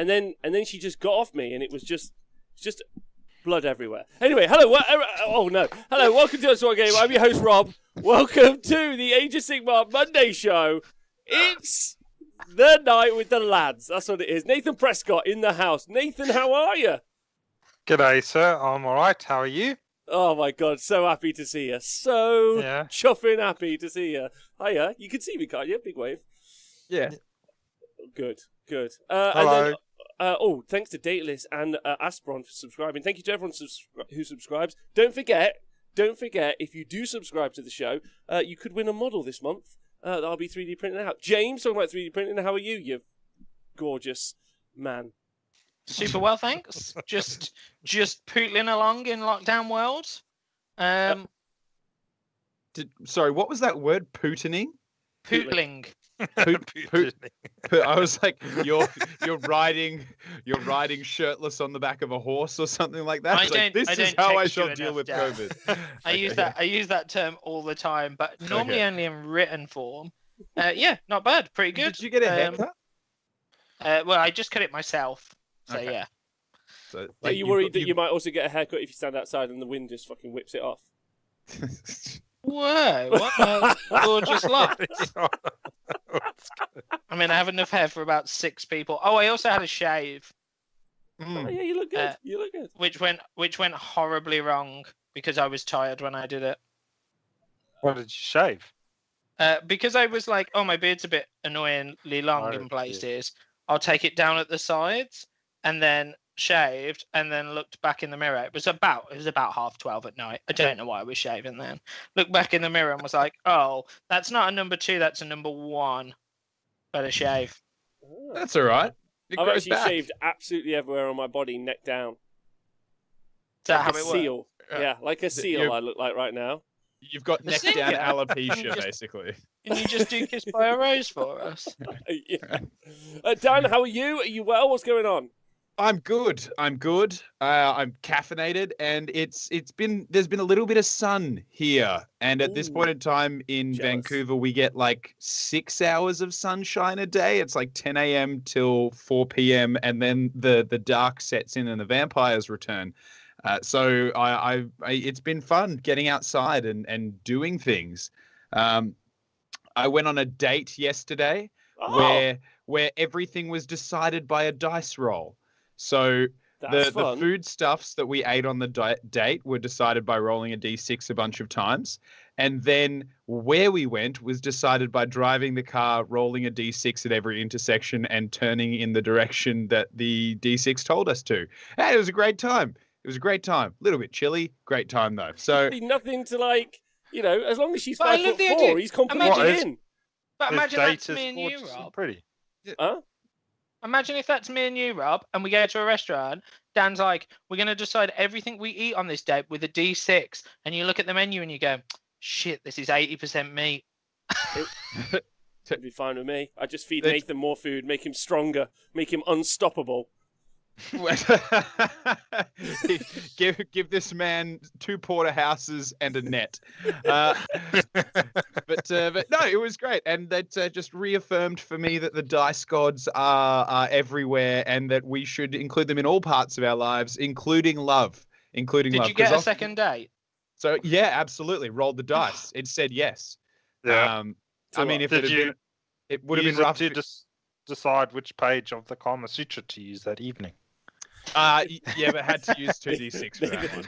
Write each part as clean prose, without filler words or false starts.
and then she just got off me, and it was just blood everywhere. Anyway, hello. Oh no, hello. Welcome to the Swat Game. I'm your host Rob. Welcome to the Age of Sigmar Monday show. It's the night with the lads. That's what it is. Nathan Prescott in the house. Nathan, how are you? G'day, sir. I'm all right. How are you? Oh my God, so happy to see you. So chuffing happy to see you. Hiya, you can see me, can't you? Big wave. Yeah. Good. Hello. And then, thanks to Dateless and Aspron for subscribing. Thank you to everyone who subscribes. Don't forget, if you do subscribe to the show, you could win a model this month. That'll be 3D printing out. James, talking about 3D printing, how are you, you gorgeous man? Super well, thanks. Just pootling along in lockdown world. Sorry, what was that word? Pootling? Pootling. I was like, you're riding shirtless on the back of a horse or something like that. This is how I shall deal with COVID. I use that term all the time, but normally only in written form. Yeah, not bad. Pretty good. Did you get a haircut? Well, I just cut it myself. So Okay. yeah. So, Are you worried that you might also get a haircut if you stand outside and the wind just fucking whips it off? Whoa, what a gorgeous lot. I mean, I have enough hair for about 6 people. Oh, I also had a shave. Oh, yeah, you look good. You look good. Which went horribly wrong because I was tired when I did it. What did you shave? Because I was like, oh, my beard's a bit annoyingly long in places. I'll take it down at the sides, and then shaved, and then looked back in the mirror. It was about 12:30 at night. I don't know why I was shaving then. Looked back in the mirror and was like, oh, that's not a number 2, that's a number 1. Better shave. Oh. That's all right. I've actually shaved absolutely everywhere on my body, neck down. Is that like how it seal. works? Yeah, like a seal I look like right now. You've got neck down alopecia, basically. Can you just do Kiss by a Rose for us? Yeah. Dan, how are you? Are you well? What's going on? I'm good. I'm caffeinated, and there's been a little bit of sun here, and at this point in time in Vancouver, we get like 6 hours of sunshine a day. It's like 10 a.m. till 4 p.m. and then the dark sets in and the vampires return. So it's been fun getting outside and doing things. I went on a date yesterday where everything was decided by a dice roll. So the foodstuffs that we ate on the date were decided by rolling a d6 a bunch of times. And then where we went was decided by driving the car, rolling a d6 at every intersection and turning in the direction that the d6 told us to. Hey, it was a great time. A little bit chilly. Great time, though. So nothing to as long as she's 5'4", he's completely in. But imagine that's me and you, Rob. Pretty. Huh? Imagine if that's me and you, Rob, and we go to a restaurant. Dan's like, we're going to decide everything we eat on this date with a D6. And you look at the menu and you go, shit, this is 80% meat. It'd be fine with me. I just feed Nathan more food, make him stronger, make him unstoppable. give this man 2 porterhouses and a net. But no, it was great, and that just reaffirmed for me that the dice gods are everywhere, and that we should include them in all parts of our lives, including love. Did you get a second date? So yeah, absolutely. Rolled the dice. It said yes. Yeah. I mean, if it would have been rough to decide which page of the Kama Sutra to use that evening. Yeah, but had to use 2d6 for that one.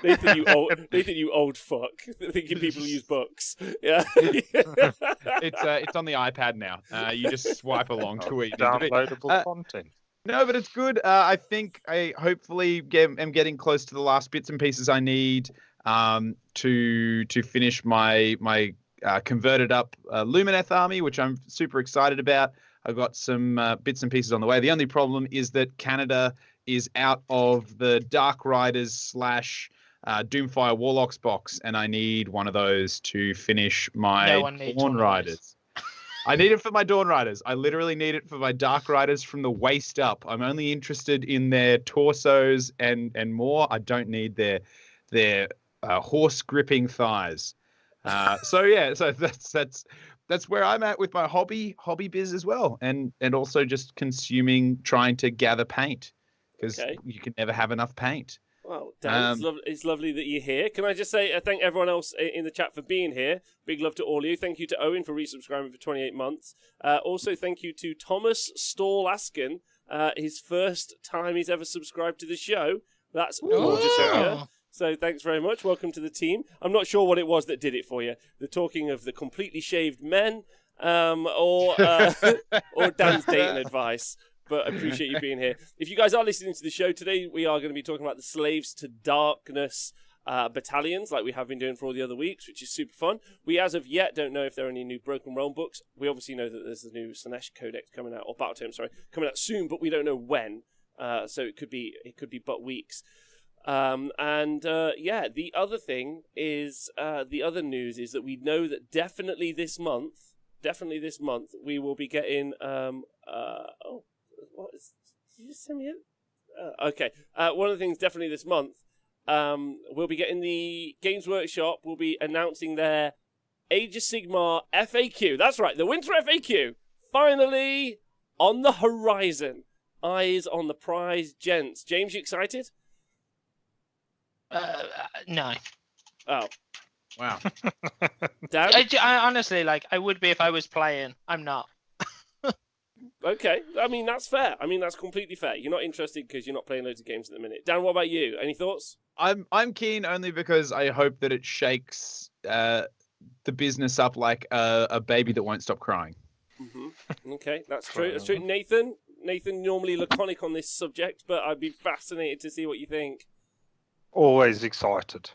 Nathan, you old fuck, thinking people use books. Yeah, it's on the iPad now. You just swipe along to it. Downloadable content. No, but it's good. I think I hopefully am getting close to the last bits and pieces I need to finish my converted up Lumineth army, which I'm super excited about. I've got some bits and pieces on the way. The only problem is that Canada is out of the Dark Riders / Doomfire Warlocks box, and I need one of those to finish my Dawn Riders. I need it for my Dawn Riders. I literally need it for my Dark Riders from the waist up. I'm only interested in their torsos and more. I don't need their horse gripping thighs. So that's that's where I'm at with my hobby biz as well, and also just trying to gather paint, because you can never have enough paint. Well, Dan, it's lovely that you're here. Can I just say thank everyone else in the chat for being here. Big love to all of you. Thank you to Owen for resubscribing for 28 months. Also, thank you to Thomas Stall-Askin, his first time he's ever subscribed to the show. That's gorgeous of you. So thanks very much. Welcome to the team. I'm not sure what it was that did it for you. The talking of the completely shaved men, or Dan's dating advice. But I appreciate you being here. If you guys are listening to the show today, we are going to be talking about the Slaves to Darkness battalions, like we have been doing for all the other weeks, which is super fun. We, as of yet, don't know if there are any new Broken Realm books. We obviously know that there's a new Slanesh Codex coming out, or Battalion, coming out soon, but we don't know when. So it could be but weeks. The other thing is, the other news is that we know that definitely this month, we will be getting what is? Did you just send me it? Okay. One of the things definitely this month, we'll be getting the Games Workshop. Will be announcing their Age of Sigmar FAQ. That's right, the Winter FAQ finally on the horizon. Eyes on the prize, gents. James, you excited? No. Oh. Wow. Dan? I honestly, I would be if I was playing. I'm not. Okay, I mean, that's fair. I mean, that's completely fair. You're not interested because you're not playing loads of games at the minute. Dan, what about you? Any thoughts? I'm keen only because I hope that it shakes the business up like a baby that won't stop crying. Mm-hmm. Okay, that's true. That's true. Nathan, normally laconic on this subject, but I'd be fascinated to see what you think. Always excited.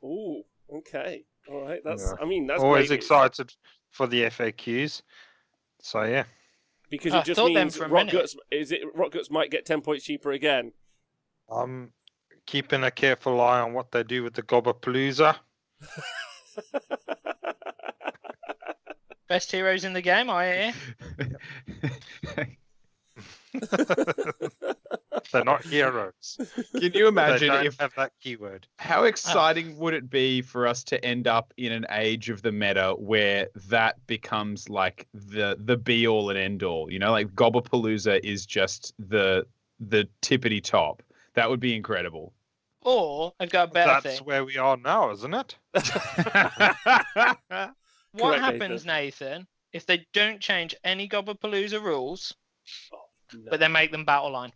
Ooh, okay. All right, that's that's always great. Excited for the FAQs. So, yeah. Because it just means Rot Guts might get 10 points cheaper again. I'm keeping a careful eye on what they do with the Gobapalooza. Best heroes in the game, I hear. They're not heroes. Can you imagine they don't have that keyword? How exciting would it be for us to end up in an age of the meta where that becomes like the be all and end all? You know, like Gobapalooza is just the tippity top. That would be incredible. Or I've got a better thing. That's where we are now, isn't it? What happens, Nathan, if they don't change any Gobapalooza rules, but they make them battle line?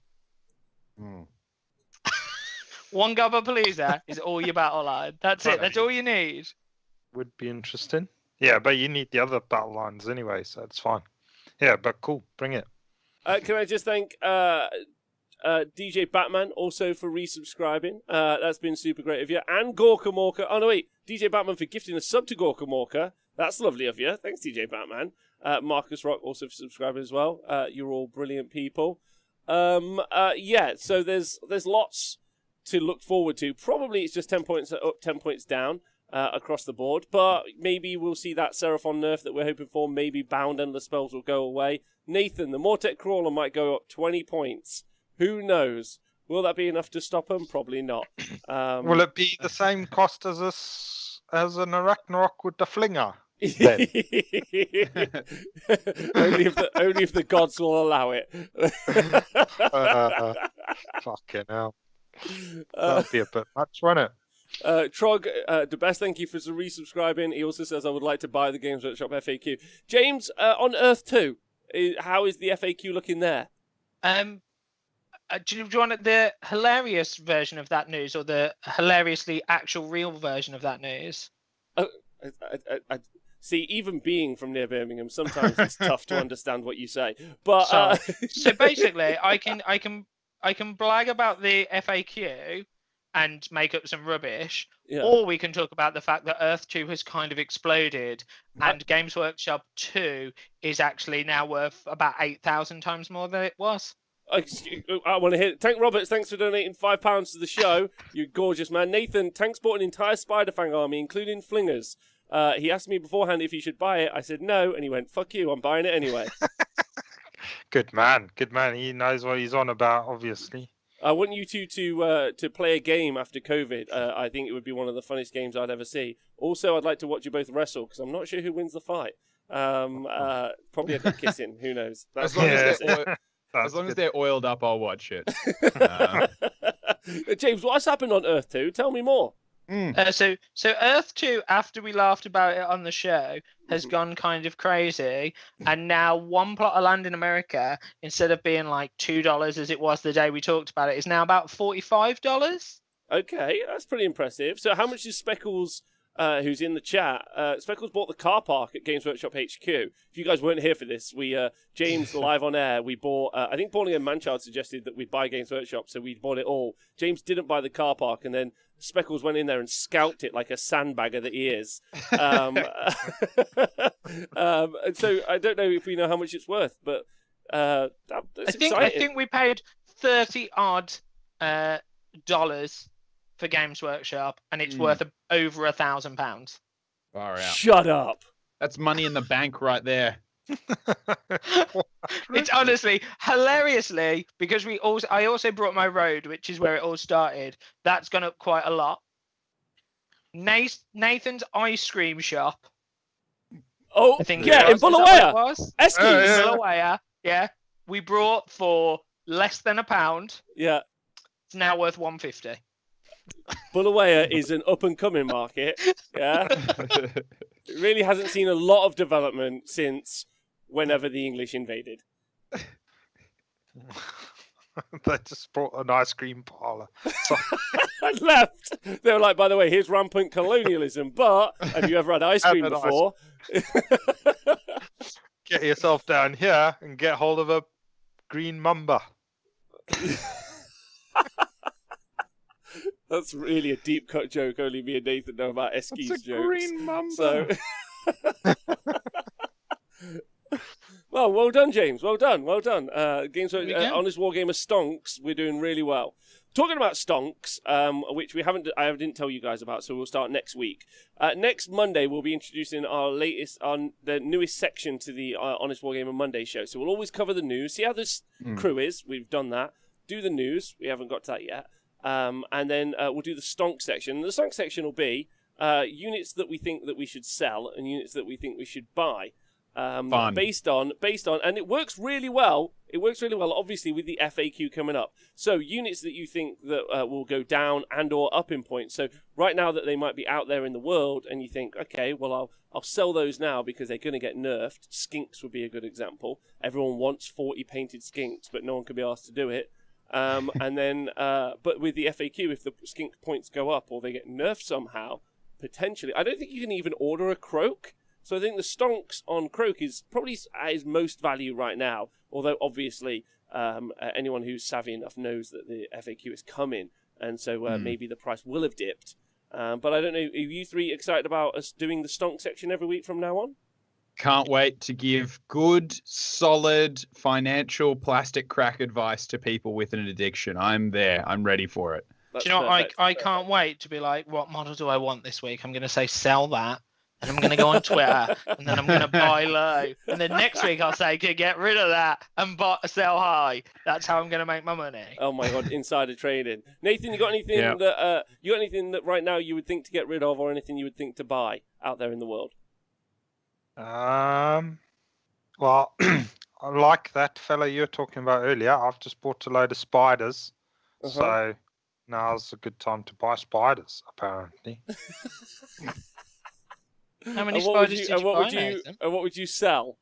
One Gobapalooza is all your battle line. That's it. That's all you need. Would be interesting. Yeah, but you need the other battle lines anyway, so it's fine. Yeah, but cool. Bring it. Can I just thank DJ Batman also for resubscribing? That's been super great of you. And Gorka Morka. Oh, no, wait. DJ Batman for gifting a sub to Gorka Morka. That's lovely of you. Thanks, DJ Batman. Marcus Rock also for subscribing as well. You're all brilliant people. So there's lots to look forward to. Probably it's just 10 points up, 10 points down across the board. But maybe we'll see that Seraphon nerf that we're hoping for. Maybe bound endless spells will go away. Nathan, the Mortek Crawler might go up 20 points. Who knows? Will that be enough to stop him? Probably not. Will it be the same cost as an Arachnarok with the Flinger? only if the gods will allow it. Fucking hell. That'd be a bit much, wouldn't it? Trog, the best thank you for resubscribing. He also says, I would like to buy the Games Workshop FAQ. James, on Earth 2, how is the FAQ looking there? Do you want the hilarious version of that news or the hilariously actual real version of that news? I see, even being from near Birmingham, sometimes it's tough to understand what you say. But so basically, I can brag about the FAQ and make up some rubbish, or we can talk about the fact that Earth 2 has kind of exploded, and Games Workshop 2 is actually now worth about 8,000 times more than it was. I want to hear Tank Roberts, thanks for donating £5 to the show. You gorgeous man. Nathan, Tank's bought an entire Spider-Fang army, including Flingers. He asked me beforehand if he should buy it. I said no, and he went, fuck you, I'm buying it anyway. Good man. He knows what he's on about, obviously. I want you two to play a game after COVID. I think it would be one of the funniest games I'd ever see. Also, I'd like to watch you both wrestle, because I'm not sure who wins the fight. Probably end up kissing. Who knows? That's As long as they're oiled up, I'll watch it. James, what's happened on Earth 2? Tell me more. So Earth 2, after we laughed about it on the show, has gone kind of crazy, and now one plot of land in America, instead of being like $2 as it was the day we talked about it, is now about $45. Okay, that's pretty impressive. So how much is Speckles, who's in the chat, Speckles bought the car park at Games Workshop HQ. If you guys weren't here for this, James, live on air, we bought, I think Paulie and Manchard suggested that we'd buy Games Workshop, so we bought it all. James didn't buy the car park, and then Speckles went in there and scalped it like a sandbagger that he is. And so I don't know if we know how much it's worth, but that's exciting. I think we paid $30 odd dollars for Games Workshop, and it's worth over £1,000. Far out. Shut up. That's money in the bank right there. It's honestly hilariously, because I also brought my road, which is where it all started. That's gone up quite a lot. Nathan's ice cream shop. Oh, I think yeah, in Bulawayo. Eskies. Bulawayo. Yeah, we brought for less than £1. Yeah, it's now worth $150. Bulawayo is an up-and-coming market. Yeah, it really hasn't seen a lot of development since whenever the English invaded. They just brought an ice cream parlor. And left. They were like, by the way, here's rampant colonialism, but have you ever had ice cream before? Get yourself down here and get hold of a green mamba. That's really a deep cut joke. Only me and Nathan know about Eskies jokes. Green mamba. So... Well done, James. Well done. Games Honest Wargamer Stonks. We're doing really well. Talking about Stonks, which I didn't tell you guys about, so we'll start next week. Next Monday, we'll be introducing the newest section to the Honest Wargamer Monday show. So we'll always cover the news, see how this crew is. We've done that. Do the news. We haven't got to that yet. And then we'll do the Stonk section. The Stonk section will be units that we think that we should sell and units that we think we should buy. Based on, and it works really well. Obviously, with the FAQ coming up. So units that you think that will go down and or up in points. So right now that they might be out there in the world, and you think, okay, well I'll sell those now because they're going to get nerfed. Skinks would be a good example. Everyone wants 40 painted skinks, but no one can be asked to do it. And then, but with the FAQ, if the skink points go up or they get nerfed somehow, potentially, I don't think you can even order a croak. So I think the Stonks on Croak is probably at his most value right now, although obviously anyone who's savvy enough knows that the FAQ is coming, and so maybe the price will have dipped. But I don't know, are you three excited about us doing the Stonk section every week from now on? Can't wait to give good, solid, financial plastic crack advice to people with an addiction. I'm there. I'm ready for it. Do you know what? I can't wait to be like, what model do I want this week? I'm going to say sell that. And I'm going to go on Twitter, and then I'm going to buy low. And then next week I'll say, get rid of that and sell high. That's how I'm going to make my money. Oh my God, insider trading. Nathan, you got anything that right now you would think to get rid of, or anything you would think to buy out there in the world? Well, I like that fella you were talking about earlier. I've just bought a load of spiders, so now's a good time to buy spiders, apparently. How many spiders did you buy, Nathan? And what would you sell?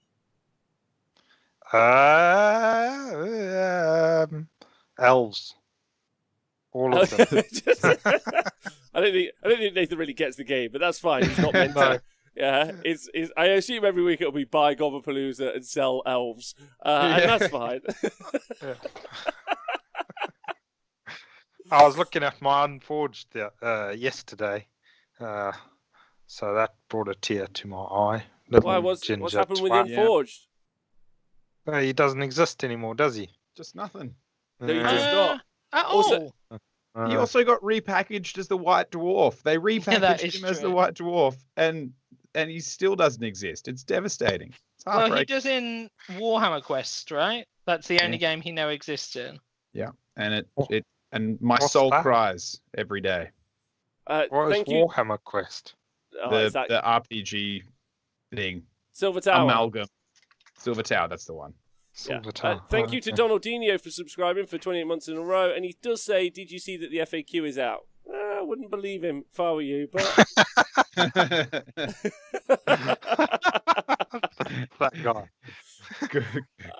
Elves. All of them. I don't think Nathan really gets the game, but that's fine. He's not meant to. Yeah, I assume every week it'll be buy Gobblapalooza and sell elves, and that's fine. I was looking at my Unforged yesterday. So that brought a tear to my eye. Why? What's happened with the Unforged? He doesn't exist anymore, does he? Just nothing. No, he does not. At all. He also got repackaged as the White Dwarf. They repackaged him as the White Dwarf, and he still doesn't exist. It's devastating. It's well, he does in Warhammer Quest, right? That's the only game he now exists in. Yeah, and my soul cries every day. What is Warhammer Quest? The RPG thing. Silver Tower. Amalgam. Silver Tower, that's the one. Silver Tower. Thank you to Donaldinho for subscribing for 28 months in a row. And he does say, did you see that the FAQ is out? I wouldn't believe him if I were you, but... That guy. Good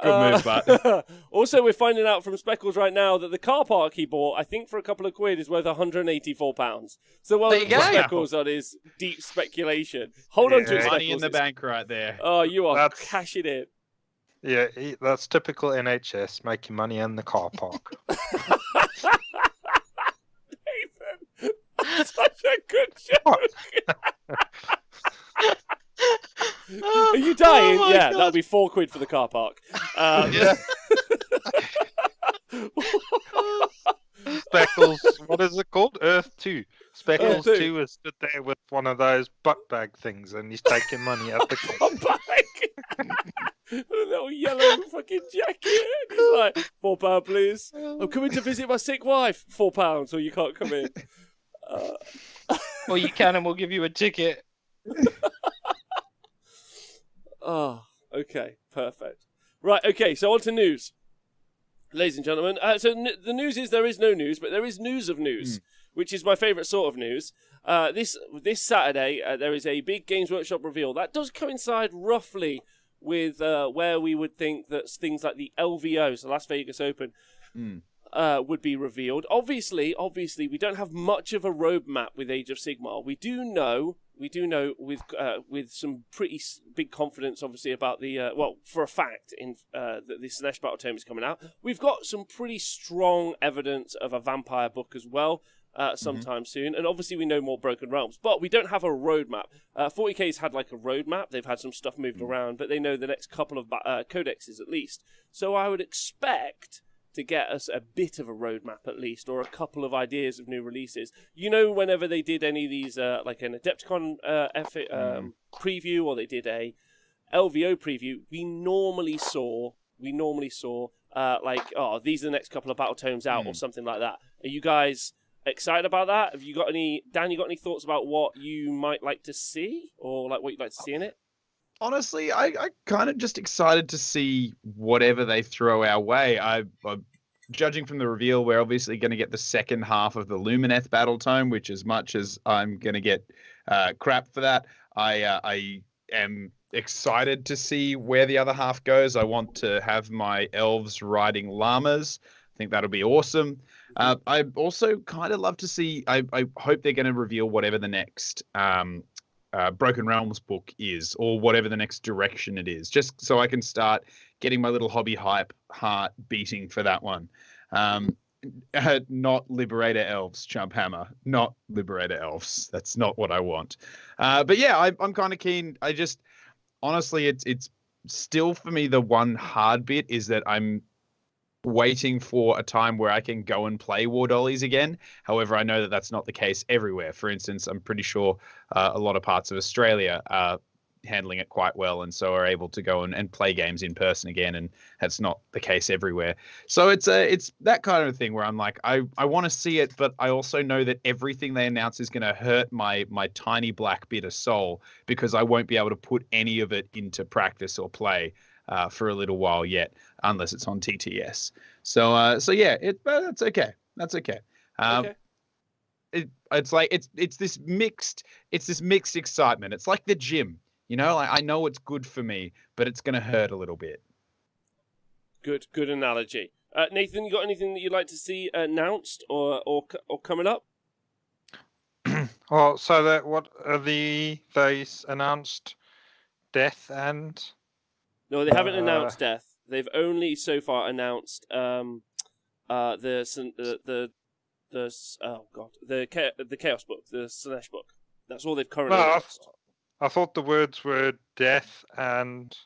move, but... Also, we're finding out from Speckles right now that the car park he bought, I think for a couple of quid, is worth £184. So well done to Speckles on his deep speculation. Hold on to it, Money in Speckles. the bank right there. Oh, you are cashing in. Yeah, that's typical NHS, making money in the car park. Nathan, such a good joke. Are you dying? Oh yeah, God. that'll be £4 for the car park. Yeah. Speckles, what is it called? Earth 2. Speckles Earth 2. 2 is stood there with one of those butt bag things and he's taking money out the Come back. A little yellow fucking jacket. He's like, £4, please. I'm coming to visit my sick wife. £4, or you can't come in. Or you can, and we'll give you a ticket. Oh, okay, perfect. Right, okay, so on to news. Ladies and gentlemen, the news is there is no news, but there is news of news, which is my favourite sort of news. This Saturday, there is a big Games Workshop reveal. That does coincide roughly with where we would think that things like the LVO, so Las Vegas Open, would be revealed. Obviously, we don't have much of a roadmap with Age of Sigmar. We do know with some pretty big confidence, obviously, about the for a fact in that the Slanesh Battle Tome is coming out. We've got some pretty strong evidence of a vampire book as well. Sometime soon, and obviously we know more Broken Realms, but we don't have a roadmap. 40k's had like a roadmap, they've had some stuff moved around, but they know the next couple of codexes at least. So I would expect to get us a bit of a roadmap at least, or a couple of ideas of new releases. You know, whenever they did any of these, like an Adepticon preview, or they did a LVO preview, we normally saw like, oh, these are the next couple of battle tomes out, or something like that. Are you guys excited about that? Have you got any, Dan, you got any thoughts about what you might like to see, or like what you'd like to see in it? Honestly, I kind of just excited to see whatever they throw our way. I'm judging from the reveal, we're obviously going to get the second half of the Lumineth battle tome, which, as much as I'm going to get crap for that, I am excited to see where the other half goes. I want to have my elves riding llamas. I think that'll be awesome. I also kind of love to see, I hope they're going to reveal whatever the next Broken Realms book is, or whatever the next direction it is, just so I can start getting my little hobby hype heart beating for that one. Not Liberator Elves, Chump Hammer. Not Liberator Elves. That's not what I want. But yeah, I'm kind of keen. I just, honestly, it's still for me, the one hard bit is that I'm waiting for a time where I can go and play War Dollies again. However, I know that that's not the case everywhere. For instance, I'm pretty sure a lot of parts of Australia are handling it quite well, and so are able to go and play games in person again, and that's not the case everywhere. So it's that kind of thing where I'm like, I want to see it, but I also know that everything they announce is going to hurt my tiny black bitter soul, because I won't be able to put any of it into practice or play for a little while yet, unless it's on TTS. So yeah, that's okay. That's okay. Okay. It's like it's this mixed excitement. It's like the gym, you know. Like, I know it's good for me, but it's going to hurt a little bit. Good analogy. Nathan, you got anything that you'd like to see announced or coming up? Well, so that what are they announced Death and No, they haven't announced Death. They've only so far announced the Chaos book, the Slanesh book. That's all they've currently announced. I thought the words were Death and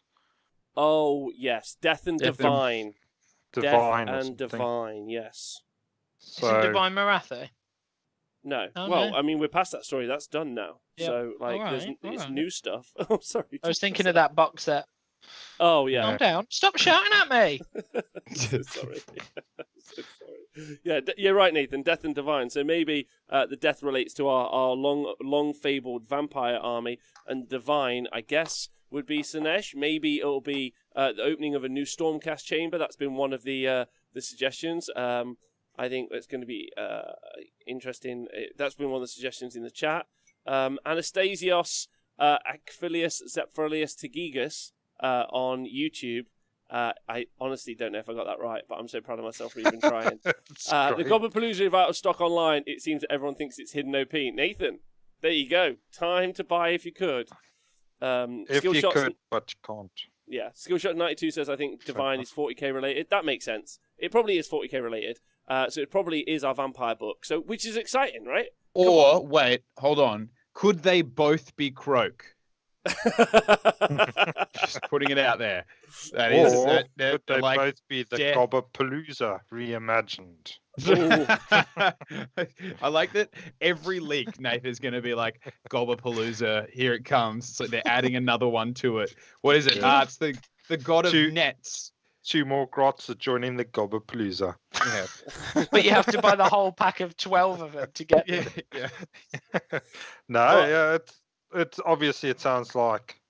Oh yes, Death and Divine. Divine. Death and Divine, yes. So Isn't Divine Marathe? No. Oh, well, no. I mean, we're past that story. That's done now. Yep. So, like, Alright, it's alright. new stuff. Oh, sorry. I was thinking of that box set. Oh, yeah. Calm down. Stop shouting at me. So sorry. So sorry. Yeah, you're right, Nathan. Death and Divine. So maybe the Death relates to our long fabled vampire army, and Divine, I guess, would be Sinesh. Maybe it'll be the opening of a new Stormcast chamber. That's been one of the suggestions. I think that's going to be interesting. That's been one of the suggestions in the chat. Anastasios Acphilius Zephyrius Tegigus on YouTube. I honestly don't know if I got that right, but I'm so proud of myself for even trying. The Gobblepalooza is out of stock online. It seems that everyone thinks it's hidden OP. Nathan, there you go. Time to buy if you could. If you could, but you can't. Yeah, Skillshot 92 says, I think Divine is 40k related. That makes sense. It probably is 40k related. So it probably is our vampire book. So, which is exciting, right? Or, wait, hold on. Could they both be Croak? Just putting it out there. That is, or that, could they like, both be the Gobblepalooza reimagined? I like that every leak, Nathan, is going to be like, Gobblepalooza, here it comes. It's like they're adding another one to it. What is it? It's the god of nets. 2 more grots are joining the Gobblepalooza. Yeah. But you have to buy the whole pack of 12 of them to get them. It's obviously, it sounds like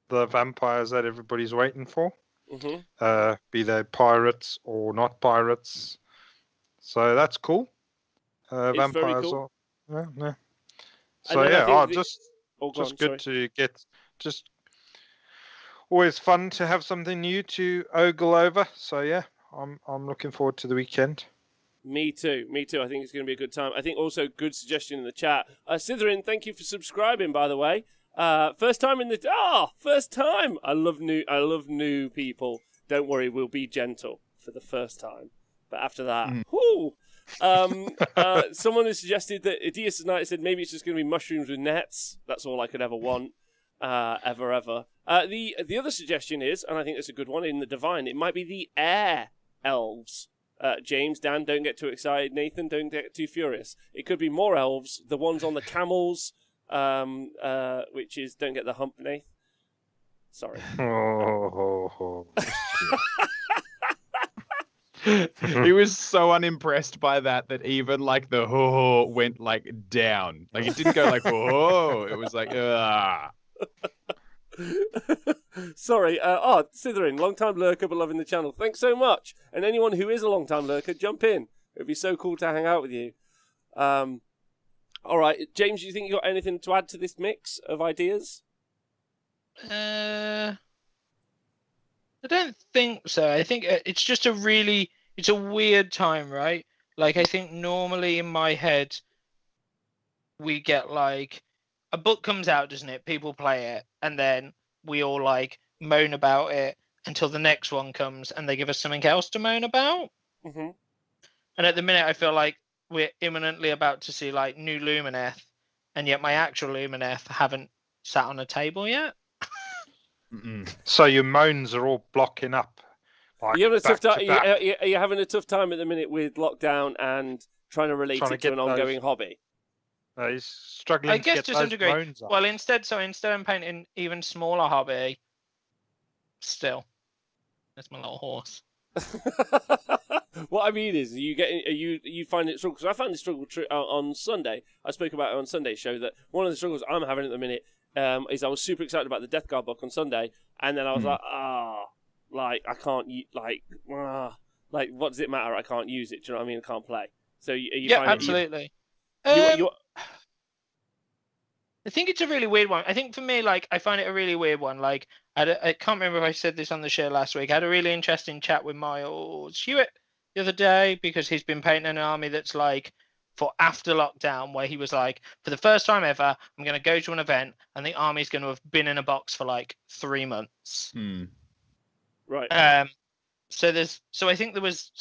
the vampires that everybody's waiting for. Mm-hmm. Be they pirates or not pirates. So that's cool. Vampires very cool. are, yeah. So just good to get, just always fun to have something new to ogle over. So yeah, I'm looking forward to the weekend. Me too. I think it's going to be a good time. I think also good suggestion in the chat. Sitherin, thank you for subscribing, by the way. First time in the first time. I love new people. Don't worry, we'll be gentle for the first time. But after that, whoo. Someone has suggested that Adias Knight said maybe it's just going to be mushrooms with nets. That's all I could ever want. Ever. The other suggestion is, and I think it's a good one in the Divine, it might be the air elves. James, Dan, don't get too excited. Nathan, don't get too furious. It could be more elves, the ones on the camels, which is don't get the hump, Nath. Sorry. He was so unimpressed by that even like the ho went like down. Like it didn't go like whoa. It was like Sorry. Sitherin, long-time lurker but loving the channel. Thanks so much. And anyone who is a long-time lurker, jump in. It'd be so cool to hang out with you. All right, James, do you think you got anything to add to this mix of ideas? I don't think so. I think it's just it's a weird time, right? Like, I think normally in my head, we get like, a book comes out, doesn't it? People play it, and then we all like moan about it until the next one comes and they give us something else to moan about. Mm-hmm. And at the minute, I feel like we're imminently about to see like new Lumineth, and yet my actual Lumineth haven't sat on a table yet. So your moans are all blocking up. Like, are you having a tough time at the minute with lockdown and trying to relate it to an ongoing hobby? He's struggling. I guess to to get some those degree. moans up. Well, instead I'm painting even smaller hobby. Still, that's my little horse. What I mean is, you find it struggle? Because I found the struggle on Sunday. I spoke about it on Sunday's show that one of the struggles I'm having at the minute is I was super excited about the Death Guard book on Sunday, and then I was like, I can't like what does it matter? I can't use it. Do you know what I mean? I can't play. So absolutely. I think it's a really weird one. I think for me, like, I find it a really weird one. Like, I can't remember if I said this on the show last week. I had a really interesting chat with Miles Hewitt the other day because he's been painting an army that's like for after lockdown, where he was like, for the first time ever, I'm going to go to an event and the army's going to have been in a box for like 3 months. Right. So I think there's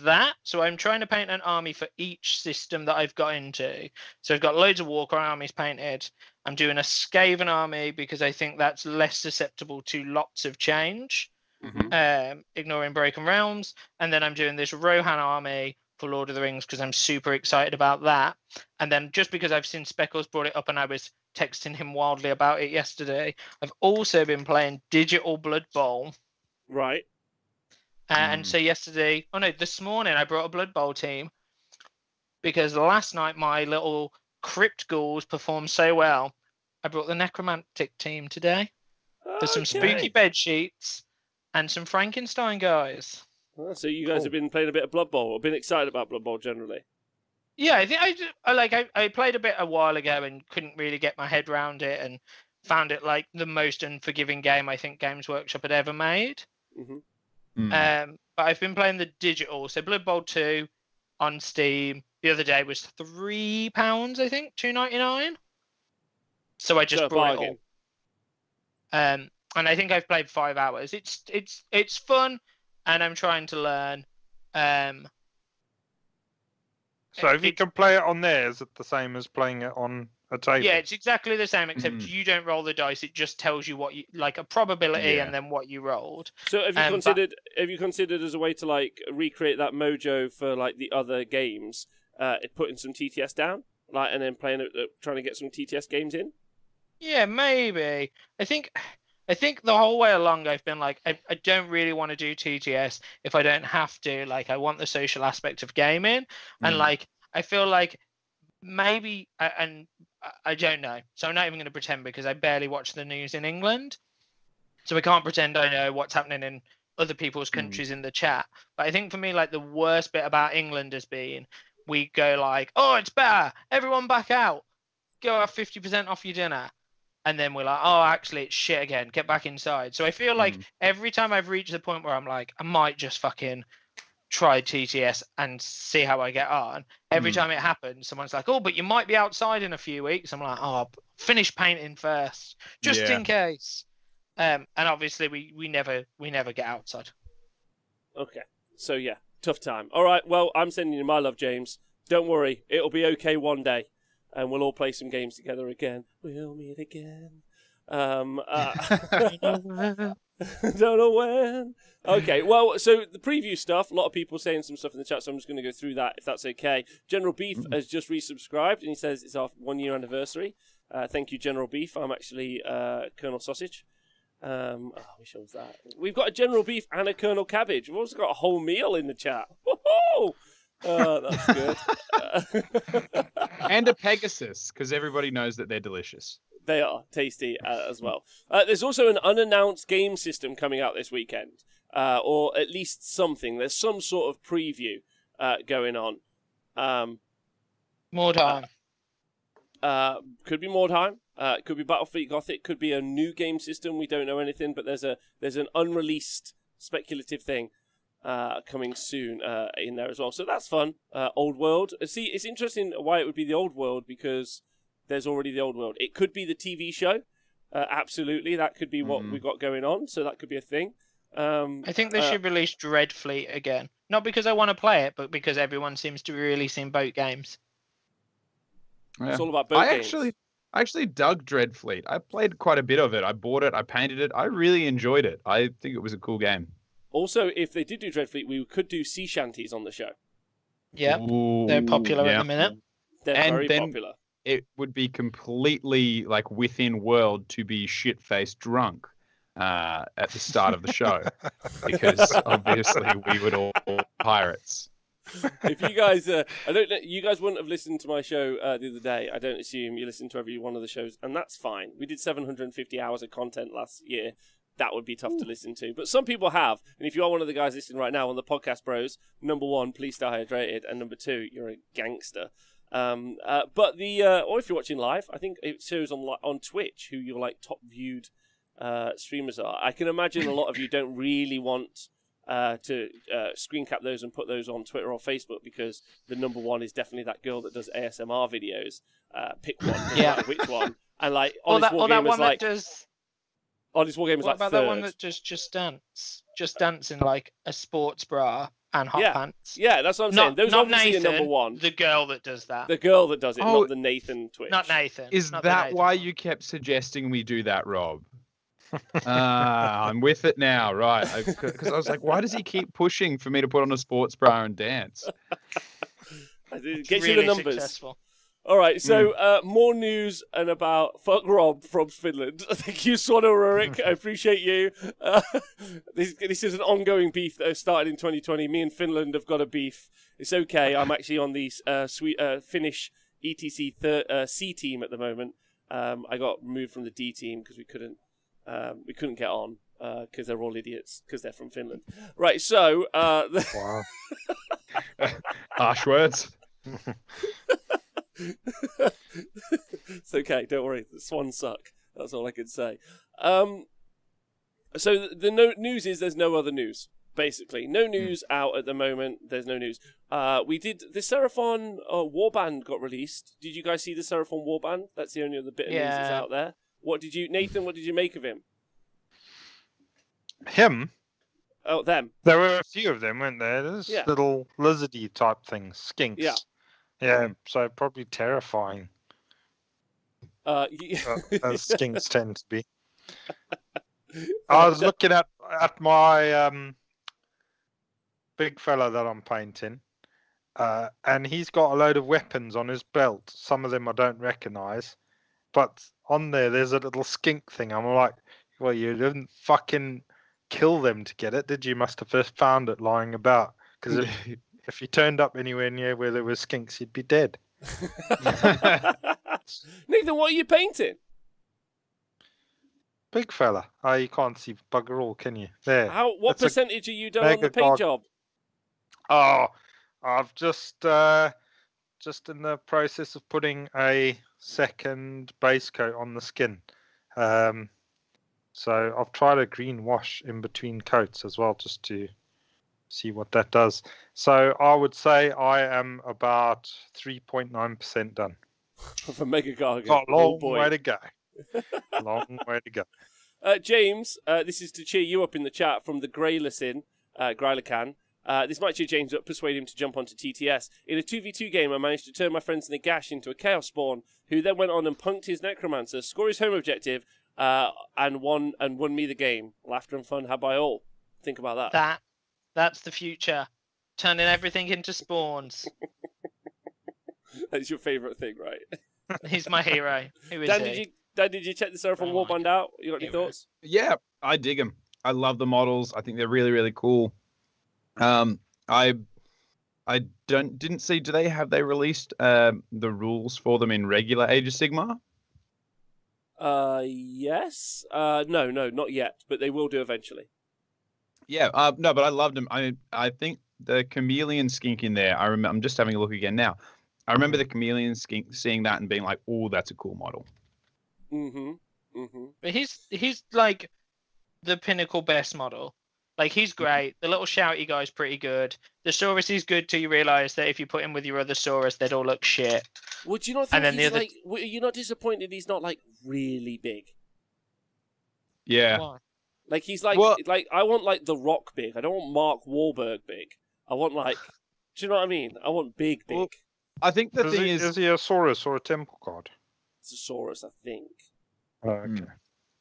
that. So I'm trying to paint an army for each system that I've got into. So I've got loads of Walker armies painted. I'm doing a Skaven army because I think that's less susceptible to lots of change, ignoring Broken Realms. And then I'm doing this Rohan army for Lord of the Rings because I'm super excited about that. And then just because I've seen Speckles brought it up and I was texting him wildly about it yesterday, I've also been playing Digital Blood Bowl. Right. And so this morning I brought a Blood Bowl team because last night my little Crypt Ghouls performed so well. I brought the Necromantic team today. There's some spooky bed sheets and some Frankenstein guys. Oh, so you guys have been playing a bit of Blood Bowl, or been excited about Blood Bowl generally? Yeah, I think I played a bit a while ago and couldn't really get my head around it, and found it like the most unforgiving game I think Games Workshop had ever made. Mm-hmm. But I've been playing the digital, so Blood Bowl 2 on Steam the other day was £3, I think, $2.99. So I just brought it all. And I think I've played 5 hours. It's fun, and I'm trying to learn. So if you can play it on there, is it the same as playing it on a table? Yeah, it's exactly the same, except you don't roll the dice. It just tells you what you like, a probability, and then what you rolled. So have you considered as a way to like recreate that mojo for like the other games, putting some TTS down, like, and then trying to get some TTS games in? Yeah, maybe. I think the whole way along I've been like, I don't really want to do TTS if I don't have to. Like, I want the social aspect of gaming, and like I feel like maybe, and I don't know. So I'm not even going to pretend, because I barely watch the news in England, so I can't pretend I know what's happening in other people's countries in the chat. But I think for me, like, the worst bit about England has been we go like, oh, it's better, everyone back out, go have 50% off your dinner. And then we're like, oh, actually, it's shit again. Get back inside. So I feel like every time I've reached the point where I'm like, I might just fucking try TTS and see how I get on. Every time it happens, someone's like, oh, but you might be outside in a few weeks. I'm like, oh, I'll finish painting first, just in case. And obviously, we never get outside. Okay. So, yeah, tough time. All right, well, I'm sending you my love, James. Don't worry. It'll be okay one day. And we'll all play some games together again. We'll meet again. Don't know when. Okay, well, so the preview stuff, a lot of people saying some stuff in the chat, so I'm just going to go through that, if that's okay. General Beef has just resubscribed, and he says it's our 1-year anniversary. Thank you, General Beef. I'm actually Colonel Sausage. Which one's that? We've got a General Beef and a Colonel Cabbage. We've also got a whole meal in the chat. Woohoo! That's good. And a Pegasus, because everybody knows that they're delicious. They are tasty as well. There's also an unannounced game system coming out this weekend, or at least something. There's some sort of preview going on. Mordheim. Could be Mordheim. Could be Battlefleet Gothic. Could be a new game system. We don't know anything, but there's an unreleased speculative thing coming soon in there as well. So that's fun. Old World. See, it's interesting why it would be the Old World, because there's already the Old World. It could be the TV show. Absolutely. That could be what we've got going on. So that could be a thing. I think they should release Dreadfleet again. Not because I want to play it, but because everyone seems to be releasing boat games. Yeah. It's all about boat games. I actually dug Dreadfleet. I played quite a bit of it. I bought it. I painted it. I really enjoyed it. I think it was a cool game. Also, if they did do Dreadfleet, we could do sea shanties on the show. Yeah, they're popular at the minute. They're very popular. It would be completely like within world to be shit-faced drunk at the start of the show, because obviously we would all pirates. If you guys, you guys wouldn't have listened to my show the other day. I don't assume you listened to every one of the shows, and that's fine. We did 750 hours of content last year. That would be tough to listen to, but some people have. And if you are one of the guys listening right now on the Podcast Bros, number 1, please stay hydrated, and number 2, you're a gangster. But or if you're watching live, I think it shows on Twitch who your like top viewed streamers are. I can imagine a lot of you don't really want to screen cap those and put those on Twitter or Facebook, because the number 1 is definitely that girl that does ASMR videos. Pick one, which one, and like Honest Wargamers like. Honest Wargamers like about third. That one that does Just Dance in like a sports bra and hot pants? Yeah, that's what I'm saying. Those not obviously Nathan, are number 1. The girl that does that. The girl that does it, not the Nathan Twitch. Not Nathan. Is that why you kept suggesting we do that, Rob? I'm with it now, right? Because I was like, why does he keep pushing for me to put on a sports bra and dance? Get you the numbers. Successful. All right, so more news and about fuck Rob from Finland. Thank you, Swanner Rurik. I appreciate you. This is an ongoing beef that started in 2020. Me and Finland have got a beef. It's okay. I'm actually on the Finnish ETC C team at the moment. I got removed from the D team because we couldn't We couldn't get on because they're all idiots because they're from Finland. Right, so... Wow. Harsh words. It's okay, don't worry. The swans suck. That's all I can say. So the news is there's no other news. Basically, no news out at the moment. There's no news. We did the Seraphon Warband got released. Did you guys see the Seraphon Warband? That's the only other bit of news that's out there. Nathan? What did you make of him? Him? Oh, them. There were a few of them, weren't there? There's little lizardy type things, skinks. Yeah. So probably terrifying. As skinks tend to be. I was looking at my big fella that I'm painting, and he's got a load of weapons on his belt. Some of them I don't recognise, but on there's a little skink thing. I'm like, well, you didn't fucking kill them to get it, did you? Must have first found it lying about, because if you turned up anywhere near where there were skinks, you'd be dead. Nathan, what are you painting? Big fella. Oh, you can't see bugger all, can you? There. What percentage are you done on the paint job? Oh, I've just in the process of putting a second base coat on the skin. So I've tried a green wash in between coats as well, just to see what that does. So I would say I am about 3.9% done. For Mega Gargan. Got a long way to go. Long way to go. James, this is to cheer you up in the chat from the Greylican. This might cheer James up, persuade him to jump onto TTS. In a 2v2 game, I managed to turn my friends Nagash into a Chaos Spawn, who then went on and punked his Necromancer, score his home objective, and won me the game. Laughter and fun had by all. Think about that. That's the future. Turning everything into spawns. That's your favourite thing, right? He's my hero. Who is he? Dan, did you check the Seraphon Warband out? You got any thoughts? Yeah, I dig them. I love the models. I think they're really, really cool. I didn't see. Have they released the rules for them in regular Age of Sigmar? Yes. No, not yet. But they will do eventually. Yeah. No, but I loved them. I think the chameleon skink in there. I'm just having a look again now. I remember the chameleon skink, seeing that and being like, "Oh, that's a cool model." But he's like the pinnacle best model. Like, he's great. The little shouty guy's pretty good. The Saurus is good till you realise that if you put him with your other Saurus, they'd all look shit. Would you not think are you not disappointed he's not, like, really big? Yeah. Why? Like, he's like, I want, like, The Rock big. I don't want Mark Wahlberg big. I want, like, do you know what I mean? I want big. Well, I think the thing is... Is he a Saurus or a Temple God? It's a Saurus, I think. Oh, okay.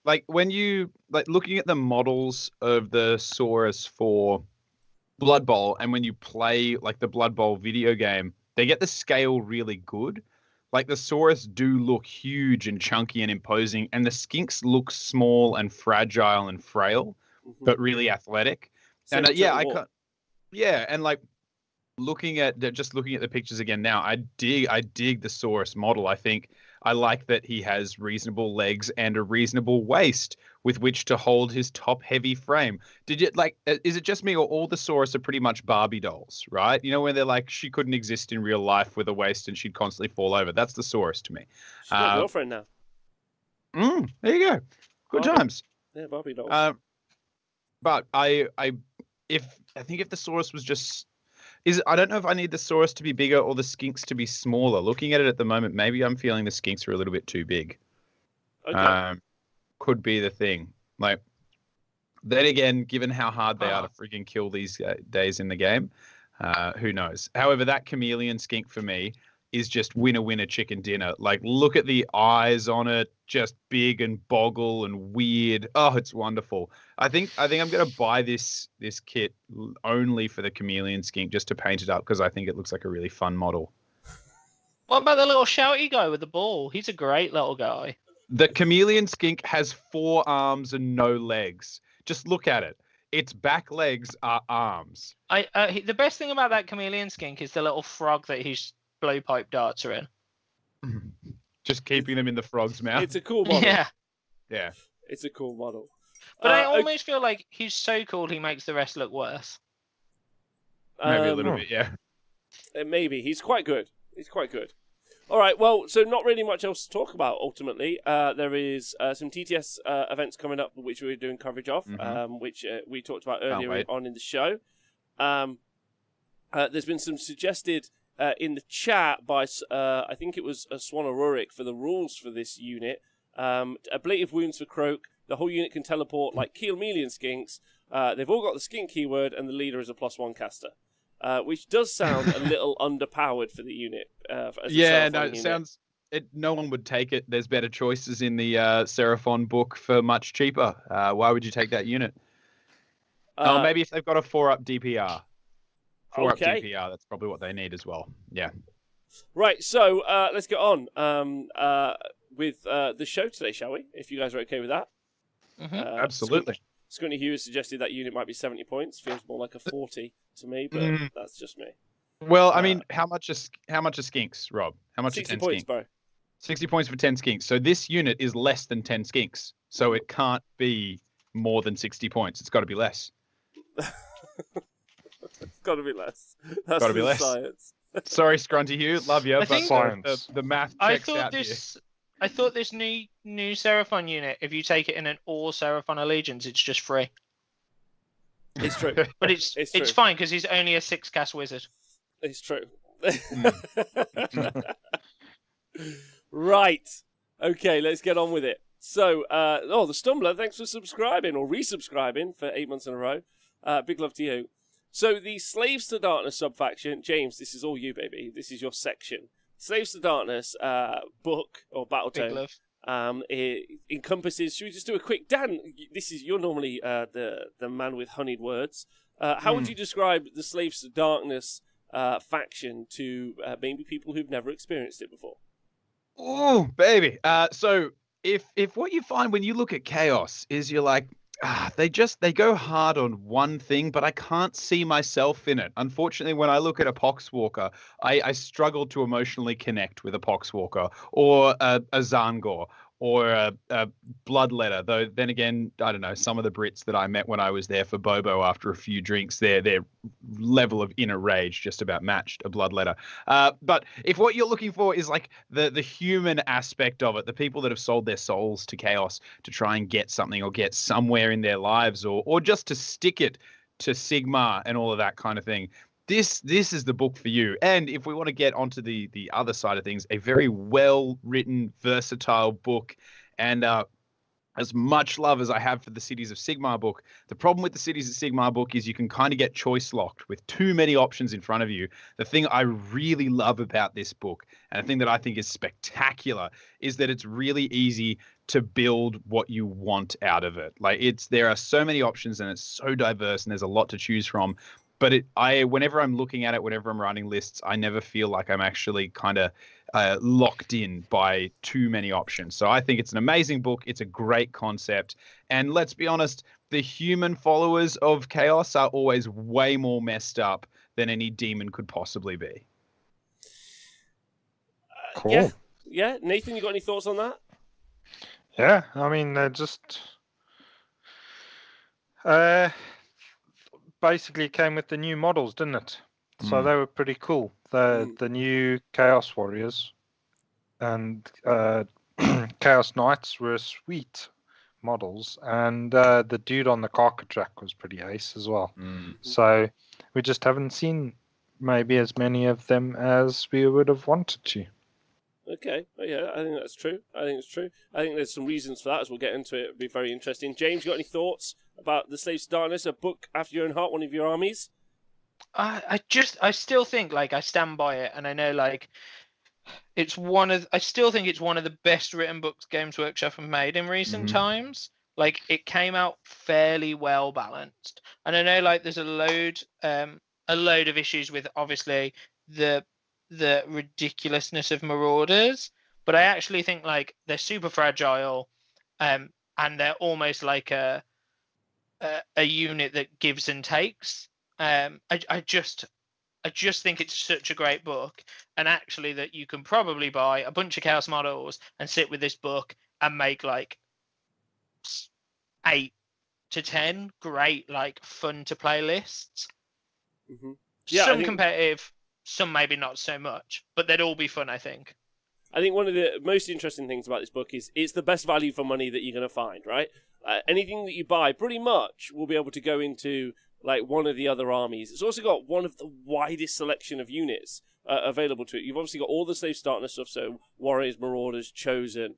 Like, when you looking at the models of the Saurus for Blood Bowl, and when you play like the Blood Bowl video game, they get the scale really good. Like, the Saurus do look huge and chunky and imposing, and the skinks look small and fragile and frail, but really athletic. And and like looking at the pictures again now, I dig the Saurus model. I think I like that he has reasonable legs and a reasonable waist with which to hold his top-heavy frame. Is it just me, or all the Saurus are pretty much Barbie dolls, right? You know, when they're like, she couldn't exist in real life with a waist and she'd constantly fall over. That's the Saurus to me. She's got a girlfriend now. There you go. Good times. Yeah, Barbie dolls. But I think if the Saurus was just... I don't know if I need the Saurus to be bigger or the skinks to be smaller. Looking at it at the moment, maybe I'm feeling the skinks are a little bit too big. Okay. Could be the thing. Like, then again, given how hard they are to freaking kill these days in the game, who knows? However, that chameleon skink for me is just winner chicken dinner. Like, look at the eyes on it, just big and boggle and weird. Oh, it's wonderful. I think I'm gonna buy this kit only for the chameleon skink, just to paint it up, because I think it looks like a really fun model. What about the little shouty guy with the ball? He's a great little guy. The chameleon skink has 4 arms and no legs. Just look at it. Its back legs are arms. The best thing about that chameleon skink is the little frog that his blowpipe darts are in. Just keeping them in the frog's mouth. It's a cool model. Yeah. Yeah. It's a cool model. But I almost feel like he's so cool he makes the rest look worse. Maybe a little bit, yeah. Maybe. He's quite good. All right, well, so not really much else to talk about, ultimately. There is some TTS events coming up, which we're doing coverage of, which we talked about earlier on in the show. There's been some suggested in the chat by, I think it was Swan or Rurik, for the rules for this unit. Ablative Wounds for Croak. The whole unit can teleport like Keelmelian Skinks. They've all got the skink keyword, and the leader is a +1 caster. Which does sound a little underpowered for the unit. It sounds. No one would take it. There's better choices in the Seraphon book for much cheaper. Why would you take that unit? Maybe if they've got a 4-up DPR. 4-up DPR, that's probably what they need as well. Yeah. Right, so let's get on with the show today, shall we? If you guys are okay with that. Absolutely. Scunny Hughes suggested that unit might be 70 points. Feels more like a 40 to me, but that's just me. Well, I mean, how much are skinks, Rob? How much 60 are 10 points, skinks? bro. 60 points for 10 skinks. So this unit is less than 10 skinks. So it can't be more than 60 points. It's got to be less. It's got to be less. That's got to be less. Science. Sorry, Scrunty Hugh. Love you, but the math checks out here. I thought this new Seraphon unit, if you take it in an all Seraphon Allegiance, it's just free. It's true. But it's fine because he's only a 6-cast wizard. It's true. Right. Okay, let's get on with it. So, the Stumbler, thanks for subscribing or resubscribing for 8 months in a row. Big love to you. So, the Slaves to Darkness subfaction, James, this is all you, baby. This is your section. Slaves to Darkness book or Battletome. It encompasses. Should we just do a quick Dan? You're normally the man with honeyed words. How would you describe the Slaves to Darkness faction to maybe people who've never experienced it before? Oh, baby. So if what you find when you look at Chaos is you're like, they go hard on one thing, but I can't see myself in it. Unfortunately, when I look at a Poxwalker, I struggle to emotionally connect with a Poxwalker or a Zangor or a Bloodletter. Though then again, I don't know, some of the Brits that I met when I was there for Bobo after a few drinks, their level of inner rage just about matched a Bloodletter. But if what you're looking for is like the human aspect of it, the people that have sold their souls to Chaos to try and get something or get somewhere in their lives or just to stick it to Sigmar and all of that kind of thing, this is the book for you. And if we want to get onto the other side of things, a very well-written, versatile book. And as much love as I have for the Cities of Sigmar book, the problem with the Cities of Sigmar book is you can kind of get choice locked with too many options in front of you. The thing I really love about this book, and the thing that I think is spectacular, is that it's really easy to build what you want out of it. Like there are so many options and it's so diverse and there's a lot to choose from. But whenever I'm looking at it, whenever I'm writing lists, I never feel like I'm actually kind of locked in by too many options. So I think it's an amazing book. It's a great concept. And let's be honest, the human followers of Chaos are always way more messed up than any demon could possibly be. Cool. Yeah. Nathan, you got any thoughts on that? Yeah, I mean, they're just... basically came with the new models, didn't it? So they were pretty cool. The new Chaos Warriors and Chaos Knights were sweet models, and the dude on the Carcatrack was pretty ace as well. So we just haven't seen maybe as many of them as we would have wanted to. Okay, yeah, I think that's true. I think it's true. I think there's some reasons for that as we'll get into it. It'll be very interesting. James, you got any thoughts about the Slaves to Darkness, a book after your own heart, one of your armies? I still think I stand by it, and I know I still think it's one of the best written books Games Workshop have made in recent times. It came out fairly well balanced, and I know there's a load of issues with obviously the ridiculousness of Marauders, but I actually think they're super fragile, and they're almost like a unit that gives and takes. I just think it's such a great book, and actually that you can probably buy a bunch of Chaos models and sit with this book and make 8 to 10 great, like, fun to play lists. Mm-hmm. Some competitive, some maybe not so much, but they'd all be fun, I think. I think one of the most interesting things about this book is it's the best value for money that you're going to find, right? Anything that you buy pretty much will be able to go into like one of the other armies. It's also got one of the widest selection of units available to it. You've obviously got all the slave starter stuff, so warriors, marauders, chosen,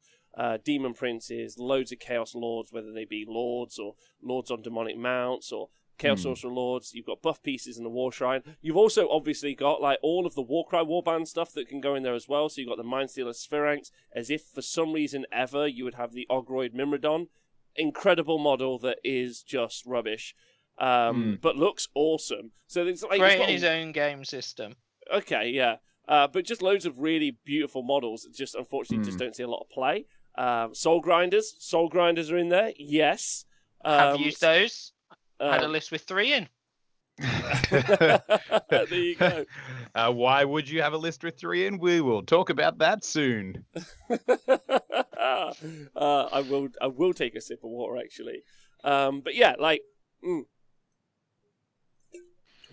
demon princes, loads of chaos lords, whether they be lords or lords on demonic mounts or chaos sorcerer lords. You've got buff pieces in the war shrine. You've also obviously got like all of the warcry warband stuff that can go in there as well. So you've got the mindstealer sphinx, as if for some reason ever you would have the ogroid myrmidon. Incredible model that is just rubbish, but looks awesome. So it's like creating his own game system. Okay, yeah, but just loads of really beautiful models that just unfortunately just don't see a lot of play. Soul grinders are in there. Yes, have used those. Had a list with 3 in. There you go. Why would you have a list with 3 in? We will talk about that soon. I will take a sip of water actually. But yeah, like.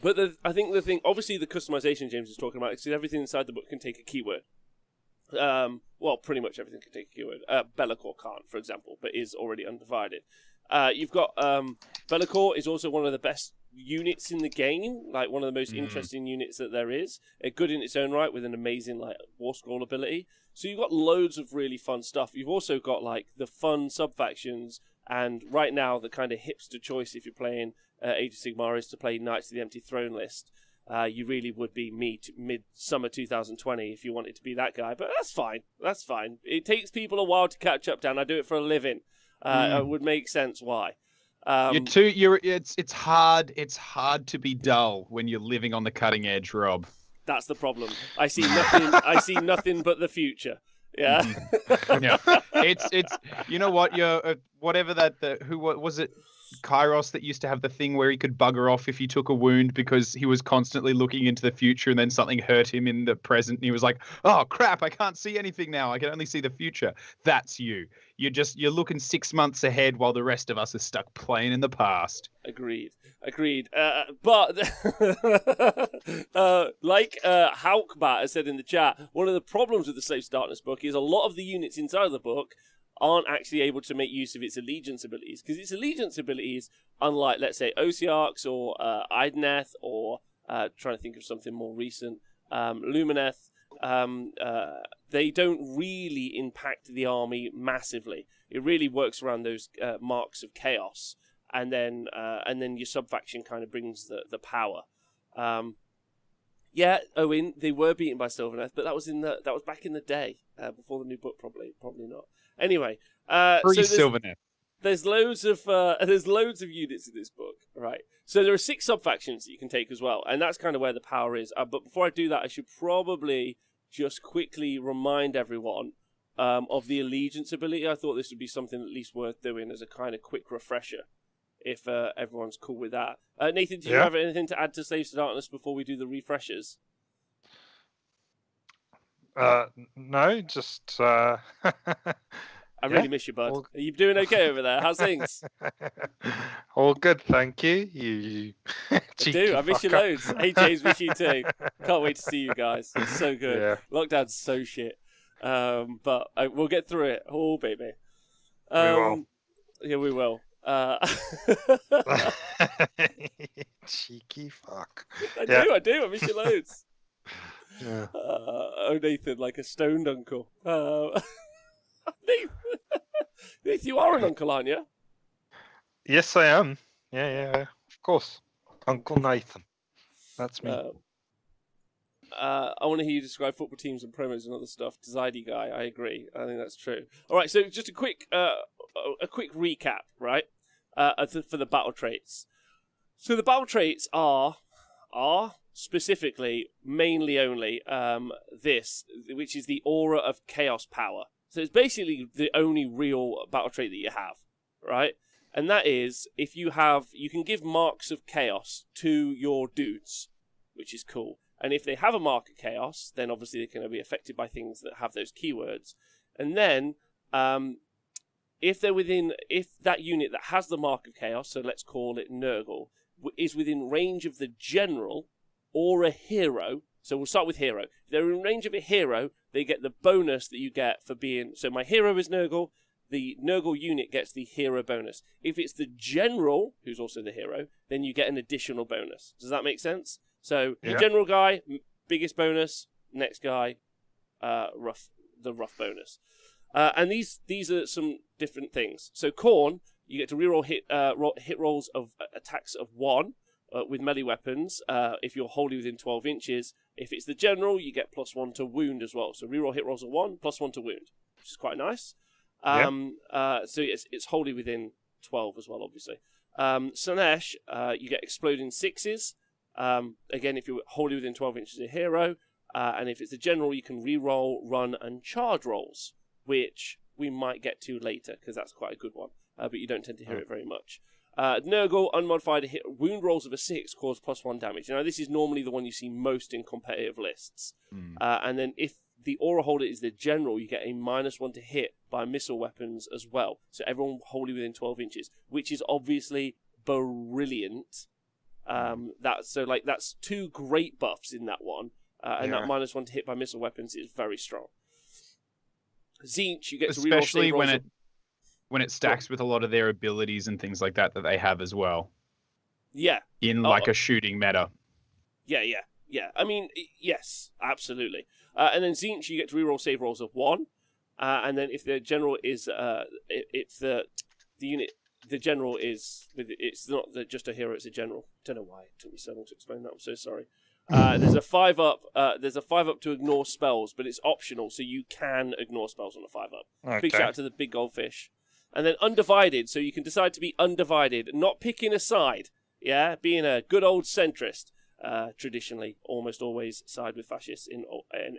But I think the thing, obviously, the customization James is talking about is everything inside the book can take a keyword. Well, pretty much everything can take a keyword. Bellicor can't, for example, but is already undivided. You've got Bellicor is also one of the best units in the game, like one of the most interesting units that there is. Good in its own right with an amazing like war scroll ability. So you've got loads of really fun stuff. You've also got like the fun sub-factions, and right now the kind of hipster choice if you're playing Age of Sigmar is to play Knights of the Empty Throne list. You really would be mid-summer 2020 if you wanted to be that guy, but that's fine. That's fine. It takes people a while to catch up, Dan. I do it for a living. It would make sense why. It's hard to be dull when you're living on the cutting edge, Rob. That's the problem. I see nothing. I see nothing but the future. Yeah. Yeah. It's you know what, you're whatever that what was it, Kairos, that used to have the thing where he could bugger off if he took a wound because he was constantly looking into the future and then something hurt him in the present and he was like, oh crap, I can't see anything now, I can only see the future. That's you. You're looking 6 months ahead while the rest of us are stuck playing in the past. Agreed. But like Haukbat has said in the chat, one of the problems with the Slave Darkness book is a lot of the units inside of the book aren't actually able to make use of its allegiance abilities, because its allegiance abilities, unlike, let's say, Osiarchs or Idoneth, or trying to think of something more recent, Lumineth, they don't really impact the army massively. It really works around those marks of chaos, and then your sub-faction kind of brings the power. Yeah, Owen, they were beaten by Sylvaneth, but that was back in the day, before the new book, probably not. Anyway, Sylvaneth. There's loads of units in this book, right? So there are 6 sub-factions that you can take as well, and that's kind of where the power is. But before I do that, I should probably just quickly remind everyone of the allegiance ability. I thought this would be something at least worth doing as a kind of quick refresher, if everyone's cool with that. Nathan, do you have anything to add to Slaves to Darkness before we do the refreshers? No, just... I really miss you, bud. Are you doing okay over there? How's things? All good, thank you. You I do. I miss you loads. Hey, James, miss you too. Can't wait to see you guys. It's so good. Yeah. Lockdown's so shit. But we'll get through it. Oh, baby. We will. Yeah, we will. Cheeky fuck. I do. I miss you loads. Yeah. Nathan, like a stoned uncle. Nathan, you are an uncle, aren't you? Yes, I am. Yeah, of course. Uncle Nathan. That's me. I want to hear you describe football teams and promos and other stuff. Zidey guy, I agree. I think that's true. All right, so just a quick recap, right? For the battle traits. So the battle traits are specifically mainly only this, which is the aura of chaos power. So it's basically the only real battle trait that you have, right? And that is, if you can give marks of chaos to your dudes, which is cool. And if they have a mark of chaos, then obviously they're going to be affected by things that have those keywords. And then if that unit that has the Mark of Chaos, so let's call it Nurgle, is within range of the general or a hero. So we'll start with hero. If they're in range of a hero, they get the bonus that you get for being... So my hero is Nurgle. The Nurgle unit gets the hero bonus. If it's the general, who's also the hero, then you get an additional bonus. Does that make sense? So the general guy, biggest bonus. Next guy, rough bonus. And these are some different things. So Khorne, you get to reroll hit rolls of attacks of 1 with melee weapons if you're wholly within 12 inches. If it's the general, you get +1 to wound as well. So reroll hit rolls of 1, +1 to wound, which is quite nice. So it's wholly within 12 as well, obviously. Slanesh, you get exploding 6s. Again, if you're wholly within 12 inches of a hero. And if it's the general, you can re-roll, run, and charge rolls, which we might get to later, because that's quite a good one. But you don't tend to hear it very much. Nurgle, unmodified hit wound rolls of a 6 cause +1 damage. Now, this is normally the one you see most in competitive lists. And then if the aura holder is the general, you get a -1 to hit by missile weapons as well. So everyone wholly within 12 inches, which is obviously brilliant. That's 2 great buffs in that one. And that -1 to hit by missile weapons is very strong. Tzeentch, you get to reroll especially when it stacks with a lot of their abilities and things like that they have as well. Yeah. In like a shooting meta. Yeah. I mean, yes, absolutely. And then Tzeentch, you get to reroll save rolls of 1. And then if the general is, if the unit, the general is, it's not just a hero, it's a general. Don't know why it took me so long to explain that. I'm so sorry. There's a 5-up. There's a 5-up to ignore spells, but it's optional, so you can ignore spells on a 5-up. Okay. Big shout out to the big goldfish. And then undivided, so you can decide to be undivided, not picking a side. Yeah, being a good old centrist. Traditionally, almost always side with fascists in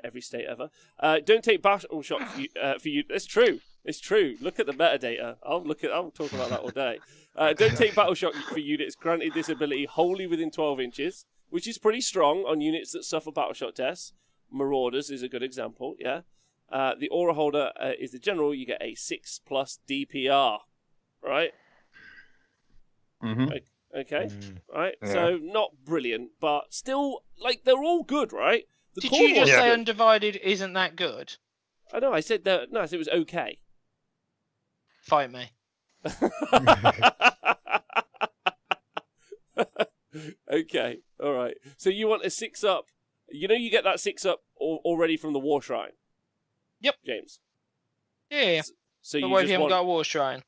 every state ever. Don't take battle shot for you. It's true. It's true. Look at the metadata. I'll talk about that all day. Don't take battle shot for units granted this ability wholly within 12 inches, which is pretty strong on units that suffer battle shot tests. Marauders is a good example. Yeah. The aura holder is the general. You get a 6+ DPR. Right. Mm-hmm. Okay, right. Yeah. So not brilliant, but still, they're all good, right? Did you just say undivided isn't that good? I know. I said that. No, I said it was okay. Fight me. Okay, all right. So you want a 6-up? You know, you get that 6-up already from the War Shrine. Yep, James. Yeah. So you why have you haven't got a War Shrine?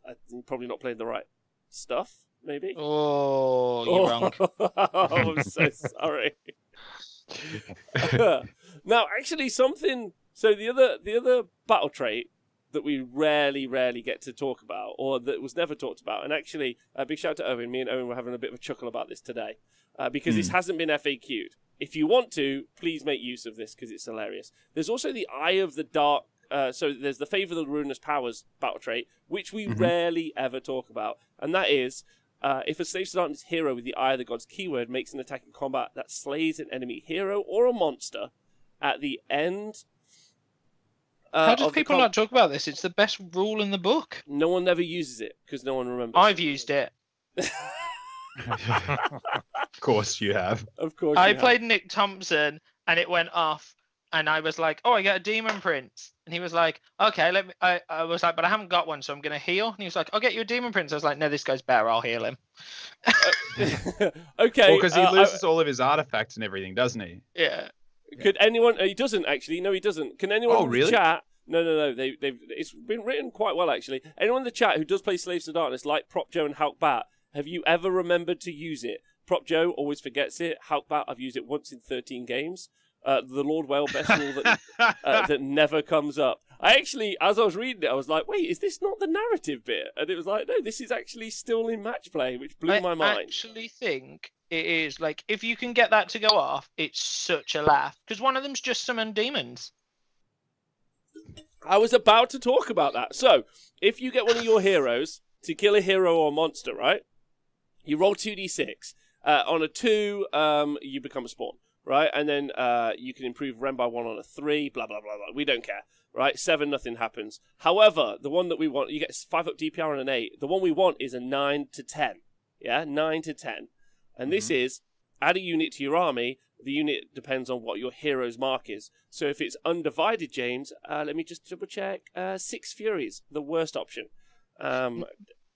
I'm probably not playing the right stuff, maybe. Oh, you're wrong. Oh, I'm so sorry. Now, actually, something. So the other battle trait that we rarely get to talk about, or that was never talked about, and actually, a big shout out to Owen. Me and Owen were having a bit of a chuckle about this today, because this hasn't been FAQ'd. If you want to, please make use of this because it's hilarious. There's also the Eye of the Dark. So there's the Favor of the Ruinous Powers battle trait, which we rarely ever talk about. And that is, if a Slaves to Darkness hero with the Eye of the Gods keyword makes an attack in combat that slays an enemy hero or a monster at the end... How do people not talk about this? It's the best rule in the book. No one ever uses it, because no one remembers. I've used it. Of course you have. Of course I played Nick Thompson, and it went off. And I was like, oh, I get a Demon Prince. And he was like, okay, let me. I was like, but I haven't got one, so I'm going to heal. And he was like, I'll get you a Demon Prince. I was like, no, this guy's better. I'll heal him. Okay. Well, because he loses all of his artifacts and everything, doesn't he? Yeah. Could anyone... He doesn't, actually. No, he doesn't. Can anyone in the chat... No. It's been written quite well, actually. Anyone in the chat who does play Slaves to Darkness, like Prop Joe and Hulk Bat, have you ever remembered to use it? Prop Joe always forgets it. Hulk Bat, I've used it once in 13 games. The Lord Whale best rule that never comes up. I actually, as I was reading it, I was like, wait, is this not the narrative bit? And it was like, no, this is actually still in match play, which blew my mind. I actually think it is. Like, if you can get that to go off, it's such a laugh. Because one of them's just summon demons. I was about to talk about that. So, if you get one of your heroes to kill a hero or monster, right? You roll 2d6. On a 2, you become a spawn. right? And then you can improve Rem by 1 on a 3, blah, blah, blah, blah. We don't care, right? 7, nothing happens. However, the one that we want, you get 5 up DPR and an 8. The one we want is a 9 to 10. Yeah, 9 to 10. And this is, add a unit to your army. The unit depends on what your hero's mark is. So if it's undivided, James, let me just double check. 6 Furies, the worst option. But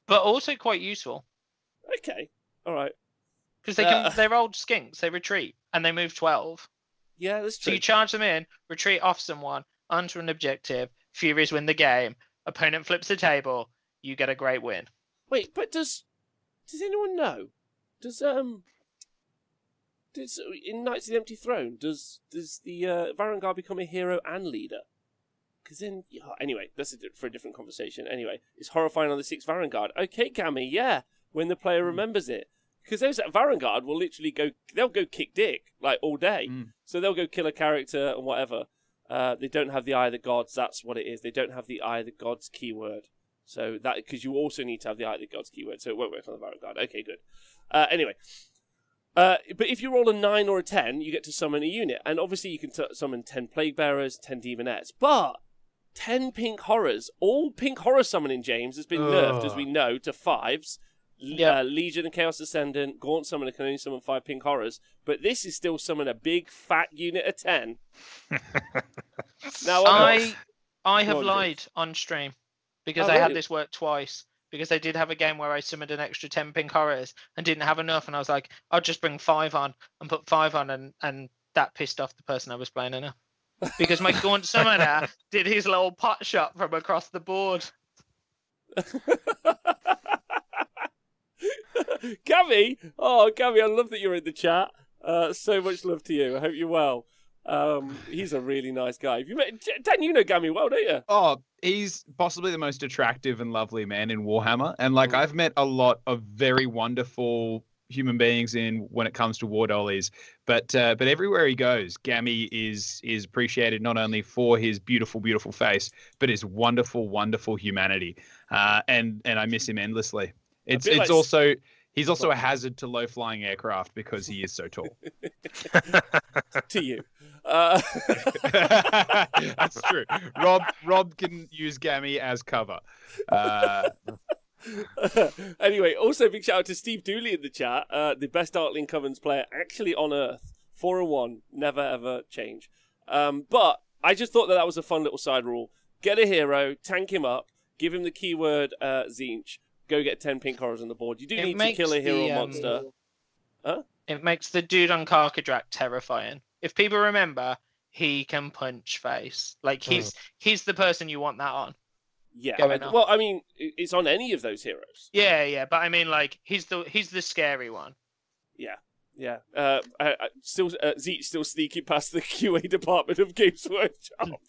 also quite useful. Okay, all right. Because they're old skinks. They retreat and they move 12. Yeah, that's true. So you charge them in, retreat off someone, onto an objective. Furies win the game. Opponent flips the table. You get a great win. Wait, but does anyone know? Does in Knights of the Empty Throne, does the Varangard become a hero and leader? Because then, anyway, that's for a different conversation. Anyway, it's horrifying on the 6th Varangard. Okay, Cammy, yeah, when the player remembers it. Because those at Varangard will literally they'll go kick dick, like, all day. So they'll go kill a character and whatever. They don't have the Eye of the Gods, that's what it is. They don't have the Eye of the Gods keyword. So that, because you also need to have the Eye of the Gods keyword, so it won't work on the Varangard. Okay, good. Anyway. But if you roll a 9 or a 10, you get to summon a unit. And obviously you can summon 10 Plague Bearers, 10 Demonettes. But 10 Pink Horrors. All Pink Horror summoning, James, has been nerfed, as we know, to 5s. Legion and Chaos Ascendant, Gaunt Summoner can only summon 5 Pink Horrors. But this is still summon a big fat unit of 10. Now I have lied on stream. Because I had this work twice. Because I did have a game where I summoned an extra 10 Pink Horrors and didn't have enough, and I was like, I'll just bring 5 on and put 5 on, and that pissed off the person I was playing enough. Because my Gaunt Summoner did his little pot shot from across the board. Gabby! Oh, Gabby, I love that you're in the chat. So much love to you. I hope you're well. He's a really nice guy. Have you met Dan? You know Gammy well, don't you? Oh, he's possibly the most attractive and lovely man in Warhammer, and like I've met a lot of very wonderful human beings when it comes to war dollies, but everywhere he goes, Gammy is appreciated not only for his beautiful face, but his wonderful humanity, and I miss him endlessly. He's also a hazard to low-flying aircraft because he is so tall. To you. That's true. Rob can use Gammy as cover. Anyway, also big shout out to Steve Dooley in the chat. The best Darkling Covens player actually on Earth. 4-1. Never ever change. But I just thought that was a fun little side rule. Get a hero, tank him up, give him the keyword Zinch. Go get 10 Pink Horrors on the board. You do need to kill a hero monster. Huh? It makes the dude on Karkadrak terrifying. If people remember, he can punch face. Like, he's the person you want that on. Yeah. Well, I mean, it's on any of those heroes. Yeah. But I mean, like, he's the scary one. Yeah. Zeke's still sneaking past the QA department of Games Workshop.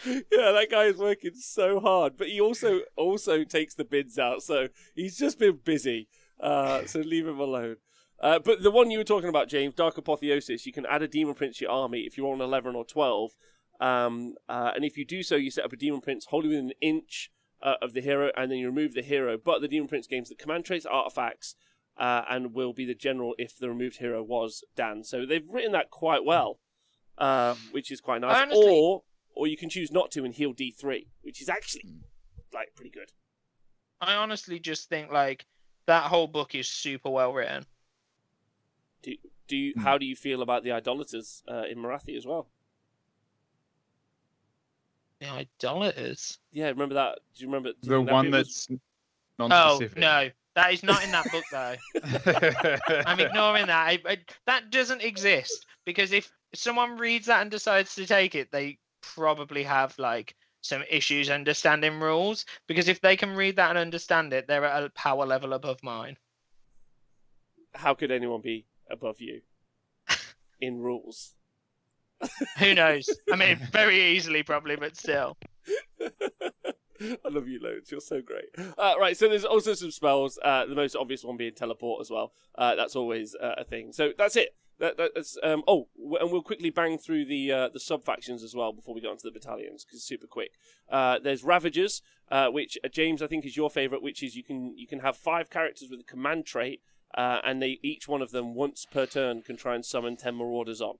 Yeah, that guy is working so hard, but he also takes the bins out, so he's just been busy. So leave him alone. But the one you were talking about, James, Dark Apotheosis, you can add a Demon Prince to your army if you're on 11 or 12. And if you do so, you set up a Demon Prince wholly within an inch of the hero, and then you remove the hero. But the Demon Prince gains the command traits, artifacts, and will be the general if the removed hero was Dan. So they've written that quite well, which is quite nice. Honestly, or you can choose not to and heal D3, which is actually like pretty good. I honestly just think like that whole book is super well written. How do you feel about the idolaters in Marathi as well? The idolaters? Yeah, remember that? Do you remember the one that's non-specific? Oh no, that is not in that book though. I'm ignoring that. That doesn't exist because if someone reads that and decides to take it, they probably have like some issues understanding rules, because if they can read that and understand it, they're at a power level above mine. How could anyone be above you in rules? Who knows? I mean, very easily probably, but still. I love you loads. You're so great. Right, so there's also some spells. The most obvious one being teleport as well. That's always a thing. So that's it. That's and we'll quickly bang through the sub factions as well before we go on to the battalions, because it's super quick. There's Ravagers, which James I think is your favourite, which is you can have 5 characters with a command trait, and each one of them once per turn can try and summon 10 Marauders on.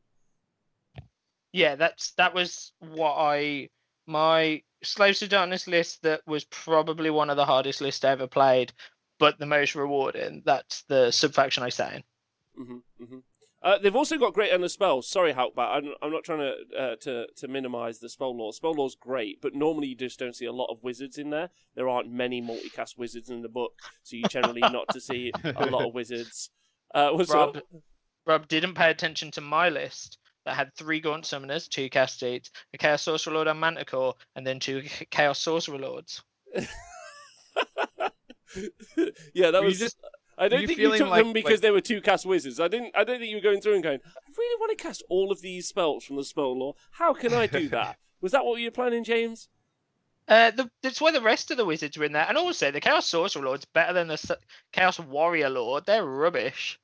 Yeah, that was my Slaves to Darkness list that was probably one of the hardest lists I ever played, but the most rewarding. That's the subfaction I sat in. Mm-hmm, mm-hmm. They've also got great endless spells. Sorry, Halkbat, I'm not trying to minimise the spell lore. Spell lore's great, but normally you just don't see a lot of wizards in there. There aren't many multicast wizards in the book, so you generally not to see a lot of wizards. Rob didn't pay attention to my list that had 3 Gaunt Summoners, 2 Cast Steeds, a Chaos Sorcerer Lord and Manticore, and then 2 Chaos Sorcerer Lords. Yeah, that was just. I don't think you took them because they were 2 cast wizards. I don't think you were going through and going, I really want to cast all of these spells from the spell lore. How can I do that? Was that what you were planning, James? That's why the rest of the wizards were in there. And also, the Chaos Sorcerer Lord's better than the Chaos Warrior Lord. They're rubbish.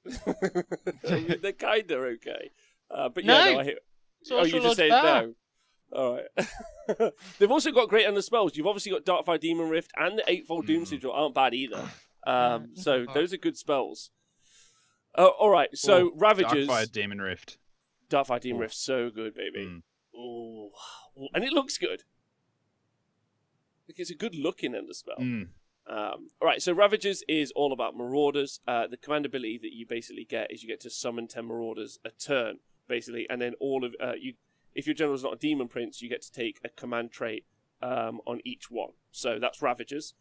They're kind of okay. But no, yeah, no, I hear. Oh, you just said no. All right. They've also got great under spells. You've obviously got Darkfire Demon Rift and the Eightfold Doom Sigil aren't bad either. So those are good spells. All right. So Ravagers. Darkfire Demon Rift. Darkfire Demon Rift, so good, baby. Oh, and it looks good. Like it's a good looking under spell. All right. So Ravagers is all about Marauders. The command ability that you basically get is you get to summon 10 Marauders a turn, basically, and then all of you. If your general's not a Demon Prince, you get to take a command trait on each one. So that's Ravagers.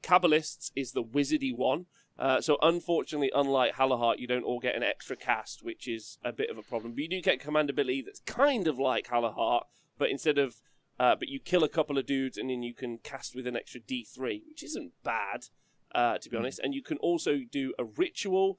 Kabbalists is the wizardy one. So unfortunately, unlike Halahart, you don't all get an extra cast, which is a bit of a problem. But you do get command ability that's kind of like Halahart, but instead of but you kill a couple of dudes and then you can cast with an extra D3, which isn't bad, to be honest. And you can also do a ritual,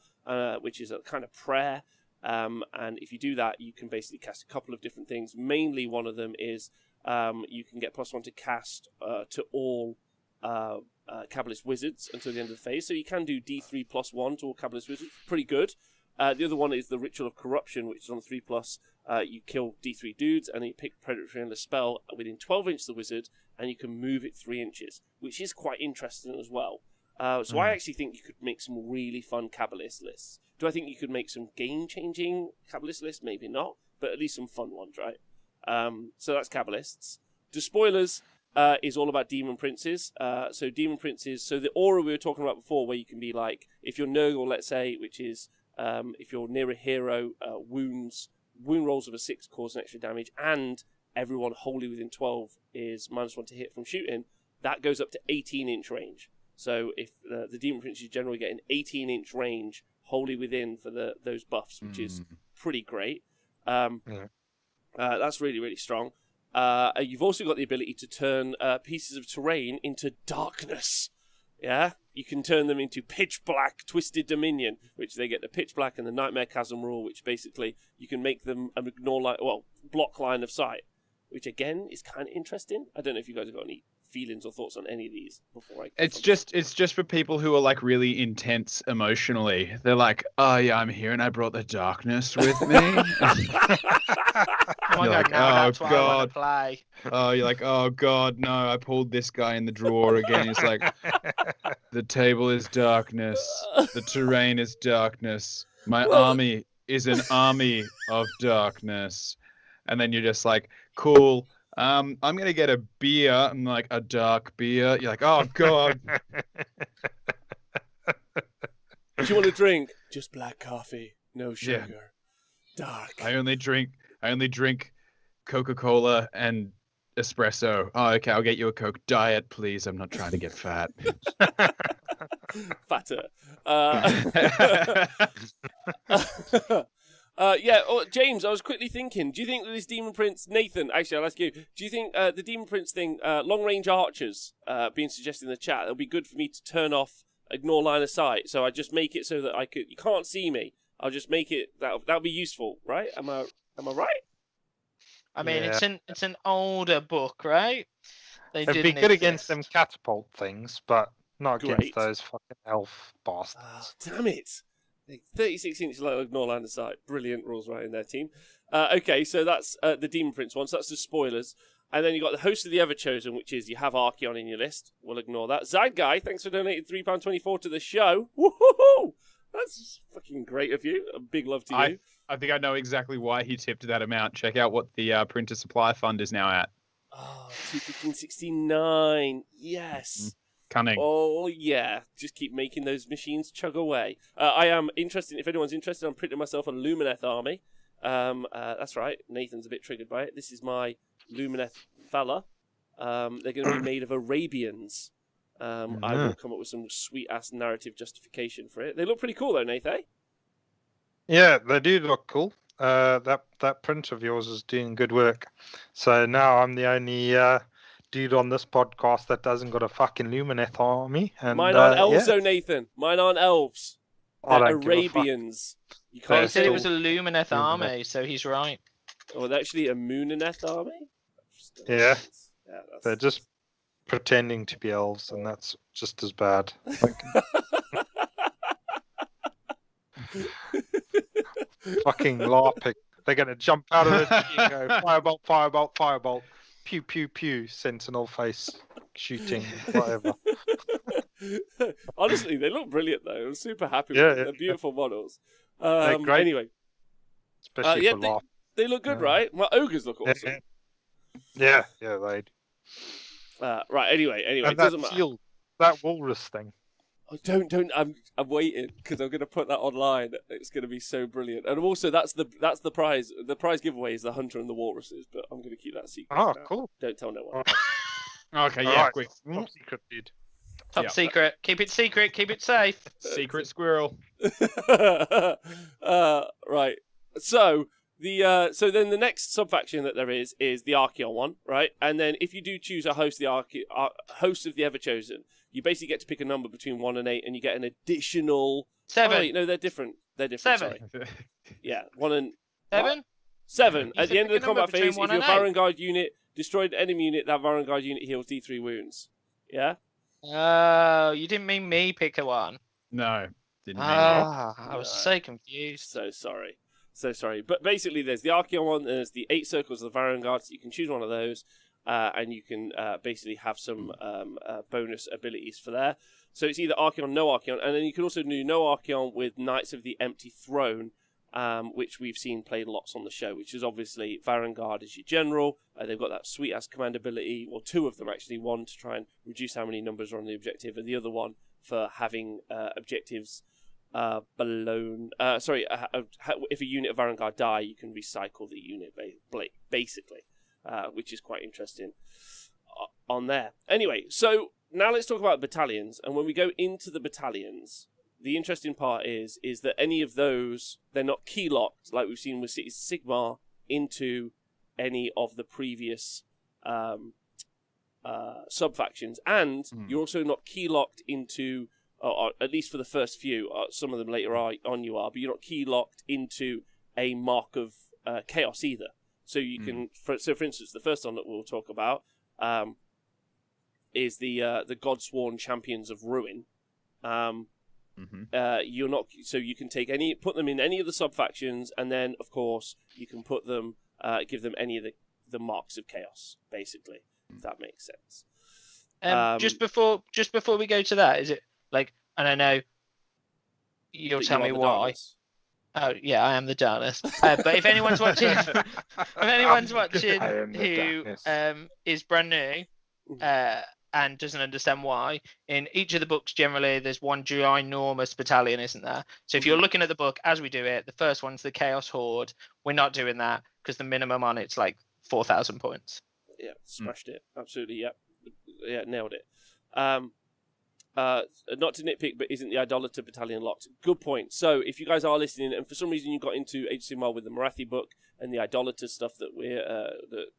which is a kind of prayer. And if you do that, you can basically cast a couple of different things. Mainly one of them is you can get +1 to cast to all Kabbalist wizards until the end of the phase. So you can do D3 +1 to all Kabbalist wizards. Pretty good. The other one is the Ritual of Corruption, which is on 3+. You kill D3 dudes and then you pick Predatory and the spell within 12 inches of the wizard and you can move it 3 inches, which is quite interesting as well. So I actually think you could make some really fun Kabbalist lists. Do I think you could make some game-changing Kabbalist lists? Maybe not, but at least some fun ones, right? So that's Kabbalists. Despoilers is all about Demon Princes. So Demon Princes, so the aura we were talking about before, where you can be like, if you're Nurgle, let's say, which is if you're near a hero, wound rolls of a 6 cause an extra damage, and everyone wholly within 12 is -1 to hit from shooting, that goes up to 18-inch range. So if the Demon Princes generally get an 18-inch range wholly within for those buffs, which is pretty great. That's really, really strong. You've also got the ability to turn pieces of terrain into darkness. Yeah? You can turn them into pitch black Twisted Dominion, which they get the pitch black and the Nightmare Chasm rule, which basically you can make them block line of sight, which again is kind of interesting. I don't know if you guys have got any feelings or thoughts on any of these before it's just for people who are like really intense emotionally. They're like, oh yeah, I'm here and I brought the darkness with me. Oh my God, that's why I want to play. Oh, you're like, oh God, no, I pulled this guy in the drawer again. He's like, the table is darkness, the terrain is darkness, my army is an army of darkness. And then you're just like, cool, I'm gonna get a beer. I'm like, a dark beer. You're like, oh God. Do you want a drink? Just black coffee, no sugar. Yeah. Dark. I only drink Coca-Cola and espresso. Oh, okay, I'll get you a Coke Diet, please. I'm not trying to get fat. Fatter. James, I was quickly thinking, do you think that this Demon Prince, Nathan, actually I'll ask you, do you think the Demon Prince thing, long-range archers being suggested in the chat, it'll be good for me to turn off ignore line of sight, so I just make it so that you can't see me. I'll just make it, that'll be useful, right? Am I right? I mean, it's an older book, right? It'd be good against them catapult things, but not against those fucking elf bastards. Oh, damn it. 36 inches low, ignore line of sight. Brilliant rules right in their team. Okay, so that's the Demon Prince one, so that's the spoilers. And then you got the Host of the Everchosen, which is you have Archeon in your list. We'll ignore that. Zag Guy, thanks for donating £3.24 to the show. Woohoo! That's fucking great of you. A big love to you. I think I know exactly why he tipped that amount. Check out what the printer supply fund is now at. Oh, 215.69. Yes. Cunning. Oh, yeah. Just keep making those machines chug away. I am interested. If anyone's interested, I'm printing myself a Lumineth army. That's right. Nathan's a bit triggered by it. This is my Lumineth fella. They're going to be made of Arabians. I will come up with some sweet-ass narrative justification for it. They look pretty cool, though, Nathan. Yeah, they do look cool. That print of yours is doing good work. So now I'm the only dude on this podcast that doesn't got a fucking Lumineth army. And, mine aren't elves, though, Nathan. Mine aren't elves. They're Arabians. You can't he said it was a Lumineth army, so he's right. Oh, they're actually a Moonineth army? Yeah. They're just pretending to be elves, and that's just as bad. Fucking LARPing. They're going to jump out of the tree and go, firebolt, firebolt, firebolt, pew, pew, pew, sentinel face, shooting, whatever. Honestly, they look brilliant, though. I'm super happy with them. They're beautiful models. They're great. Anyway. Especially for LARP. They look good, right? My ogres look awesome. Yeah, they do. Right, anyway, and it doesn't matter. That walrus thing. Oh, don't! I'm waiting because I'm going to put that online. It's going to be so brilliant. And also, that's the prize. The prize giveaway is the hunter and the walruses, but I'm going to keep that secret. Oh, cool! Don't tell no one. Okay, yeah, quick. Top secret, dude. Top secret. Keep it secret. Keep it safe. Secret squirrel. Right. So so then the next sub-faction that there is the Archaeon one, right? And then if you do choose a host, host of the Everchosen, you basically get to pick a number between 1 and 8, and you get an additional 7. Oh, wait, no, they're different. 7. Sorry. Yeah, 1 and 7. 7. At the end of the combat phase, if your 1 and 8. Varangard unit destroyed an enemy unit, that Varangard unit heals D3 wounds. Yeah. Oh, you didn't mean me pick a one. No, didn't mean I was so confused. So sorry. But basically, there's the Archaeon one, there's the 8 circles of the Varangard, so you can choose one of those, and you can basically have some bonus abilities for there. So it's either Archaeon, no Archaeon, and then you can also do no Archaeon with Knights of the Empty Throne, which we've seen played lots on the show, which is obviously Varangard as your general. They've got that sweet-ass command ability, or 2 of them actually, one to try and reduce how many numbers are on the objective, and the other one for having objectives blown. If a unit of Varangard die, you can recycle the unit, basically, which is quite interesting on there. Anyway, so now let's talk about battalions, and when we go into the battalions, the interesting part is that any of those, they're not key locked like we've seen with Sigmar into any of the previous sub-factions, and you're also not key locked into, or at least for the first few, some of them later on you are, but you're not key locked into a mark of chaos either. So you can, for instance, the first one that we'll talk about is the Godsworn Champions of Ruin. You're not, so you can put them in any of the sub factions, and then of course you can put them, give them any of the marks of chaos, basically, if that makes sense. Just before we go to that, is it like, and I know you'll tell me why. Darkness. Oh yeah, I am the darkness. But if anyone's watching, who is brand new and doesn't understand why, in each of the books generally there's one ginormous battalion, isn't there? So if you're looking at the book as we do it, the first one's the Chaos Horde. We're not doing that because the minimum on it's like 4,000 points. Yeah, smashed it. Absolutely, yeah, nailed it. Not to nitpick, but isn't the Idolater Battalion locked? Good point. So, if you guys are listening, and for some reason you got into Age of Sigmar with the Marathi book and the Idolater stuff that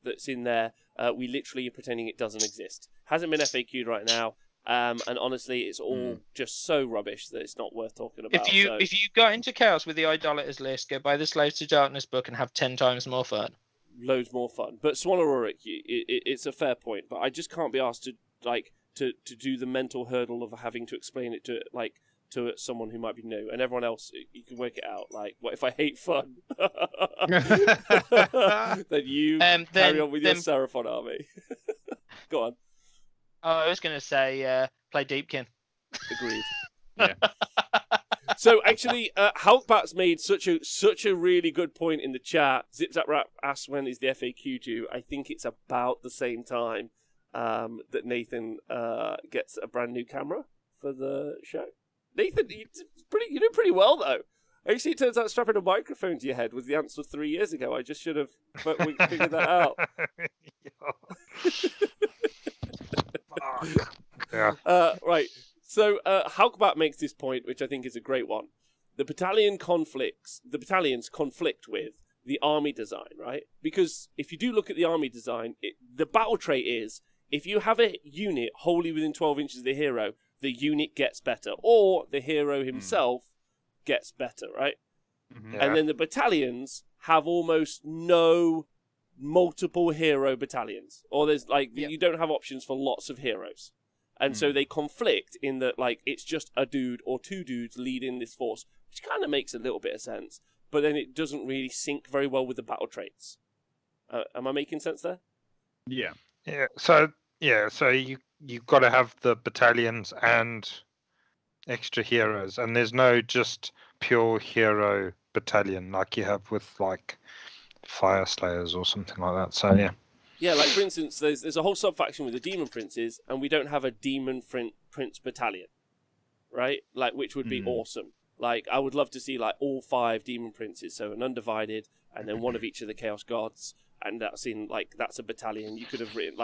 that's in there, we literally are pretending it doesn't exist. Hasn't been FAQ'd right now, and honestly, it's all just so rubbish that it's not worth talking about. If you got into Chaos with the Idolaters list, go buy the Slaves to Darkness book and have 10 times more fun. Loads more fun. But Swan Auroric, it's a fair point, but I just can't be asked to do the mental hurdle of having to explain it to someone who might be new, and everyone else, you can work it out. Like, what if I hate fun? Then you carry on with your Seraphon army. Go on. Oh, I was going to say play Deepkin. Agreed. Yeah. So actually, Hulkbat's made such a really good point in the chat. Zip Zap Rap asked when is the FAQ due. I think it's about the same time that Nathan gets a brand new camera for the show. Nathan, you do pretty well though. Actually, it turns out strapping a microphone to your head was the answer 3 years ago. I just should have figured that out. Yeah. Right. So Hulkbat makes this point, which I think is a great one. The battalions conflict with the army design, right? Because if you do look at the army design, the battle trait is if you have a unit wholly within 12 inches of the hero, the unit gets better, or the hero himself gets better, right? Yeah. And then the battalions have almost no multiple hero battalions, or there's you don't have options for lots of heroes, and so they conflict in that it's just a dude or two dudes leading this force, which kind of makes a little bit of sense, but then it doesn't really sync very well with the battle traits. Am I making sense there? Yeah. So you've got to have the battalions and extra heroes, and there's no just pure hero battalion like you have with Fire Slayers or something like that. So yeah, for instance, there's a whole sub-faction with the Demon Princes, and we don't have a Demon Prince battalion, right? Which would be awesome. I would love to see all 5 Demon Princes, so an undivided, and then one of each of the Chaos Gods, and that's that's a battalion. You could have written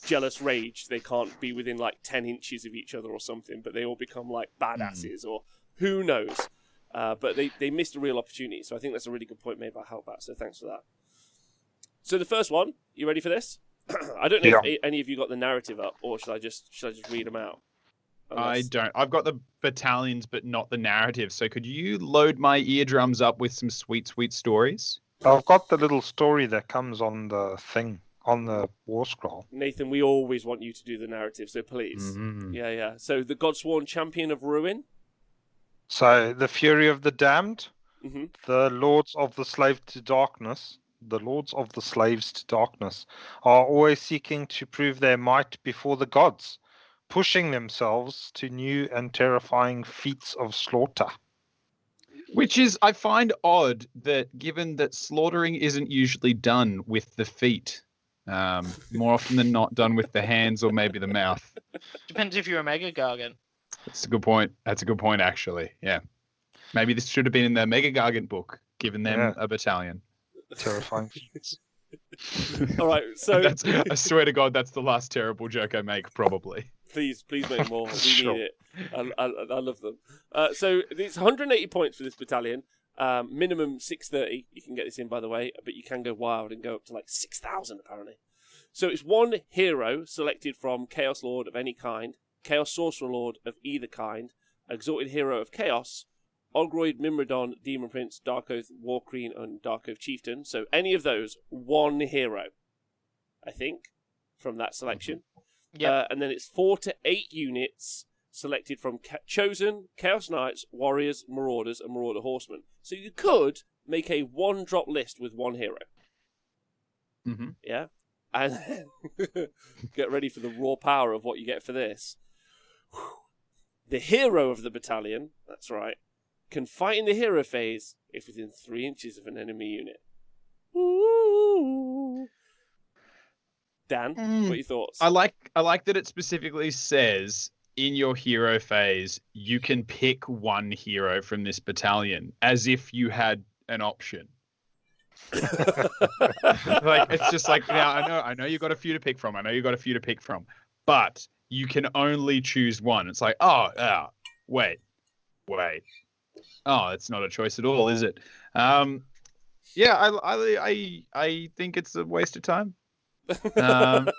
Jealous Rage. They can't be within 10 inches of each other or something, but they all become badasses, or who knows. But they missed a real opportunity, so I think that's a really good point made by Halbat, so thanks for that. So the first one, you ready for this? I don't know if any of you got the narrative up, or should I just read them out? I don't. I've got the battalions, but not the narrative. So could you load my eardrums up with some sweet, sweet stories? I've got the little story that comes on the thing, on the war scroll. Nathan, we always want you to do the narrative, so please. Mm-hmm. Yeah. So the Godsworn Champion of Ruin. So the Fury of the Damned, the Lords of the Slaves to Darkness are always seeking to prove their might before the gods, pushing themselves to new and terrifying feats of slaughter. Which is, I find odd that given that slaughtering isn't usually done with the feet, more often than not done with the hands or maybe the mouth. Depends if you're a Mega Gargant. That's a good point. That's a good point, actually. Yeah. Maybe this should have been in the Mega Gargant book, given them a battalion. Terrifying feats. All right, so... I swear to God, that's the last terrible joke I make, probably. Please make more. We need it. I love them. So it's 180 points for this battalion. Minimum 630. You can get this in, by the way, but you can go wild and go up to 6,000 apparently. So it's one hero selected from Chaos Lord of any kind, Chaos Sorcerer Lord of either kind, Exalted Hero of Chaos, Ogroid, Mimrodon, Demon Prince, Dark Oath, War Queen, and Dark Oath Chieftain. So any of those, one hero, I think, from that selection. Yeah. And then it's 4 to 8 units selected from Chosen, Chaos Knights, Warriors, Marauders, and Marauder Horsemen. So you could make a one-drop list with one hero. Mm-hmm. Yeah? And get ready for the raw power of what you get for this. The hero of the battalion, that's right, can fight in the hero phase if within 3 inches of an enemy unit. Ooh. Dan, what are your thoughts? I like that it specifically says in your hero phase you can pick one hero from this battalion, as if you had an option. It's just now I know you got a few to pick from. But you can only choose one. It's wait. Oh, it's not a choice at all, is it? I think it's a waste of time. But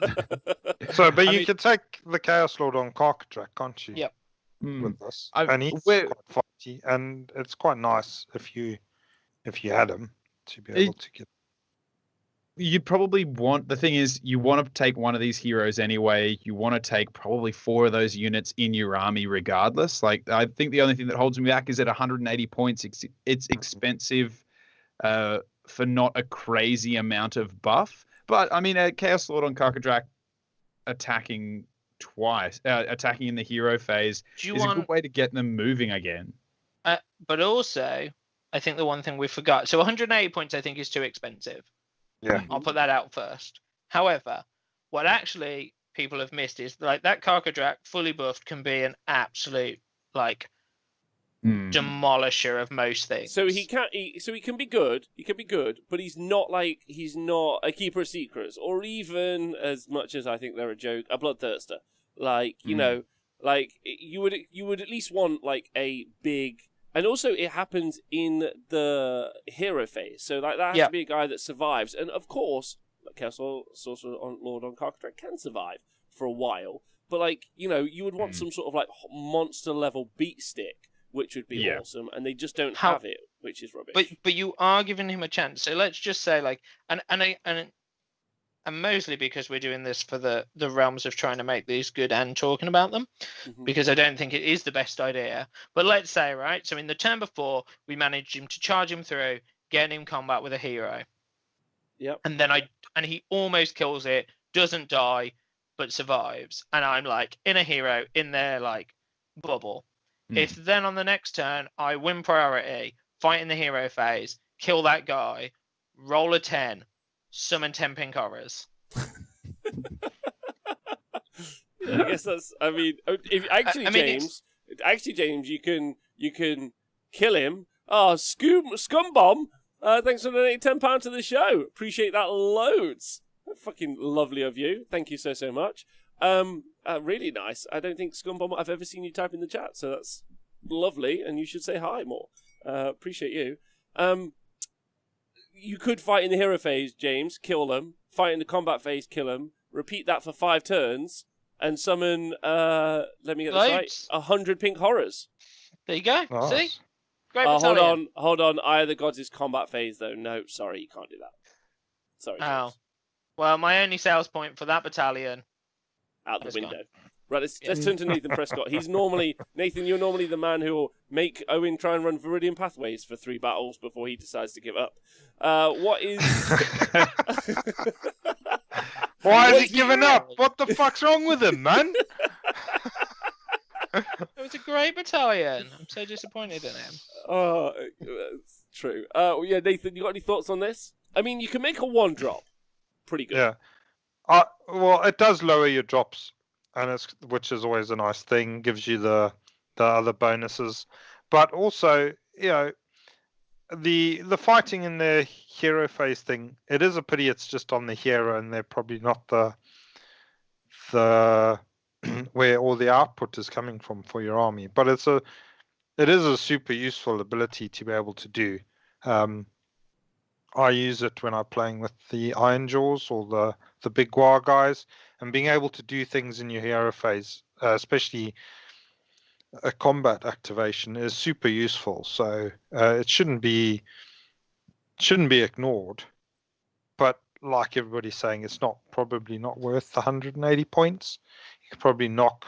you can take the Chaos Lord on Carcatrack, can't you? Yep. With this, and he's quite fighty, and it's quite nice if you had him to be able to get. You'd probably want, the thing is, you want to take one of these heroes anyway. You want to take probably 4 of those units in your army regardless. I think the only thing that holds me back is at 180 points. It's expensive for not a crazy amount of buff. But, I mean, a Chaos Lord on Carcatrack attacking twice, attacking in the hero phase is a good way to get them moving again. But also, I think the one thing we forgot. So 180 points, I think, is too expensive. Yeah. I'll put that out first. However, what actually people have missed is like that Karkadrak fully buffed can be an absolute demolisher of most things. So he can be good. He can be good, but he's not a keeper of secrets, or even as much as I think they're a joke, a bloodthirster. Like you know, like you would at least want like a big. And also, it happens in the hero phase, so like that has to be a guy that survives. And of course, like Chaos Sorcerer Lord on Karkadrak can survive for a while, but like you would want some sort of like monster level beat stick, which would be awesome, and they just don't have it, which is rubbish. But you are giving him a chance. So let's just say like, and mostly because we're doing this for the realms of trying to make these good and talking about them, because I don't think it is the best idea. But let's say, right, so in the turn before, we managed him to charge him through, get him combat with a hero. Yep. And then he almost kills it, doesn't die, but survives. And I'm like, in a hero, in their like bubble. If then on the next turn, I win priority, fight in the hero phase, kill that guy, roll a 10, summon 10 pink horrors. I guess that's. I mean, James, you can kill him. Oh, scum bomb. Thanks for donating £10 to the show. Appreciate that loads. Fucking lovely of you. Thank you so much. Really nice. I don't think scum bomb I've ever seen you type in the chat, so that's lovely. And you should say hi more. Appreciate you. You could fight in the hero phase, James, kill them. Fight in the combat phase, kill them. Repeat that for 5 turns, and summon, let me get this right, 100 pink horrors. There you go. Nice. See? Great Battalion. Hold on. Eye of the Gods is combat phase, though. No, sorry, you can't do that. Sorry, James. Well, my only sales point for that battalion... Out the window. Right, let's turn to Nathan Prescott. Nathan, you're normally the man who will make Owen try and run Viridian Pathways for 3 battles before he decides to give up. What is... Why is he giving up? What the fuck's wrong with him, man? It was a great battalion. I'm so disappointed in him. Oh, that's true. Yeah, Nathan, you got any thoughts on this? I mean, you can make a 1-drop. Pretty good. Yeah. Well, it does lower your drops, which is always a nice thing. Gives you the other bonuses, but also, the fighting in the hero phase thing. It is a pity it's just on the hero, and they're probably not the where all the output is coming from for your army. But it is a super useful ability to be able to do. I use it when I'm playing with the Iron Jaws or the big War guys, and being able to do things in your hero phase, especially a combat activation, is super useful. So it shouldn't be ignored. But like everybody's saying, it's probably not worth the 180 points. You could probably knock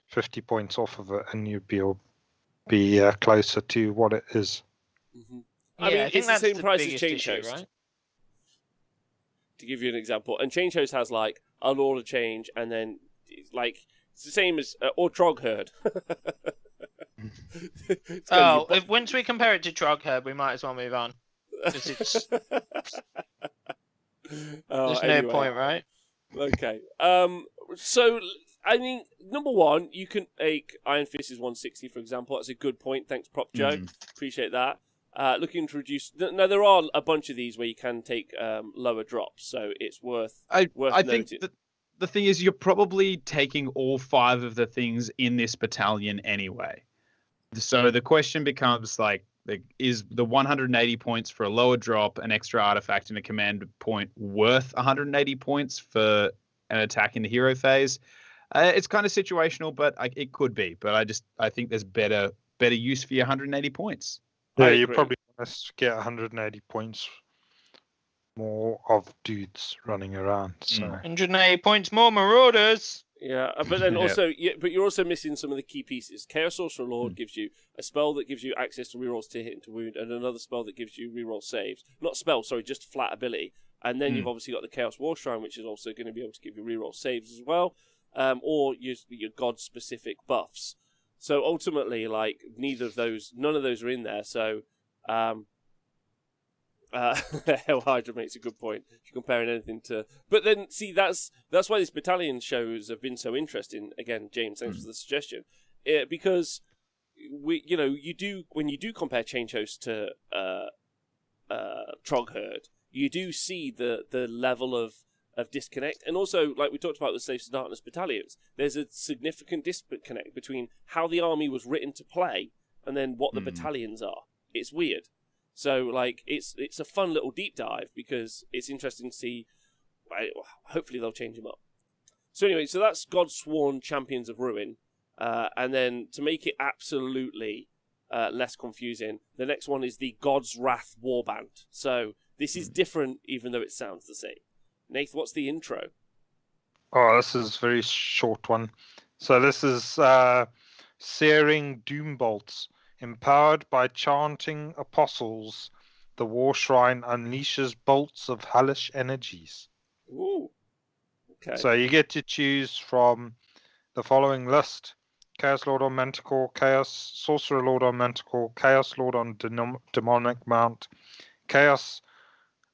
50 points off of it, and you'd be closer to what it is. Mm-hmm. I mean, it's the same price as Change Host, right? To give you an example. And Change Host has, like, a Lord of Change, and then, like, it's the same as, or Trog Herd. Once we compare it to Trog Herd, we might as well move on. There's no point, right? Okay. So, I mean, number one, you can make Iron Fist is 160, for example. That's a good point. Thanks, Prop Joe. Appreciate that. Looking to reduce... No, there are a bunch of these where you can take lower drops, so it's worth I noting. think the thing is, you're probably taking all 5 of the things in this battalion anyway. So the question becomes, like, is the 180 points for a lower drop, an extra artifact, and a command point worth 180 points for an attack in the hero phase? It's kind of situational, but it could be. But I think there's better use for your 180 points. Yeah, you probably want to get 180 points more of dudes running around. So 180 points more Marauders. Yeah, but then also, but you're also missing some of the key pieces. Chaos Sorcerer Lord gives you a spell that gives you access to rerolls to hit and to wound, and another spell that gives you reroll saves. Not spell, sorry, just flat ability. And then you've obviously got the Chaos War Shrine, which is also going to be able to give you reroll saves as well, or your god-specific buffs. So ultimately, like none of those are in there. So, Hell Hydra makes a good point. If you're comparing anything to, but then see that's why these battalion shows have been so interesting. Again, James, thanks for the suggestion. Because when you do compare Change Host to Trog Herd, you do see the level of disconnect, and also like we talked about with Slaves to Darkness battalions, there's a significant disconnect between how the army was written to play and then what the battalions are. It's weird. So like it's a fun little deep dive because it's interesting to see. Hopefully they'll change them up. So anyway, so that's Godsworn Champions of Ruin, and then to make it absolutely less confusing, the next one is the God's Wrath Warband. So this is different, even though it sounds the same. Nath, what's the intro? Oh, this is a very short one. So this is Searing Doombolts. Empowered by chanting apostles, the War Shrine unleashes bolts of hellish energies. Ooh. Okay. So you get to choose from the following list: Chaos Lord on Manticore, Chaos Sorcerer Lord on Manticore, Chaos Lord on Demonic Mount, Chaos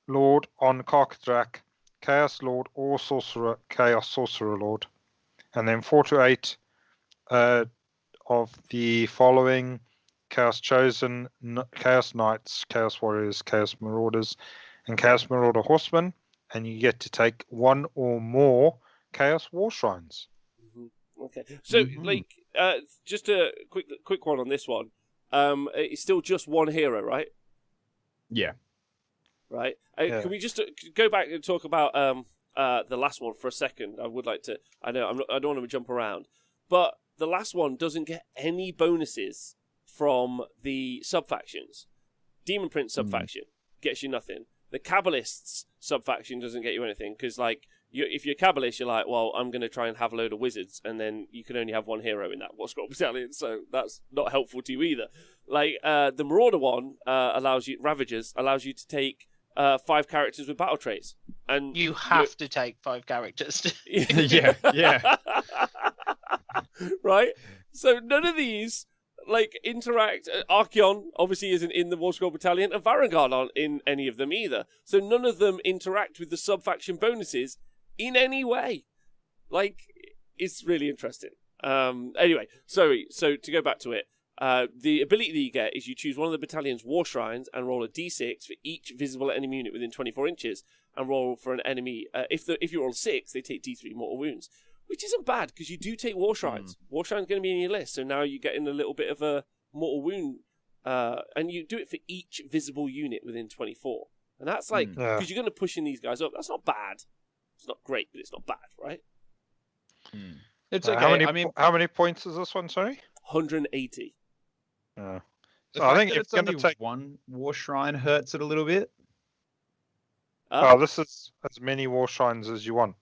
Lord on Karkadrak, Chaos Lord or Sorcerer, Chaos Sorcerer Lord. And then 4 to 8 of the following: Chaos Chosen, Chaos Knights, Chaos Warriors, Chaos Marauders, and Chaos Marauder Horsemen. And you get to take one or more Chaos War Shrines. Mm-hmm. Okay. So, just a quick one on this one. It's still just one hero, right? Yeah. Right. Can we just go back and talk about the last one for a second? I would like to. I know I don't want to jump around, but the last one doesn't get any bonuses from the sub-factions. Demon Prince sub-faction gets you nothing. The Kabbalists sub-faction doesn't get you anything, because like if you're Kabbalist, you're like, well, I'm going to try and have a load of wizards, and then you can only have one hero in that War Scroll Battalion, so that's not helpful to you either. Like the Marauder one Ravagers allows you to take 5 characters with battle traits, and you have to take 5 characters. yeah. Right. So none of these like interact. Archeon obviously isn't in the War Scroll Battalion, and Varangard aren't in any of them either. So none of them interact with the sub-faction bonuses in any way. Like, it's really interesting. Anyway, so to go back to it, the ability that you get is you choose one of the battalion's war shrines and roll a d6 for each visible enemy unit within 24 inches, and roll for an enemy. If you roll 6, they take d3 mortal wounds, which isn't bad because you do take war shrines. War shrines going to be in your list, so now you're getting a little bit of a mortal wound, and you do it for each visible unit within 24. And that's like, because you're going to push in these guys up. That's not bad. It's not great, but it's not bad, right? It's okay. How many points is this one? Sorry, 180. So I think if it's going to take one war shrine hurts it a little bit. This is as many war shrines as you want.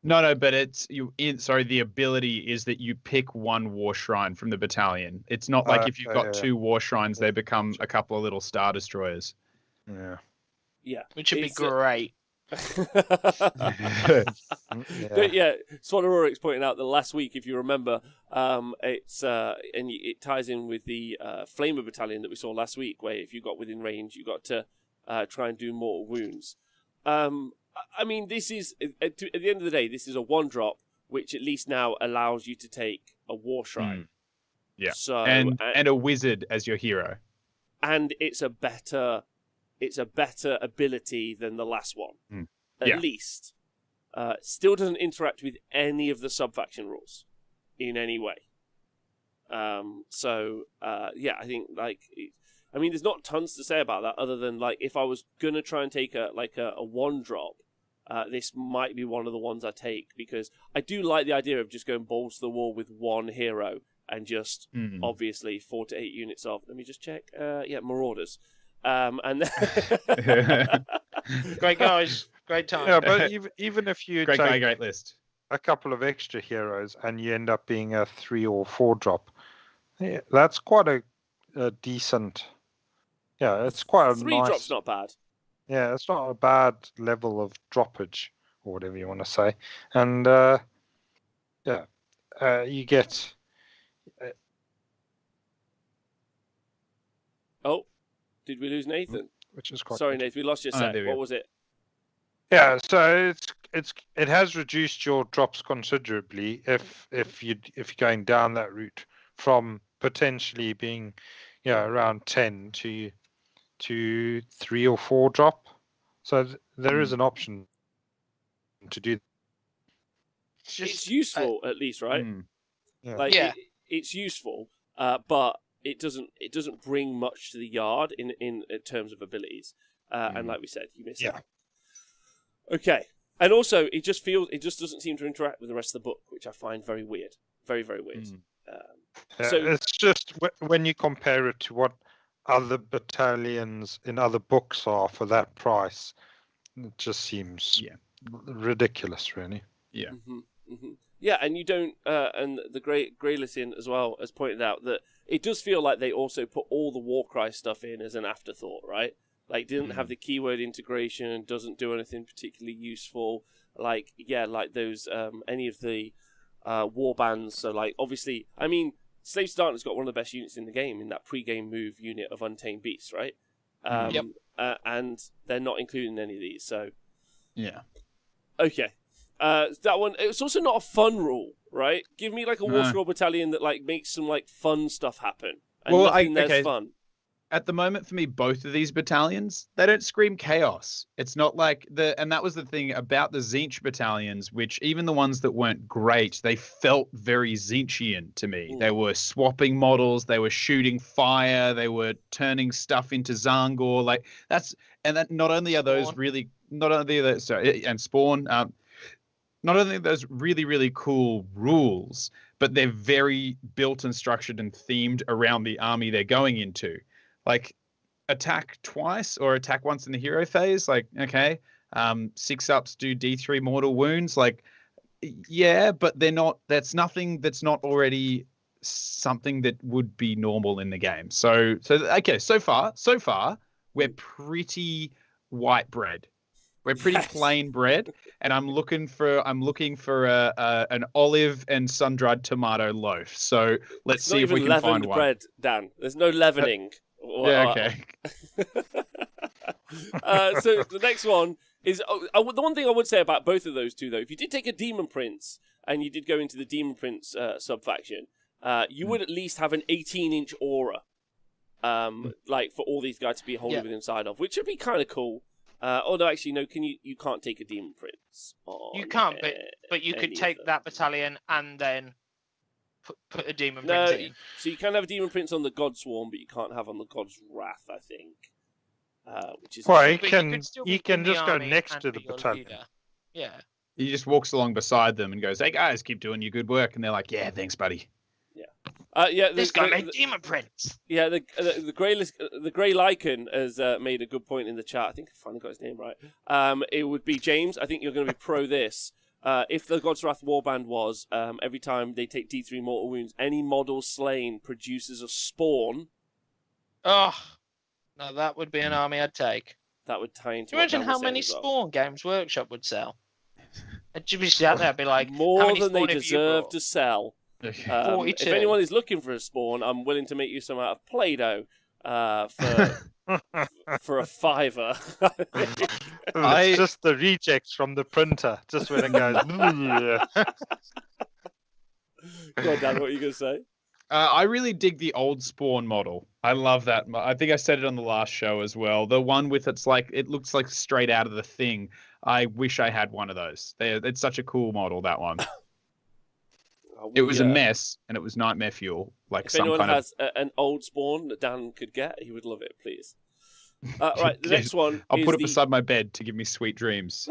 No, but the ability is that you pick one war shrine from the battalion. It's not like if you've got 2 war shrines, they become a couple of little Star Destroyers. Yeah. Which would be great. But yeah, Swan Auroric's pointing out that last week, if you remember, it ties in with the Flamer Battalion that we saw last week, where if you got within range, you got to try and do mortal wounds. I mean, this is, at the end of the day, this is a 1-drop, which at least now allows you to take a war shrine. Yeah. So, and a wizard as your hero. And it's a better ability than the last one. At least. Still doesn't interact with any of the sub-faction rules in any way. I think, like... I mean, there's not tons to say about that other than, like, if I was going to try and take a 1-drop, this might be one of the ones I take, because I do like the idea of just going balls to the wall with one hero and just, obviously, 4 to 8 units of... Let me just check. Marauders. And great guys. Great time. Yeah, but even if you great take guy, great list. a couple of extra heroes and you end up being a 3 or 4 drop, that's quite a decent... Yeah, it's quite a 3 nice... drop's not bad. Yeah, it's not a bad level of droppage, or whatever you want to say. And, you get... Oh, did we lose Nathan? Which is quite Sorry, good. Nathan, we lost your set. What was it? Yeah, so it has reduced your drops considerably if you're going down that route from potentially being around 10 to 3 or 4 drop. So there is an option to do. It's useful at least, right? Yeah. Like it's useful, but it doesn't bring much to the yard in terms of abilities. And like we said, you miss out. Okay, and also it just doesn't seem to interact with the rest of the book, which I find very weird, very very weird. So it's just when you compare it to what other battalions in other books are for that price, it just seems ridiculous, really. Yeah. Yeah, and you don't, and the Greylissin as well has pointed out that it does feel like they also put all the Warcry stuff in as an afterthought, right? Like, didn't have the keyword integration, doesn't do anything particularly useful. Like, like those, any of the warbands. So, like, obviously, I mean, Slave Starter's got one of the best units in the game in that pre-game move unit of Untamed Beasts, right? And they're not including any of these, so. Yeah. Okay. That one, it's also not a fun rule, right? Give me, like, a War Scroll battalion that, like, makes some, like, fun stuff happen. And nothing there's fun. At the moment, for me, both of these battalions, they don't scream chaos. It's not like and that was the thing about the Tzeentch battalions, which even the ones that weren't great, they felt very Tzeentchian to me. They were swapping models, they were shooting fire, they were turning stuff into Zangor. Like not only are those and Spawn, not only are those really, really cool rules, but they're very built and structured and themed around the army they're going into. Like, attack twice or attack once in the hero phase, like, okay. 6-ups do D3 mortal wounds, like, yeah, but that's nothing that's not already something that would be normal in the game. So okay, so far, we're pretty white bread. We're pretty plain bread, and I'm looking for an olive and sun-dried tomato loaf. So let's see if we can find one. Bread, Dan. There's no leavening. Okay. So the next one is the one thing I would say about both of those two, though. If you did take a Demon Prince and you did go into the Demon Prince sub-faction, you would at least have an 18-inch aura, like for all these guys to be holding inside of, which would be kind of cool. Although actually, no, you can't take a Demon Prince. You can't, but you could take that battalion and then put a Demon Prince in. So you can have a Demon Prince on the God Swarm, but you can't have on the God's Wrath, I think. Which is you can just go next to the battalion. Yeah. He just walks along beside them and goes, "Hey guys, keep doing your good work," and they're like, "Yeah, thanks, buddy." This guy made Demon Prince. Yeah, the Grey Lycan has made a good point in the chat. I think I finally got his name right. It would be James. I think you're going to be pro this. If the God's Wrath Warband was, every time they take D3 mortal wounds, any model slain produces a spawn. Oh, no, that would be an army I'd take. That would tie into. Can you imagine how many spawn Games Workshop would sell? I'd be out there, be like, more than they deserve to sell. 42. If anyone is looking for a spawn, I'm willing to make you some out of Play-Doh for a $5. It's just the rejects from the printer, just when it goes. Go on, Dan, what are you going to say? I really dig the old Spawn model. I love that. I think I said it on the last show as well. The one with it looks like straight out of the Thing. I wish I had one of those. It's such a cool model, that one. It was a mess, and it was nightmare fuel. Like, if anyone has an old Spawn that Dan could get, he would love it, please. Right, the next one. I'll put it beside my bed to give me sweet dreams.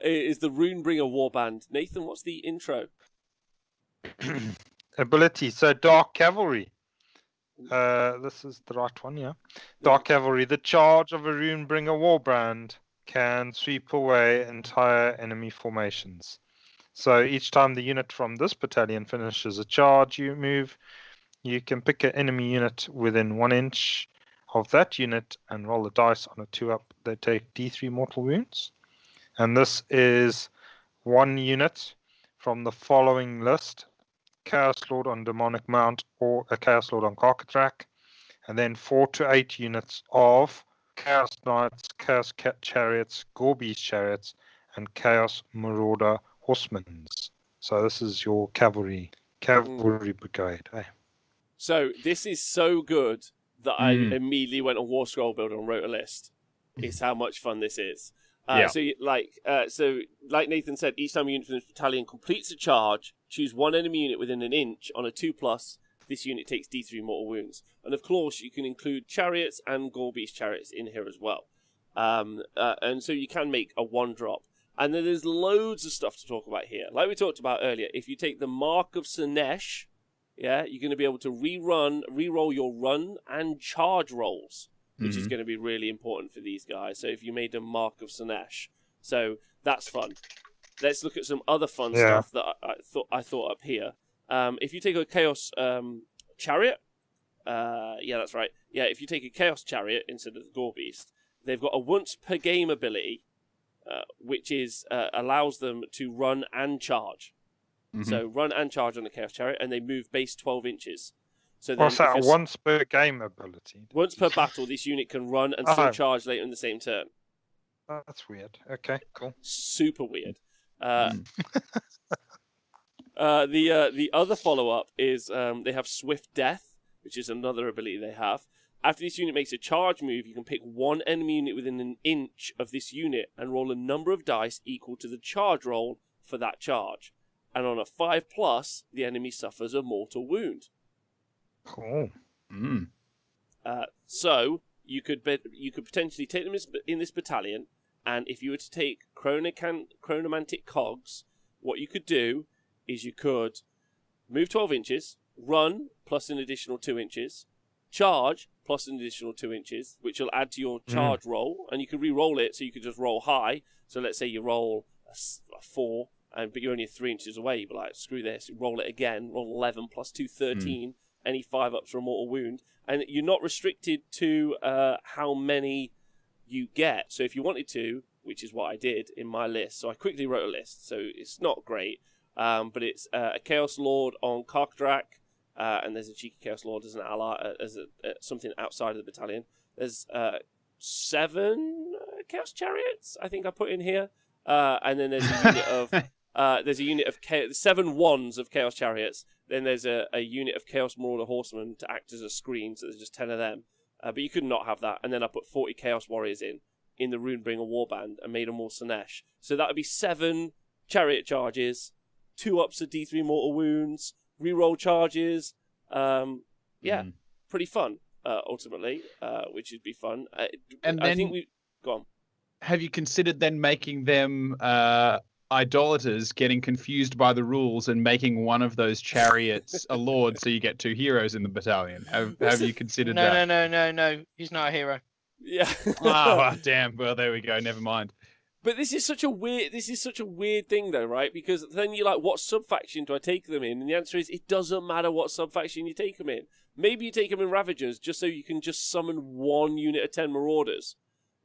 Is the Runebringer Warband. Nathan, what's the intro? Ability. So, Dark Cavalry. This is the right one, yeah. Dark Cavalry. The charge of a Runebringer Warband can sweep away entire enemy formations. So each time the unit from this battalion finishes a charge move, you can pick an enemy unit within 1 inch of that unit and roll the dice on a 2-up. They take D3 mortal wounds. And this is one unit from the following list: Chaos Lord on Demonic Mount or a Chaos Lord on Carcatrak, and then 4 to 8 units of Chaos Knights, Chaos Chariots, Gorbeast Chariots, and Chaos Marauder Horsemen. So this is your cavalry brigade. Eh? So this is so good that I immediately went on War Scroll Builder and wrote a list. It's how much fun this is. So like Nathan said, each time a unit from this battalion completes a charge, choose one enemy unit within an inch on a 2+. This unit takes D3 mortal wounds. And of course, you can include chariots and Gorbeast chariots in here as well. And so you can make a 1-drop. And then there's loads of stuff to talk about here. Like we talked about earlier, if you take the Mark of Sinesh, you're going to be able to re-roll your run and charge rolls, which is going to be really important for these guys. So if you made a Mark of Sinesh, so that's fun. Let's look at some other fun stuff that I thought up here. If you take a Chaos Chariot, that's right. Yeah, if you take a Chaos Chariot instead of the Gorbeast, they've got a once per game ability, which is allows them to run and charge. So run and charge on the Chaos Chariot, and they move base 12 inches. So then what's that? A once per game ability? Once per battle, this unit can run and still charge later in the same turn. That's weird. Okay, cool. Super weird. The other follow-up is they have Swift Death, which is another ability they have. After this unit makes a charge move, you can pick one enemy unit within an inch of this unit and roll a number of dice equal to the charge roll for that charge. And on a 5+, the enemy suffers a mortal wound. Cool. So you could potentially take them in this battalion, and if you were to take Chronomantic Cogs, what you could do is you could move 12 inches, run plus an additional 2 inches, charge plus an additional 2 inches, which will add to your charge roll, and you can re-roll it, so you could just roll high. So let's say you roll a 4, but you're only 3 inches away. You'd be like, screw this, roll it again, roll 11 plus 2, 13, any 5-ups for a mortal wound. And you're not restricted to how many you get. So if you wanted to, which is what I did in my list, so I quickly wrote a list, so it's not great, but it's a Chaos Lord on Karkadrak, and there's a cheeky Chaos Lord as an ally, as something outside of the battalion. There's 7 Chaos Chariots, I think I put in here, and then there's a unit of 7 wands of Chaos Chariots. Then there's a unit of Chaos Marauder Horsemen to act as a screen, so there's just 10 of them. But you could not have that. And then I put 40 Chaos Warriors in the Runebringer Warband and made them all Sinesh. So that would be 7 Chariot charges, 2 ups of D3 mortal wounds, reroll charges. Pretty fun, ultimately, which would be fun. And then, I think go on. Have you considered then making them idolaters, getting confused by the rules and making one of those chariots a lord, so you get 2 heroes in the battalion? Have you considered that? No. He's not a hero. Yeah. Oh, damn. Well, there we go. Never mind. But this is such a weird thing, though, right? Because then you're like, what sub-faction do I take them in? And the answer is, it doesn't matter what sub-faction you take them in. Maybe you take them in Ravagers just so you can just summon 1 unit of 10 Marauders.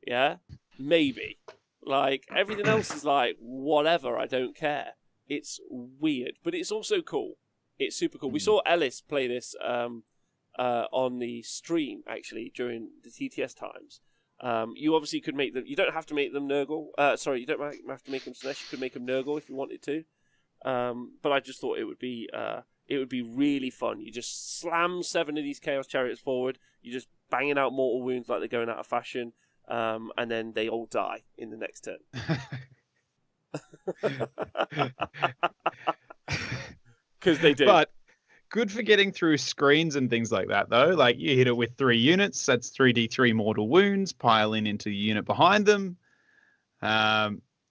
Yeah? Maybe. Like, everything else is like, whatever, I don't care. It's weird, but it's also cool. It's super cool. We saw Ellis play this on the stream, actually, during the TTS times. You obviously could make them... You don't have to make them Nurgle. You don't have to make them Sinesh. You could make them Nurgle if you wanted to. But I just thought it would be really fun. You just slam 7 of these Chaos Chariots forward. You're just banging out mortal wounds like they're going out of fashion. And then they all die in the next turn. Because they do. But good for getting through screens and things like that, though. Like, you hit it with 3 units, that's 3d3 mortal wounds, pile into the unit behind them.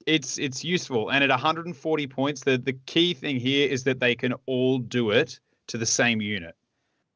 It's useful. And at 140 points, the key thing here is that they can all do it to the same unit.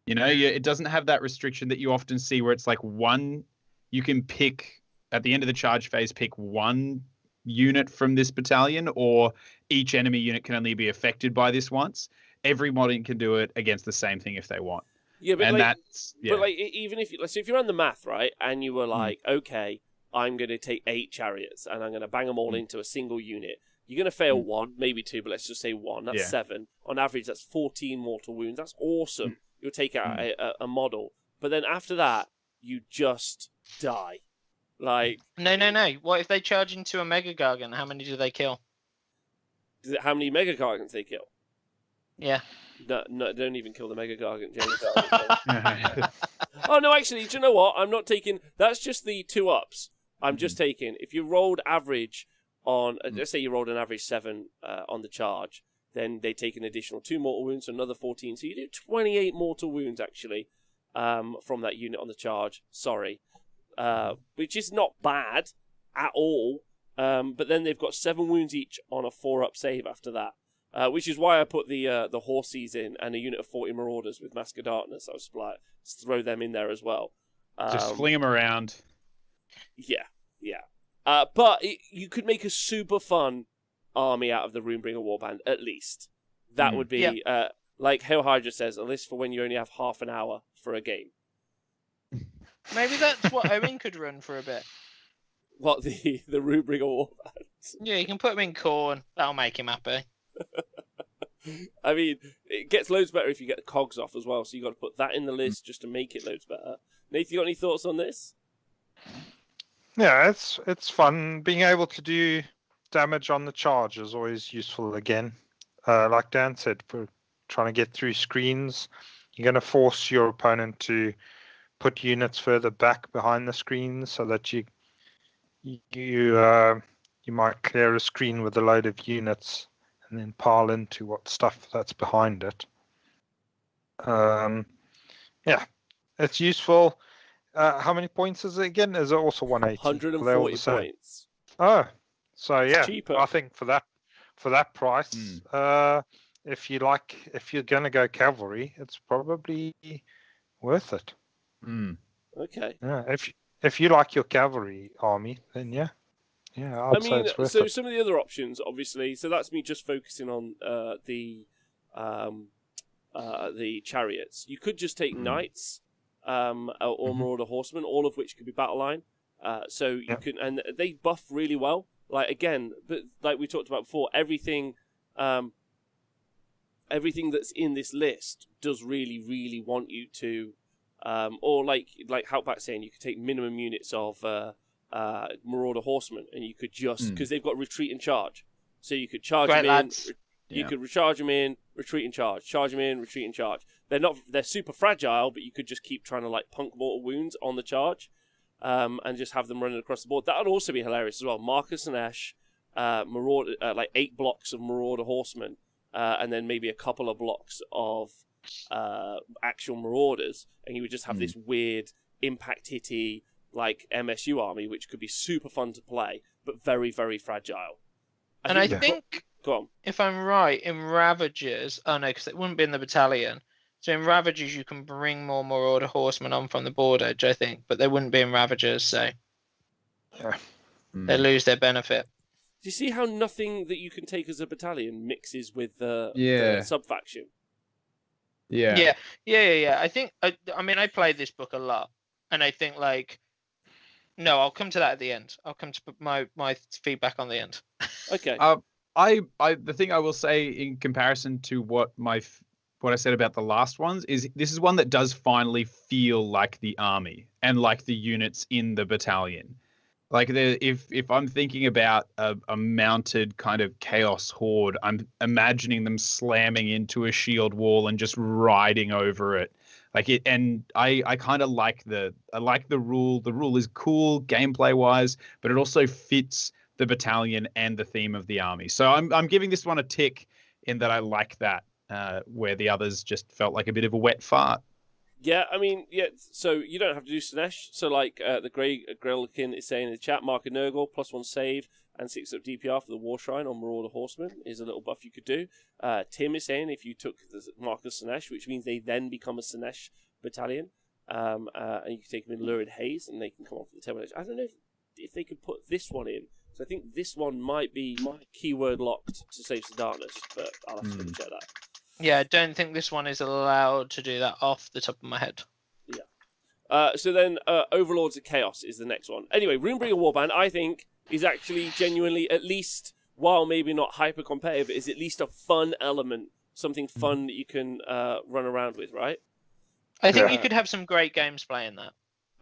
You know, it doesn't have that restriction that you often see where it's like one... You can pick, at the end of the charge phase, pick 1 unit from this battalion, or each enemy unit can only be affected by this once. Every modern can do it against the same thing if they want. Yeah, but and but even if you run the math, right, and you were like, okay, I'm going to take 8 chariots and I'm going to bang them all into a single unit. You're going to fail 1, maybe 2, but let's just say 1. That's 7. On average, that's 14 mortal wounds. That's awesome. You'll take out a model but then after that, you just die. Like no. What if they charge into a Mega Gargant? How many do they kill? How many Mega Gargants they kill? Yeah. No, don't even kill the Mega Gargant, James. Oh no, actually, do you know what? I'm not taking. That's just the 2-ups. I'm just taking. If you rolled average on, let's say you rolled an average 7 on the charge, then they take an additional 2 mortal wounds, so another 14. So you do 28 mortal wounds actually from that unit on the charge. Sorry, which is not bad at all. But then they've got 7 wounds each on a 4-up save after that. Which is why I put the Horsies in and a unit of 40 Marauders with Mask of Darkness. I was like, throw them in there as well. Just fling them around. Yeah. But you could make a super fun army out of the Runebringer Warband, at least. That would be, like Hail Hydra says, a list for when you only have half an hour for a game. Maybe that's what Owen could run for a bit. What, the Runebringer Warband? Yeah, you can put him in Khorne. That'll make him happy. I mean, it gets loads better if you get the cogs off as well, so you got to put that in the list just to make it loads better. Nathan, you got any thoughts on this? Yeah, it's fun. Being able to do damage on the charge is always useful again. Like Dan said, for trying to get through screens, you're going to force your opponent to put units further back behind the screen so that you might clear a screen with a load of units and then pile into what stuff that's behind it. Yeah, it's useful. How many points is it again? Is it also 180? 140 points. Oh, so yeah, cheaper. I think for that price, if you're gonna go cavalry, it's probably worth it. Okay. Yeah, if you like your cavalry army, then yeah, I'd say it's worth it. Some of the other options, obviously, so that's me just focusing on the chariots. You could just take knights or Marauder horsemen, all of which could be battle line. So you can, and they buff really well. Like again, but like we talked about before, everything that's in this list does really, really want you to, or like Halkback saying, you could take minimum units of Marauder horsemen, and you could just because they've got retreat and charge, so you could charge them in. You could recharge them in, retreat and charge. Charge them in, retreat and charge. They're super fragile, but you could just keep trying to like punk mortal wounds on the charge, and just have them running across the board. That would also be hilarious as well. Marcus and Ash, Marauder, like 8 blocks of Marauder horsemen, and then maybe a couple of blocks of actual Marauders, and you would just have this weird impact hitty like MSU army, which could be super fun to play, but very, very fragile. I think go on. If I'm right, in Ravagers, because it wouldn't be in the Battalion. So in Ravagers, you can bring more Marauder horsemen on from the board edge, I think, but they wouldn't be in Ravagers, so they lose their benefit. Do you see how nothing that you can take as a battalion mixes with the sub-faction? Yeah. I think, I mean, I played this book a lot, and I think, like, no, I'll come to that at the end. I'll come to my feedback on the end. Okay. The thing I will say in comparison to what I said about the last ones is this is one that does finally feel like the army and like the units in the battalion. Like if I'm thinking about a mounted kind of chaos horde, I'm imagining them slamming into a shield wall and just riding over it. Like it, and I kind of like the rule. The rule is cool gameplay wise, but it also fits the battalion and the theme of the army. So I'm giving this one a tick in that I like that, where the others just felt like a bit of a wet fart. Yeah, I mean, so you don't have to do Slanesh. So like the Grelkin is saying in the chat, Mark and Nurgle, +1 save and 6 up DPR for the War Shrine on Marauder Horseman is a little buff you could do. Tim is saying if you took the Marcus Slanesh, which means they then become a Slanesh battalion, and you can take them in Lurid Haze and they can come off the table edge. I don't know if they could put this one in. So I think this one might be keyword locked to Saves the Darkness, but I'll have to double check that. Yeah, I don't think this one is allowed to do that off the top of my head. Yeah. So then Overlords of Chaos is the next one. Anyway, Runebringer Warband, I think, is actually genuinely, at least, while maybe not hyper-competitive, is at least a fun element. Something fun that you can run around with, right? I think you could have some great games playing that.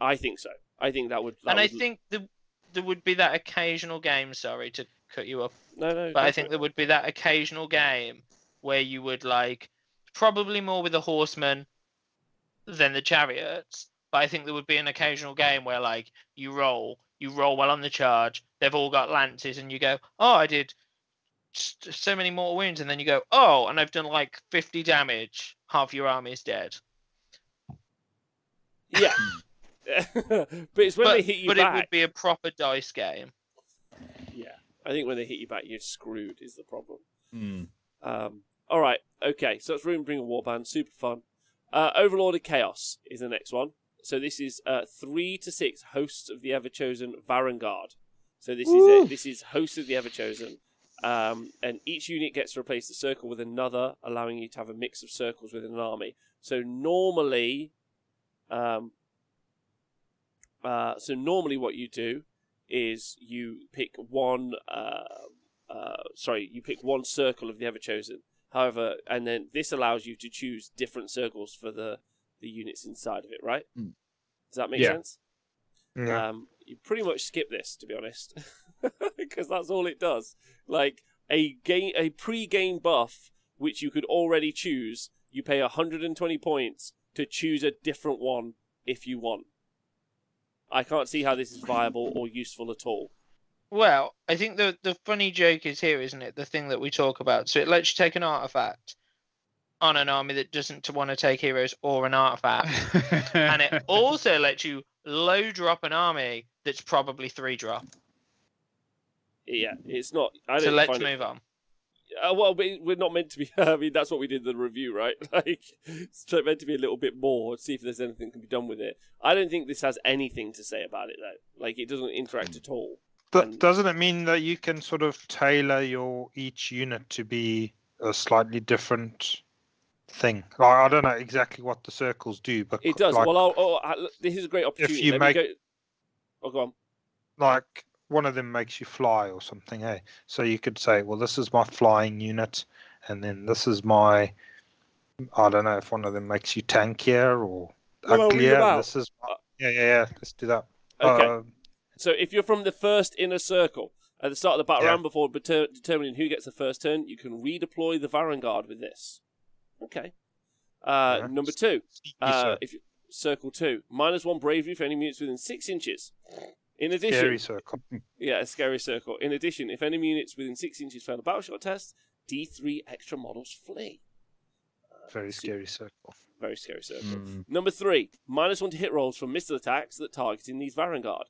I think so. I think that would. I think there would be that occasional game. Sorry to cut you off. No. But I think there would be that occasional game where you would probably more with the horsemen than the chariots. But I think there would be an occasional game where you roll well on the charge. They've all got lances, and you go, "Oh, I did so many mortal wounds," and then you go, "Oh, and I've done 50 damage. Half your army is dead." Yeah. But it's when they hit you back. But it would be a proper dice game. Yeah. I think when they hit you back, you're screwed, is the problem. Mm. All right. Okay. So that's Bring a Warband. Super fun. Overlord of Chaos is the next one. So this is 3 to 6 hosts of the Everchosen Varangard. So this is hosts of the Everchosen. And each unit gets to replace the circle with another, allowing you to have a mix of circles within an army. So normally what you do is you pick one circle of the Everchosen. However, and then this allows you to choose different circles for the units inside of it, right? Mm. Does that make sense? Yeah. You pretty much skip this, to be honest, because that's all it does. A pre-game buff, which you could already choose, you pay 120 points to choose a different one if you want. I can't see how this is viable or useful at all. Well, I think the funny joke is here, isn't it? The thing that we talk about. So it lets you take an artifact on an army that doesn't want to take heroes or an artifact. And it also lets you low drop an army that's probably 3-drop. Yeah, it's not. So let's move on. Well, we're not meant to be. I mean, that's what we did in the review, right? It's meant to be a little bit more, see if there's anything can be done with it. I don't think this has anything to say about it, though. It doesn't interact at all. But doesn't it mean that you can sort of tailor each unit to be a slightly different thing? I don't know exactly what the circles do, but it does. This is a great opportunity. Go on. One of them makes you fly or something, eh? So you could say, well, this is my flying unit, and then this is my, I don't know if one of them makes you tankier or uglier. This is yeah. Let's do that. Okay. So if you're from the first inner circle at the start of the battle round before determining who gets the first turn, you can redeploy the Varangard with this. Okay. Number 2, if circle 2, -1 bravery for any units within 6 inches. In addition, scary circle. Yeah, a scary circle. In addition, if enemy units within 6 inches fail a battleshot test, D3 extra models flee. Very scary circle. Very scary circle. Number 3, -1 to hit rolls from missile attacks that targeting these Varangard.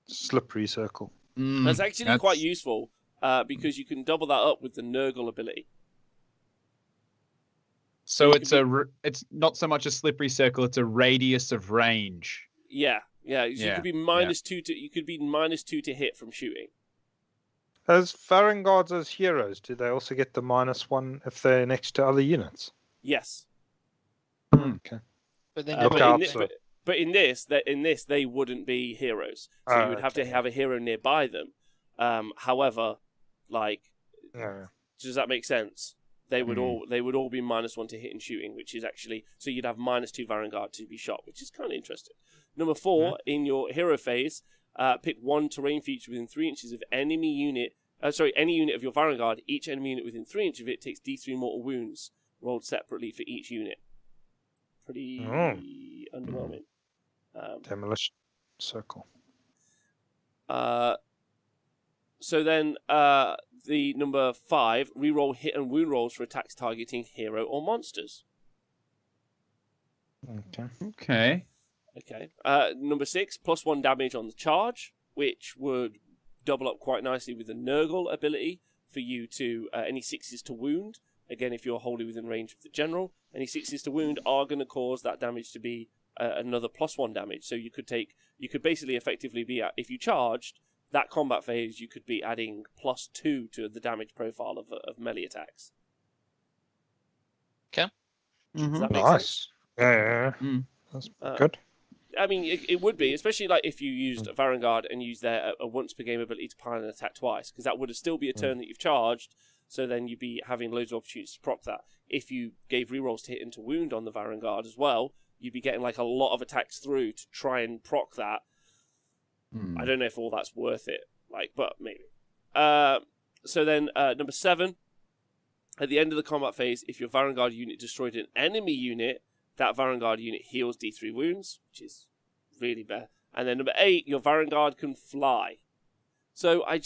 Slippery circle. That's actually quite useful because you can double that up with the Nurgle ability. So it's not so much a slippery circle; it's a radius of range. Yeah. You could be -2 to hit from shooting. As Varangards as heroes, do they also get the -1 if they're next to other units? Yes. Okay. But then But in this, they wouldn't be heroes, so you would have to have a hero nearby them. However, does that make sense? They would all be -1 to hit and shooting, which is actually so you'd have -2 Varangard to be shot, which is kind of interesting. Number 4, in your hero phase, pick 1 terrain feature within 3 inches of any unit of your Varangard. Each enemy unit within 3 inches of it takes D3 mortal wounds rolled separately for each unit. Pretty underwhelming. Demolition circle. So then, the number 5, reroll hit and wound rolls for attacks targeting hero or monsters. Okay. Number 6, +1 damage on the charge, which would double up quite nicely with the Nurgle ability for you to any 6s to wound. Again, if you're wholly within range of the general, any 6s to wound are going to cause that damage to be another +1 damage. So you could basically effectively be if you charged that combat phase, you could be adding +2 to the damage profile of melee attacks. Okay. Does that make sense? Yeah. That's good. I mean, it would be, especially if you used Varangard and used their a once per game ability to pile an attack twice, because that would still be a turn that you've charged, So then you'd be having loads of opportunities to proc that. If you gave rerolls to hit into wound on the Varangard as well, you'd be getting like a lot of attacks through to try and proc that. I don't know if all that's worth it, but maybe. So then number 7, at the end of the combat phase, if your Varangard unit destroyed an enemy unit, that Varangard unit heals D3 wounds, which is really bad. And then number 8, your Varangard can fly. So I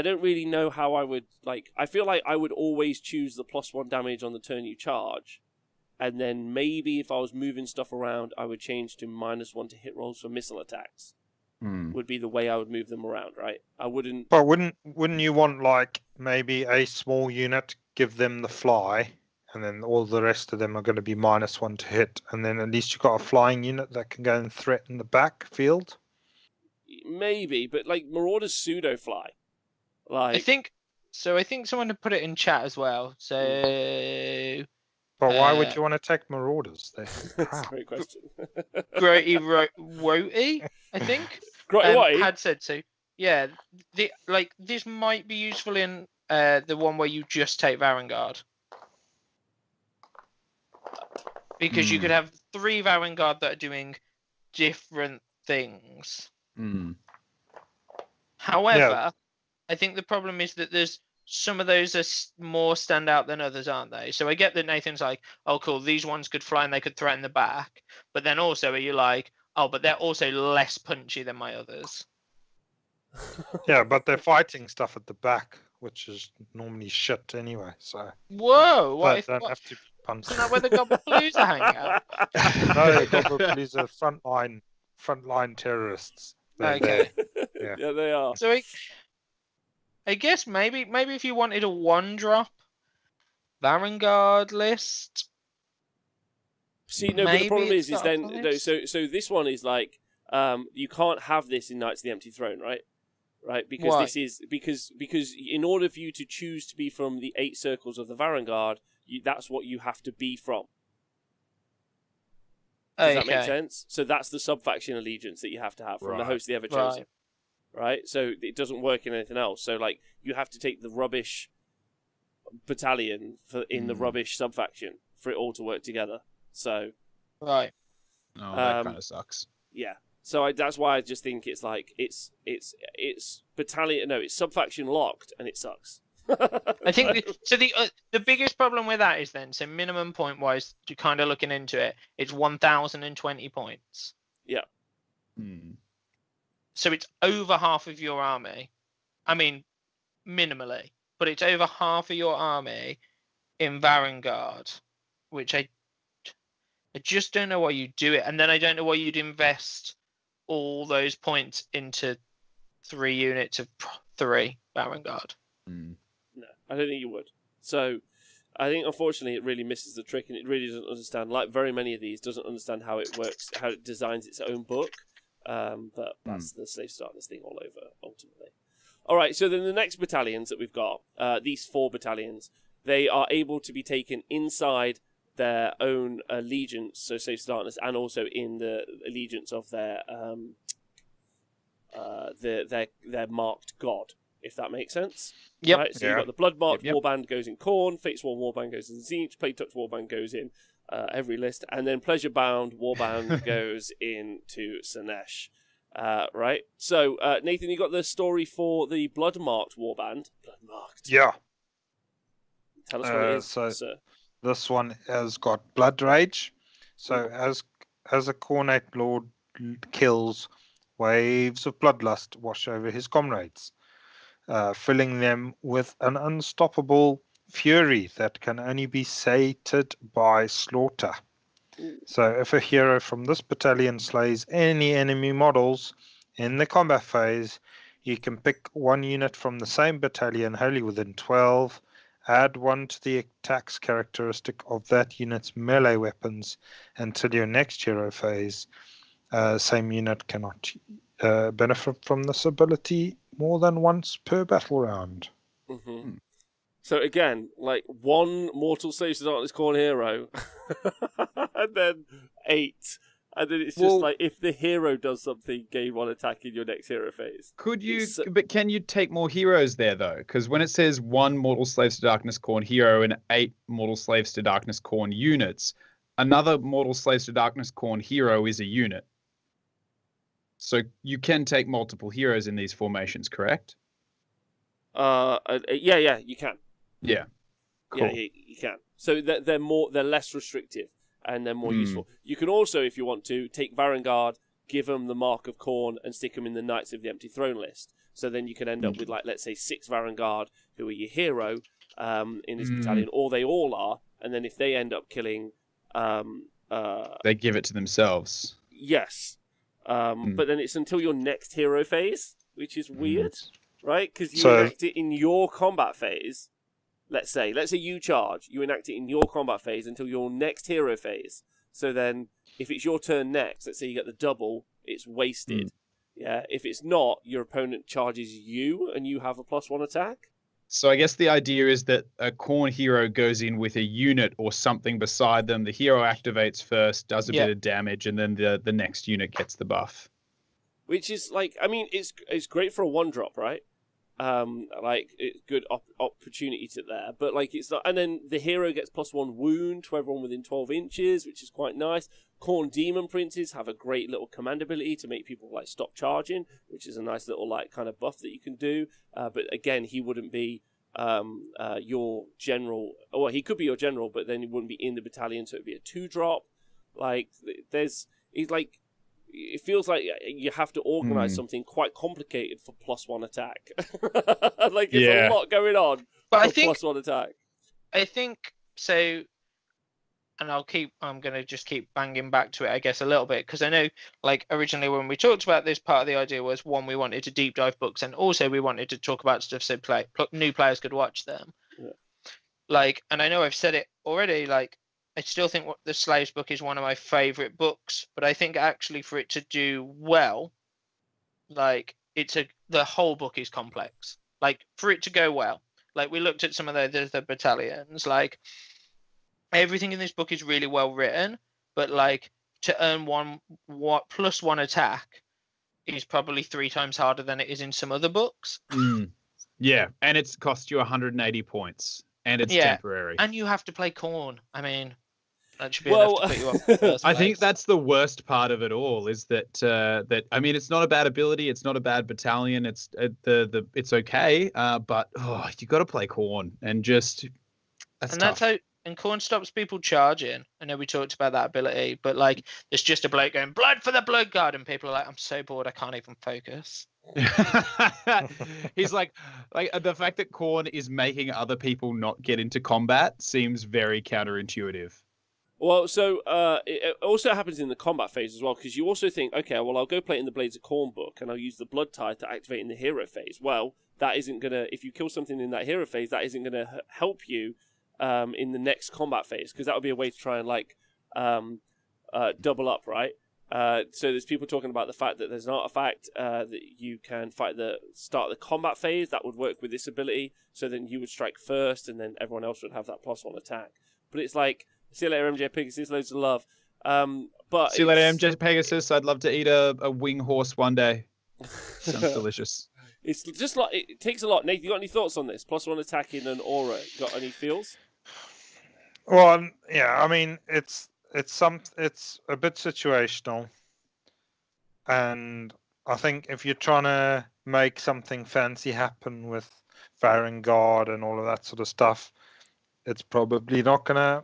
don't really know how I would, I feel like I would always choose the +1 damage on the turn you charge. And then maybe if I was moving stuff around, I would change to -1 to hit rolls for missile attacks. Would be the way I would move them around, right? I wouldn't... But wouldn't you want, maybe a small unit, give them the fly, and then all the rest of them are going to be -1 to hit, and then at least you've got a flying unit that can go and threaten the backfield? Maybe, but, Marauders pseudo-fly. I think someone had put it in chat as well, so... But why would you want to take Marauders? That's a great question. Grody Woti, I think, had said so. Yeah, this might be useful in the one where you just take Varangard. Because you could have 3 Varangard that are doing different things. However, I think the problem is that there's some of those are more standout than others, aren't they? So I get that Nathan's like, oh, cool, these ones could fly and they could threaten the back. But then also, are you like, oh, but they're also less punchy than my others? Yeah, but they're fighting stuff at the back, which is normally shit anyway. So whoa, what? Don't have to punch. Isn't that where the Gobblepalooza hang out? No, Gobblepalooza are frontline terrorists. Okay. Yeah, they are. So I guess maybe if you wanted a 1-drop Varangard list. See, no, but the problem is then no. So this one is you can't have this in Knights of the Empty Throne, right? Right, because this is because in order for you to choose to be from the 8 circles of the Varangard, that's what you have to be from. Does that make sense? So that's the sub-faction allegiance that you have to have from the host of the Ever-Chosen. Right, so it doesn't work in anything else. So you have to take the rubbish battalion in the rubbish sub-faction for it all to work together. So right, that kind of sucks. Yeah, so that's why I just think it's it's battalion. No, it's sub-faction locked, and it sucks. I think so. The biggest problem with that is then, so minimum point wise, to kind of looking into it, it's 1,020 points. Yeah. So it's over half of your army. I mean, minimally, but it's over half of your army in Varangard, which I just don't know why you do it, and then I don't know why you'd invest all those points into 3 units of 3 Varangard. No, I don't think you would. So I think, unfortunately, it really misses the trick, and it really doesn't understand, like very many of these, doesn't understand how it works, how it designs its own book. But that's the Slave Starters thing all over, ultimately. All right, so then the next battalions that we've got, these 4 battalions, they are able to be taken inside their own allegiance, so Slave Starters, and also in the allegiance of their marked god, if that makes sense. Yep. Right? So you've got the Blood-marked Warband goes in Khorne, Fatesworn Warband goes in Tzeentch, Plague-touched Warband goes in every list, and then Pleasure-bound Warband goes into Slaanesh. Right? So, Nathan, you got the story for the Blood-marked Warband. Blood-marked. Yeah. Tell us what it is, sir. This one has got Blood Rage. So as a Khornate Lord kills, waves of bloodlust wash over his comrades, filling them with an unstoppable fury that can only be sated by slaughter. So if a hero from this battalion slays any enemy models in the combat phase, you can pick 1 unit from the same battalion wholly within 12, add 1 to the attacks characteristic of that unit's melee weapons until your next hero phase. Same unit cannot benefit from this ability more than once per battle round. So again, 1 mortal Slave Starters Khorne hero, and then 8 And then it's just like, if the hero does something, gain 1 attack in your next hero phase. Could you, but can you take more heroes there, though? Because when it says 1 Mortal Slaves to Darkness Khorne hero and 8 Mortal Slaves to Darkness Khorne units, another Mortal Slaves to Darkness Khorne hero is a unit. So you can take multiple heroes in these formations, correct? Yeah, you can. Yeah. Cool. Yeah, you can. So they're less restrictive. And they're more useful. You can also, if you want to, take Varangard, give them the Mark of Khorne, and stick them in the Knights of the Empty Throne list. So then you can end up with, like, let's say 6 Varangard, who are your hero in this battalion, or they all are. And then if they end up killing... they give it to themselves. Yes. But then it's until your next hero phase, which is weird, right? Because you enact it in your combat phase. Let's say you charge, you enact it in your combat phase until your next hero phase. So then, if it's your turn next, let's say you get the double, it's wasted. Yeah. If it's not, your opponent charges you, and you have a +1 attack. So I guess the idea is that a Khorne hero goes in with a unit or something beside them. The hero activates first, does a bit of damage, and then the next unit gets the buff. Which is like, I mean, it's great for a 1-drop, right? Like, it's good opportunity to there, but like it's not. And then the hero gets +1 wound to everyone within 12 inches, which is quite nice. Khorne Demon Princes have a great little command ability to make people like stop charging, which is a nice little like kind of buff that you can do. But again, he wouldn't be your general. Well, he could be your general, but then he wouldn't be in the battalion, so it'd be a 2-drop. Like it feels like you have to organize something quite complicated for +1 attack. Like, there's a lot going on. But I think +1 attack. I think so. And I'm going to just keep banging back to it, I guess, a little bit. Because I know, like, originally when we talked about this, part of the idea was, one, we wanted to deep dive books. And also we wanted to talk about stuff so new players could watch them. Yeah. Like, and I know I've said it already, like, I still think the Slaves book is one of my favorite books, but I think actually for it to do well, like the whole book is complex. Like, for it to go well, like we looked at some of the battalions, like everything in this book is really well written, but like to earn +1 attack is probably 3 times harder than it is in some other books. Yeah, and it's cost you 180 points. And it's temporary. And you have to play Khorne. I mean, that should be enough to put you off the first I think that's the worst part of it all, is that I mean, it's not a bad ability, it's not a bad battalion, it's okay, but you got to play Khorne, and just that's tough. And Khorne stops people charging. I know we talked about that ability, but like, there's just a bloke going blood for the blood guard, and people are like, I'm so bored, I can't even focus. He's like the fact that Khorne is making other people not get into combat seems very counterintuitive. Well, so it also happens in the combat phase as well, because you also think, okay, well, I'll go play it in the Blades of Khorne book, and I'll use the Blood Tithe to activate in the hero phase. Well, that isn't gonna. If you kill something in that hero phase, that isn't gonna help you in the next combat phase, because that would be a way to try and like double up, right? So there's people talking about the fact that there's an artifact that you can fight the start of the combat phase that would work with this ability. So then you would strike first, and then everyone else would have that +1 attack. But it's like, see you later, MJ Pegasus. Loads of love. But see you later, MJ Pegasus. I'd love to eat a wing horse one day. Sounds delicious. It's just like, it takes a lot. Nate, you got any thoughts on this? +1 attack in an aura. Got any feels? Well, yeah. I mean, it's a bit situational, and I think if you're trying to make something fancy happen with Varangard and all of that sort of stuff, it's probably not gonna.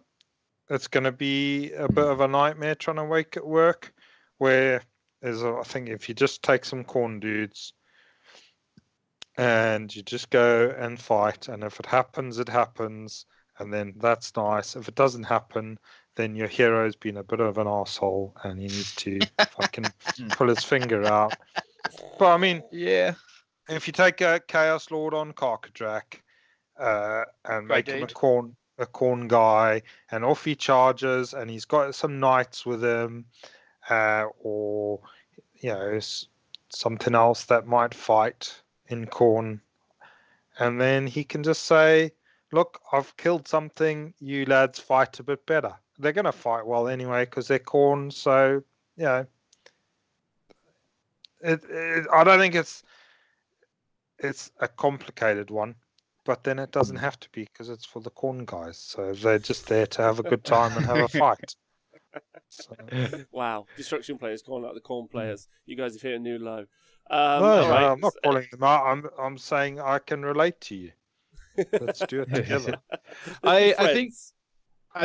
It's gonna be a bit of a nightmare trying to make it work. I think if you just take some Khorne dudes and you just go and fight, and if it happens, it happens, and then that's nice. If it doesn't happen, then your hero's been a bit of an asshole and he needs to fucking pull his finger out. But I mean, yeah, if you take a Chaos Lord on Karkadrak and make him a Khorne guy, and off he charges, and he's got some knights with him, or something else that might fight in Khorne, and then he can just say, look, I've killed something, you lads fight a bit better. They're going to fight well anyway because they're Khorne, so I don't think it's a complicated one, but then it doesn't have to be because it's for the corn guys. So they're just there to have a good time and have a fight. So. Wow, destruction players calling out the corn players. You guys have hit a new low. No, I'm not calling them out. I'm saying I can relate to you. Let's do it together. I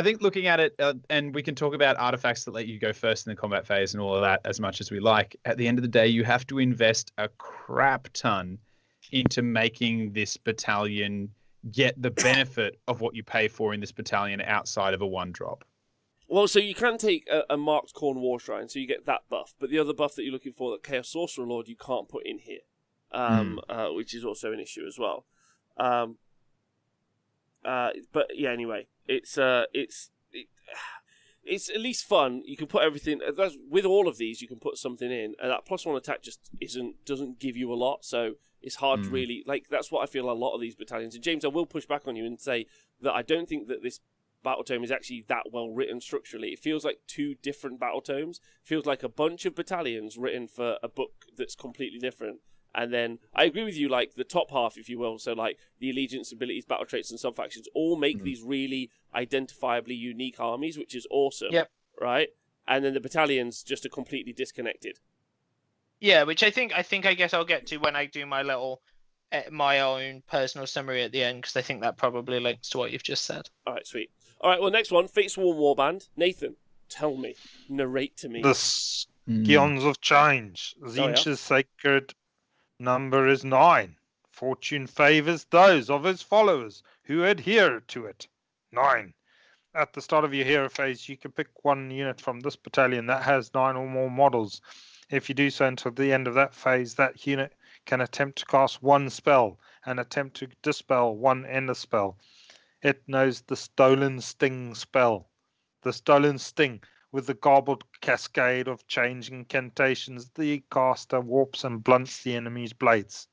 think looking at it, and we can talk about artifacts that let you go first in the combat phase and all of that as much as we like. At the end of the day, you have to invest a crap ton into making this battalion get the benefit of what you pay for in this battalion outside of a 1-drop. Well, so you can take a marked Khorne War Shrine, so you get that buff. But the other buff that you're looking for, that Chaos Sorcerer Lord, you can't put in here, which is also an issue as well. But yeah, anyway, it's at least fun. You can put everything. With all of these, you can put something in, and that +1 attack just doesn't give you a lot. So it's hard to really That's what I feel a lot of these battalions. And James, I will push back on you and say that I don't think that this battle tome is actually that well written structurally. It feels like 2 different battle tomes. It feels like a bunch of battalions written for a book that's completely different. And then I agree with you, like the top half, if you will, so like the allegiance, abilities, battle traits, and sub-factions all make these really identifiably unique armies, which is awesome. Yep. Right? And then the battalions just are completely disconnected. Yeah, which I guess I'll get to when I do my own personal summary at the end, because I think that probably links to what you've just said. All right, sweet. All right, well, next one, Fatesworn Warband. Nathan, tell me, narrate to me. The Scions of Change. Tzeentch's sacred number is 9. Fortune favors those of his followers who adhere to it. 9. At the start of your hero phase, you can pick 1 unit from this battalion that has 9 or more models. If you do so until the end of that phase, that unit can attempt to cast 1 spell and attempt to dispel 1 ender spell. It knows the Stolen Sting spell. The Stolen Sting, with the garbled cascade of changing incantations, the caster warps and blunts the enemy's blades.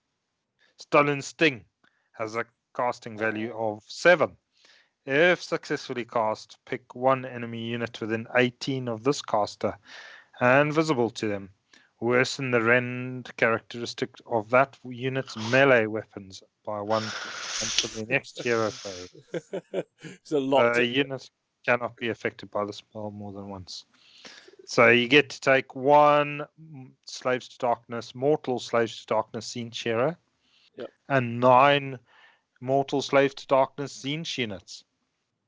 Stolen Sting has a casting value of 7. If successfully cast, pick 1 enemy unit within 18 of this caster and visible to them. Worsen the rend characteristic of that unit's melee weapons by 1 until the next hero phase. It's a lot. A unit cannot be affected by the spell more than once. So you get to take 1 Slaves to Darkness, Mortal Slaves to Darkness Tzeentch hero, and 9 Mortal Slaves to Darkness Tzeentch units.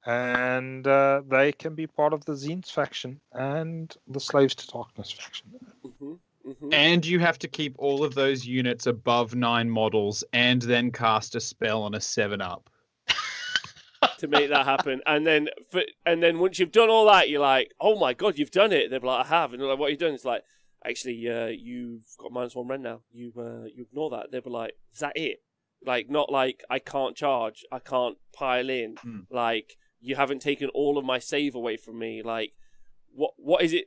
And they can be part of the Tzeentch faction and the Slaves to Darkness faction. And you have to keep all of those units above 9 models and then cast a spell on a 7-up. To make that happen. And then once you've done all that, you're like, oh my god, you've done it. They're like, I have. And they're like, what have you done? It's like, actually, you've got -1 rend now. You ignore that. They'll be like, is that it? Like, not like, I can't charge. I can't pile in. Like, you haven't taken all of my save away from me. Like, what is it?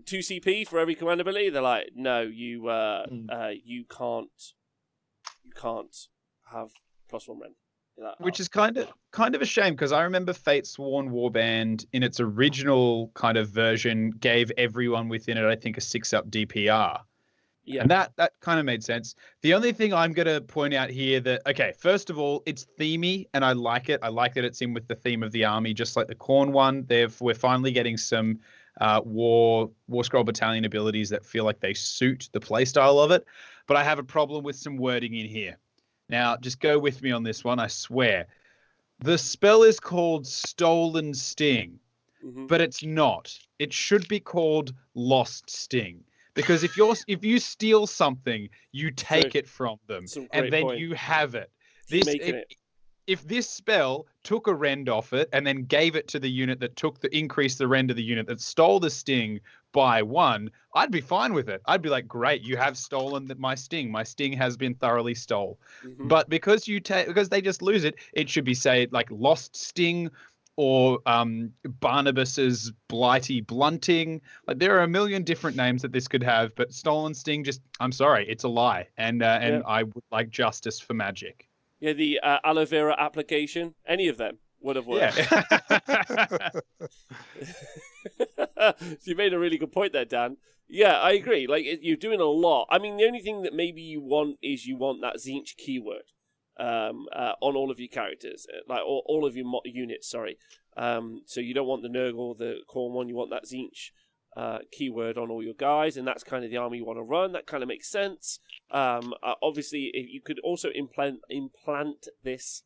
2 CP for every command ability? They're like, no, you can't have +1 rend. Like, which is kind of a shame, because I remember Fatesworn Warband in its original kind of version gave everyone within it, I think, a 6-up DPR. Yeah. And that kind of made sense. The only thing I'm going to point out here first of all, it's themey, and I like it. I like that it's in with the theme of the army, just like the Khorne one. We're finally getting some War Scroll Battalion abilities that feel like they suit the playstyle of it. But I have a problem with some wording in here. Now, just go with me on this one, I swear. The spell is called Stolen Sting, but it's not. It should be called Lost Sting. Because if you steal something, you take it from them, and then you have it. If this spell took a rend off it and then gave it to the unit that increased the rend of the unit that stole the sting by 1, I'd be fine with it. I'd be like, great, you have stolen my sting. My sting has been thoroughly stole. But because they just lose it, it should be said like lost sting or Barnabas's blighty blunting. Like, there are a million different names that this could have, but stolen sting, I'm sorry, it's a lie. And I would like justice for magic. Yeah, the aloe vera application, any of them would have worked. Yeah. So you made a really good point there, Dan. Yeah, I agree. Like, you're doing a lot. I mean, the only thing that maybe you want is that Tzeentch keyword on all of your characters, like all of your units. Sorry. So you don't want the Nurgle, the Khorne one. You want that Tzeentch keyword on all your guys, and that's kind of the army you want to run. That kind of makes sense. Obviously, you could also implant this.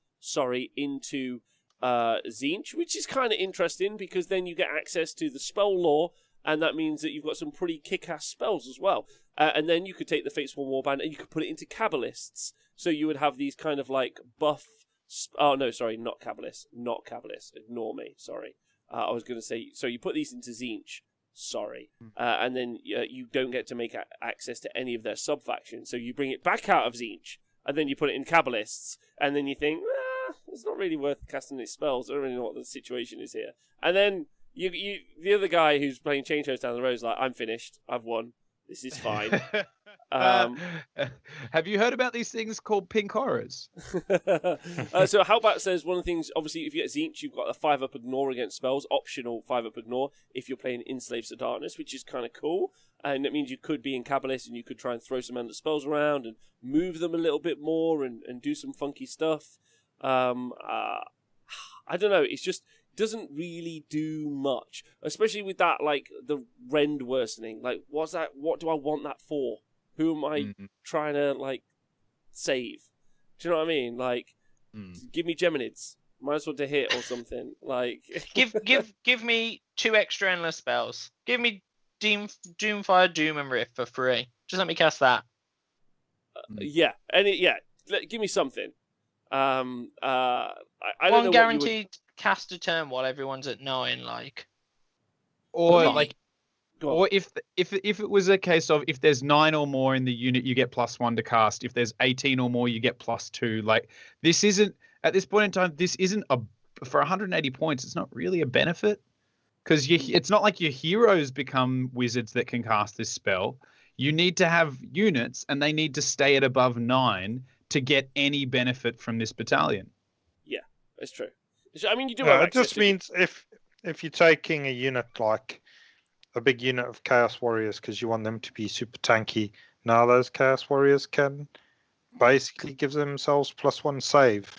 Into Tzeentch, which is kind of interesting because then you get access to the spell lore. And that means that you've got some pretty kick-ass spells as well. And then you could take the Fatesworn Warband and you could put it into Kabbalists. So you would have these kind of like buff... Oh, no, sorry, not Kabbalists. Not Kabbalists. Ignore me, sorry. I was going to say... So you put these into Tzeentch. Sorry. And then you don't get to make access to any of their sub-factions. So you bring it back out of Tzeentch. And then you put it in Kabbalists. And then you think, it's not really worth casting these spells. I don't really know what the situation is here. And then... the other guy who's playing Chain Shows down the road is like, I'm finished. I've won. This is fine. Have you heard about these things called pink horrors? So Howbat says one of the things, obviously, if you get Tzeentch, you've got a 5-up ignore against spells, optional 5-up ignore if you're playing Enslaves to Darkness, which is kind of cool. And it means you could be in Kabbalist and you could try and throw some other spells around and move them a little bit more and do some funky stuff. I don't know. It's just... doesn't really do much, especially with that, like the rend worsening. Like, what's that? What do I want that for? Who am I trying to like save? Do you know what I mean? Like, give me Geminids. Might as well to hit or something. Like, give me 2 extra endless spells. Give me Doomfire, Doom, and Rift for free. Just let me cast that. Yeah, give me something. I don't know. One guaranteed cast a turn while everyone's at 9, like. Or like, or if it was a case of if there's 9 or more in the unit, you get +1 to cast. If there's 18 or more, you get +2. Like, this isn't at this point in time. This isn't for 180 points. It's not really a benefit because it's not like your heroes become wizards that can cast this spell. You need to have units, and they need to stay at above 9 to get any benefit from this battalion. Yeah, that's true. I mean, you do. It just means if you're taking a unit like a big unit of Chaos Warriors because you want them to be super tanky, now those Chaos Warriors can basically give themselves +1 save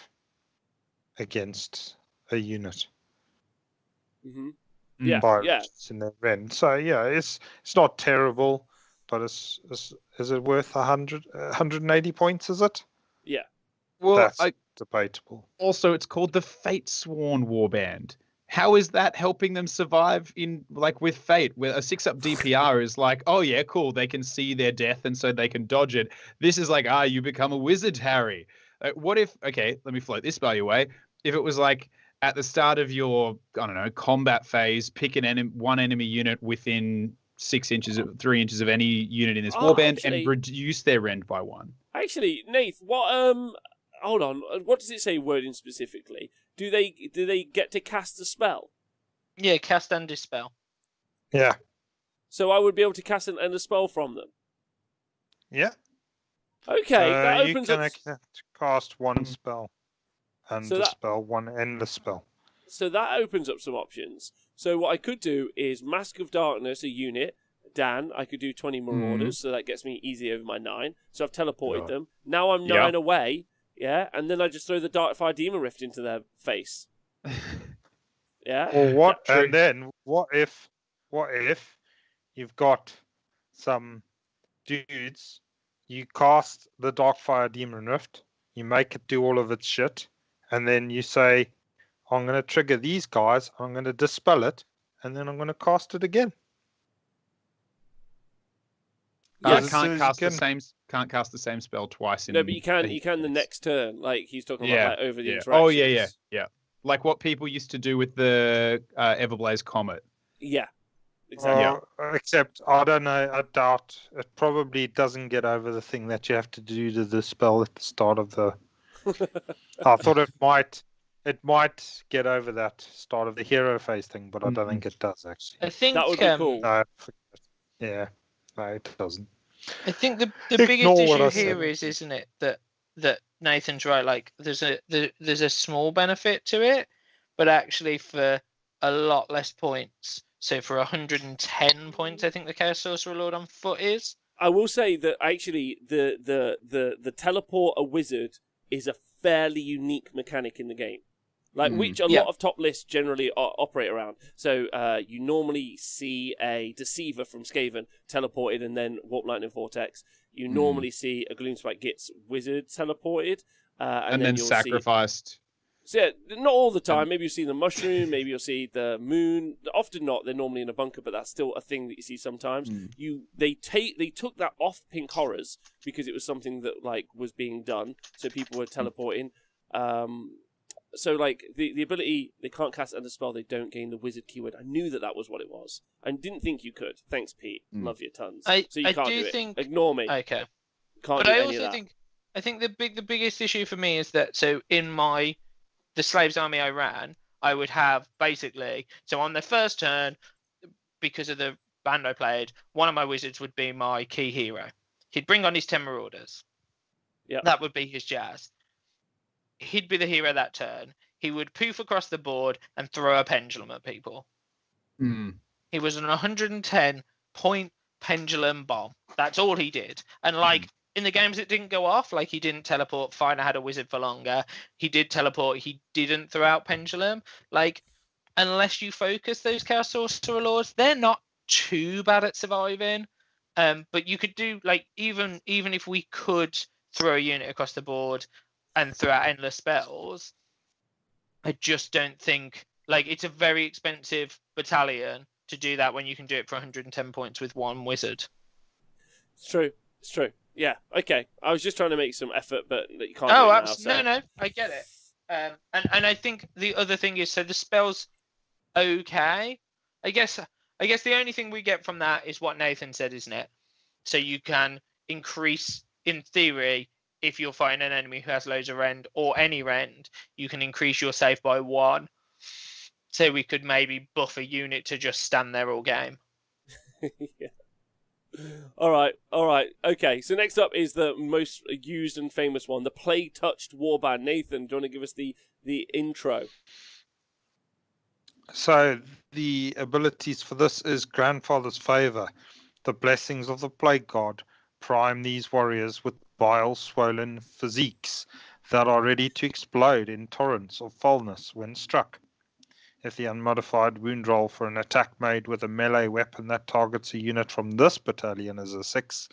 against a unit. Yeah, in their rend. So yeah, it's not terrible, but is it worth 180 points? Is it? Yeah. Well, that's debatable. Also, it's called the Fatesworn Warband. How is that helping them survive with Fate? Where a 6-up DPR is like, oh yeah, cool, they can see their death and so they can dodge it. This is like, you become a wizard, Harry. What if? Okay, let me float this by your way. If it was like at the start of your, I don't know, combat phase, pick one enemy unit within 3 inches of any unit in this warband and reduce their rend by 1. Actually, Nath, what hold on. What does it say wording specifically? Do they get to cast a spell? Yeah, cast and dispel. Yeah. So I would be able to cast a spell from them? Yeah. Okay, that opens up... You can cast 1 spell and dispel 1 endless spell. So that opens up some options. So what I could do is Mask of Darkness, a unit. Dan, I could do 20 Marauders, so that gets me easy over my 9. So I've teleported them. Now I'm 9 away. Yeah, and then I just throw the Darkfire Demon Rift into their face. Yeah. Or what? Yeah, and then what if you've got some dudes, you cast the Darkfire Demon Rift, you make it do all of its shit, and then you say, I'm going to trigger these guys, I'm going to dispel it, and then I'm going to cast it again. Can't cast the same spell twice. No, but you can the next turn. Like he's talking about over the interactions. Oh yeah. Like what people used to do with the Everblaze Comet. Yeah, exactly. Except I don't know. I doubt it probably doesn't get over the thing that you have to do to the spell at the start of the. I thought it might get over that start of the hero phase thing, but I don't think it does actually. I think that would be cool. No, it doesn't. I think the biggest issue here is, isn't it, that Nathan's right. Like, there's a small benefit to it, but actually for a lot less points, So for 110 points, I think the Chaos Sorcerer Lord on foot is. I will say that actually the teleport a wizard is a fairly unique mechanic in the game. Like, which a lot of top lists generally operate around. So you normally see a Deceiver from Skaven teleported and then Warp Lightning Vortex. You normally see a Gloomspike Gitz wizard teleported. And then sacrificed. So yeah, not all the time. Maybe you'll see the mushroom, maybe you'll see the moon. Often not. They're normally in a bunker, but that's still a thing that you see sometimes. They took that off Pink Horrors because it was something that like was being done. So people were teleporting. So like the ability, they can't cast under spell. They don't gain the wizard keyword. I knew that was what it was. I didn't think you could. Thanks, Pete. Love you tons. So you can't do it. Ignore me. Okay. Can't but do I any also of that. I think the biggest issue for me is that in the Slaves army I ran, I would have basically, so on the first turn, because of the band I played, one of my wizards would be my key hero. He'd bring on his 10 Marauders. Yeah. That would be his jazz. He'd be the hero that turn. He would poof across the board and throw a pendulum at people. He was an 110 point pendulum bomb. That's all he did. And in the games it didn't go off, like he didn't teleport, fine, I had a wizard for longer. He did teleport, he didn't throw out pendulum. Like, unless you focus those Chaos Sorcerer Lords, they're not too bad at surviving. But you could do, like, even if we could throw a unit across the board and throw out endless spells, I just don't think, like, it's a very expensive battalion to do that when you can do it for 110 points with one wizard. It's true. Yeah, okay. I was just trying to make some effort, but you can't do it now. No, I get it. And I think the other thing is, so the spell's okay. I guess the only thing we get from that is what Nathan said, isn't it? So you can increase, in theory, if you're fighting an enemy who has loads of rend or any rend, you can increase your save by 1. So we could maybe buff a unit to just stand there all game. Yeah. All right. Okay, so next up is the most used and famous one, the Plague-Touched Warband. Nathan, do you want to give us the intro? So the abilities for this is Grandfather's Favor. The blessings of the Plague God prime these warriors with bile swollen physiques that are ready to explode in torrents of foulness when struck. If the unmodified wound roll for an attack made with a melee weapon that targets a unit from this battalion is a 6,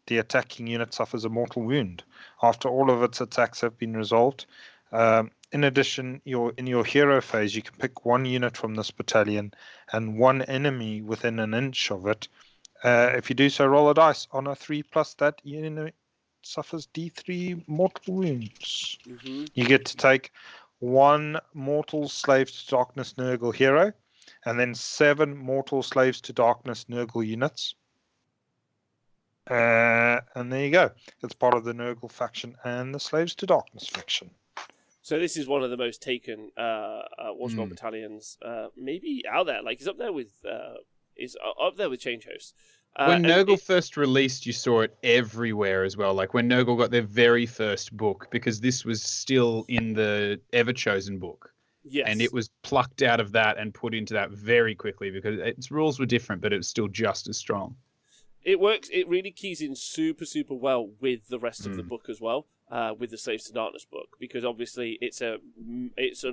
the attacking unit suffers a mortal wound after all of its attacks have been resolved. In addition, in your hero phase, you can pick one unit from this battalion and one enemy within an inch of it. If you do so, roll a dice. On a 3+, that unit suffers D3 mortal wounds. You get to take 1 mortal Slaves to Darkness Nurgle hero, and then 7 mortal Slaves to Darkness Nurgle units. And there you go. It's part of the Nurgle faction and the Slaves to Darkness faction. So this is one of the most taken Warscroll battalions, maybe out there. Like he's up there with Change Host. When Nurgle first released, you saw it everywhere as well. Like when Nurgle got their very first book, because this was still in the Everchosen book. Yes. And it was plucked out of that and put into that very quickly because its rules were different, but it was still just as strong. It works. It really keys in super, super well with the rest of the book as well, with the Slaves to Darkness book, because obviously it's an